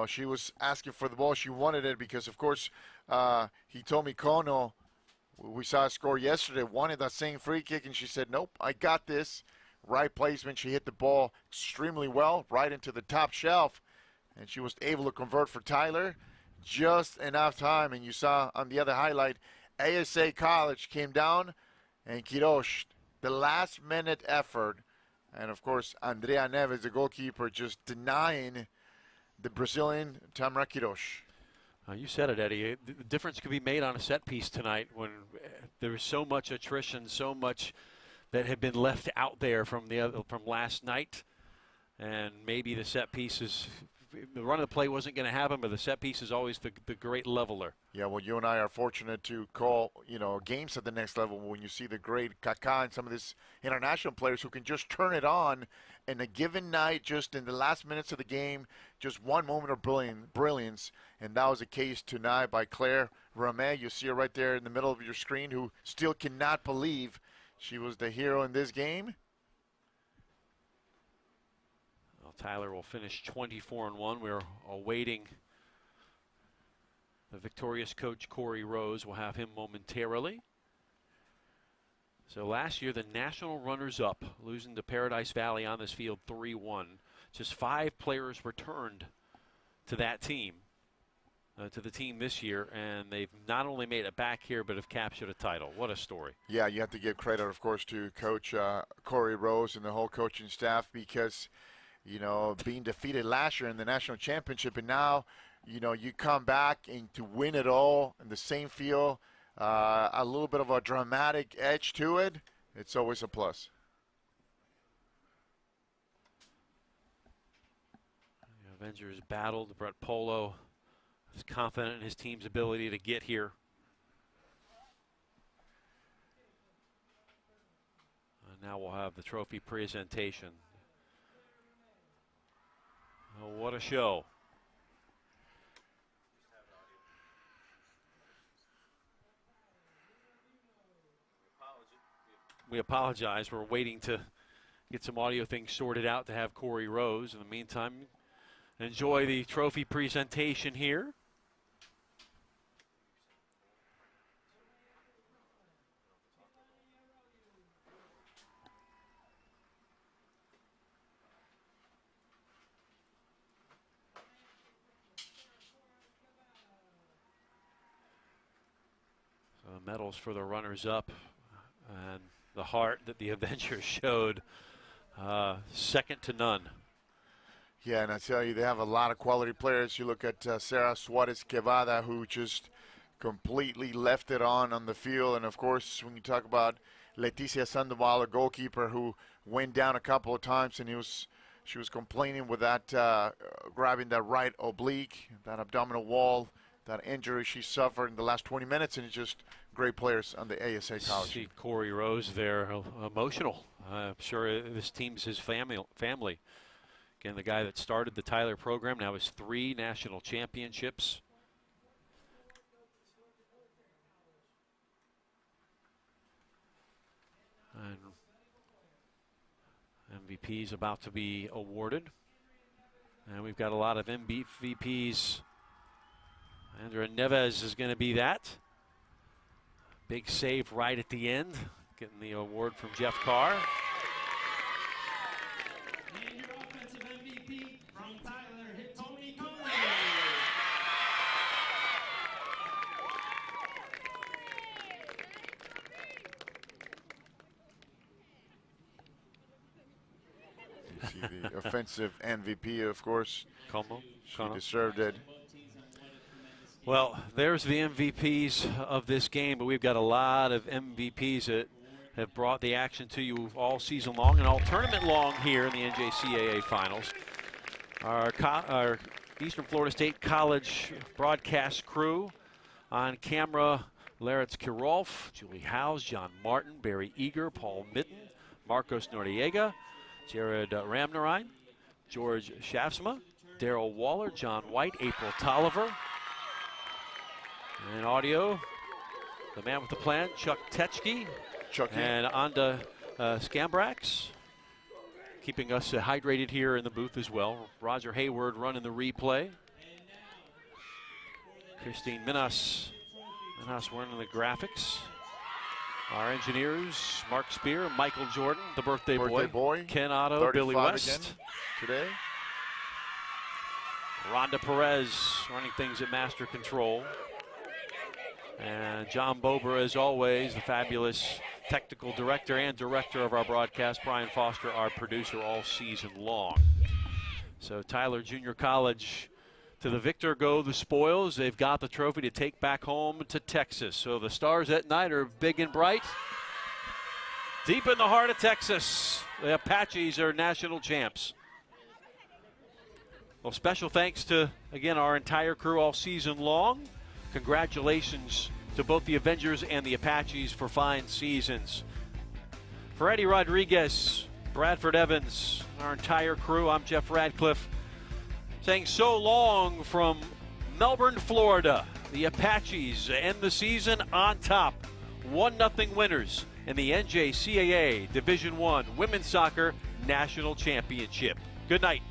She was asking for the ball. She wanted it because, of course, Hitomi Kono, we saw a score yesterday, wanted that same free kick, and she said, nope, I got this. Right placement. She hit the ball extremely well, right into the top shelf, and she was able to convert for Tyler. Just enough time, and you saw on the other highlight, ASA College came down, and Quiroz, the last-minute effort, and, of course, Andrea Neves, the goalkeeper, just denying the Brazilian Tamara Quiroz.
You said it, Eddie. The difference could be made on a set piece tonight when there was so much attrition, so much that had been left out there from last night, and maybe the set pieces, the run of the play wasn't going to happen, but the set piece is always the great leveler.
Yeah, well, you and I are fortunate to call, games at the next level when you see the great Kaká and some of these international players who can just turn it on in a given night, just in the last minutes of the game, just one moment of brilliance, and that was the case tonight by Claire Ramey. You see her right there in the middle of your screen, who still cannot believe she was the hero in this game.
Well, Tyler will finish 24-1. We're awaiting the victorious coach, Corey Rose. We'll have him momentarily. So last year, the national runners-up, losing to Paradise Valley on this field 3-1. Just 5 players returned to that team, to the team this year, and they've not only made it back here, but have captured a title. What a story.
Yeah, you have to give credit, of course, to Coach Corey Rose and the whole coaching staff because, being defeated last year in the national championship, and now, you come back and to win it all in the same field, a little bit of a dramatic edge to it, it's always a plus.
Avengers battled. Brett Polo is confident in his team's ability to get here. And now we'll have the trophy presentation. Oh, what a show. We apologize. We're waiting to get some audio things sorted out to have Corey Rose. In the meantime, enjoy the trophy presentation here. So medals for the runners-up and the heart that the Avengers showed, second to none.
Yeah, and I tell you, they have a lot of quality players. You look at Sarah Suarez-Quevada, who just completely left it on the field. And, of course, when you talk about Leticia Sandoval, a goalkeeper who went down a couple of times, and she was complaining with that grabbing that right oblique, that abdominal wall, that injury she suffered in the last 20 minutes, and it's just great players on the ASA college.
See Corey Rose there, emotional. I'm sure this team's his family. Again, the guy that started the Tyler program now has 3 national championships. And MVP is about to be awarded. And we've got a lot of MVPs. Andrea Neves is going to be that. Big save right at the end, getting the award from Jeff Carr.
And your offensive MVP from Tyler, Hitomi Kone.
You see the offensive MVP, of course.
Como.
She deserved it.
Well, there's the MVPs of this game, but we've got a lot of MVPs that have brought the action to you all season long and all tournament long here in the NJCAA Finals. Our Eastern Florida State College broadcast crew on camera: Laritz Kirolf, Julie Howes, John Martin, Barry Eager, Paul Mitten, Marcos Noriega, Jared Ramnarine, George Shafsma, Daryl Waller, John White, April Tolliver. And audio, the man with the plan, Chuck Tetschke, and Anda Skambrax, keeping us hydrated here in the booth as well. Roger Hayward running the replay. Christine Minas running the graphics. Our engineers, Mark Spear, Michael Jordan, the birthday boy, Ken Otto, Billy West.
Today.
Rhonda Perez running things at master control. And John Bober, as always, the fabulous technical director and director of our broadcast. Brian Foster, our producer, all season long. So Tyler Junior College, to the victor go the spoils. They've got the trophy to take back home to Texas. So the stars at night are big and bright. Deep in the heart of Texas, the Apaches are national champs. Well, special thanks to, again, our entire crew all season long. Congratulations to both the Avengers and the Apaches for fine seasons. For Eddie Rodriguez, Bradford Evans, our entire crew, I'm Jeff Radcliffe, saying so long from Melbourne, Florida. The Apaches end the season on top, 1-0 winners in the NJCAA Division I Women's Soccer National Championship. Good night.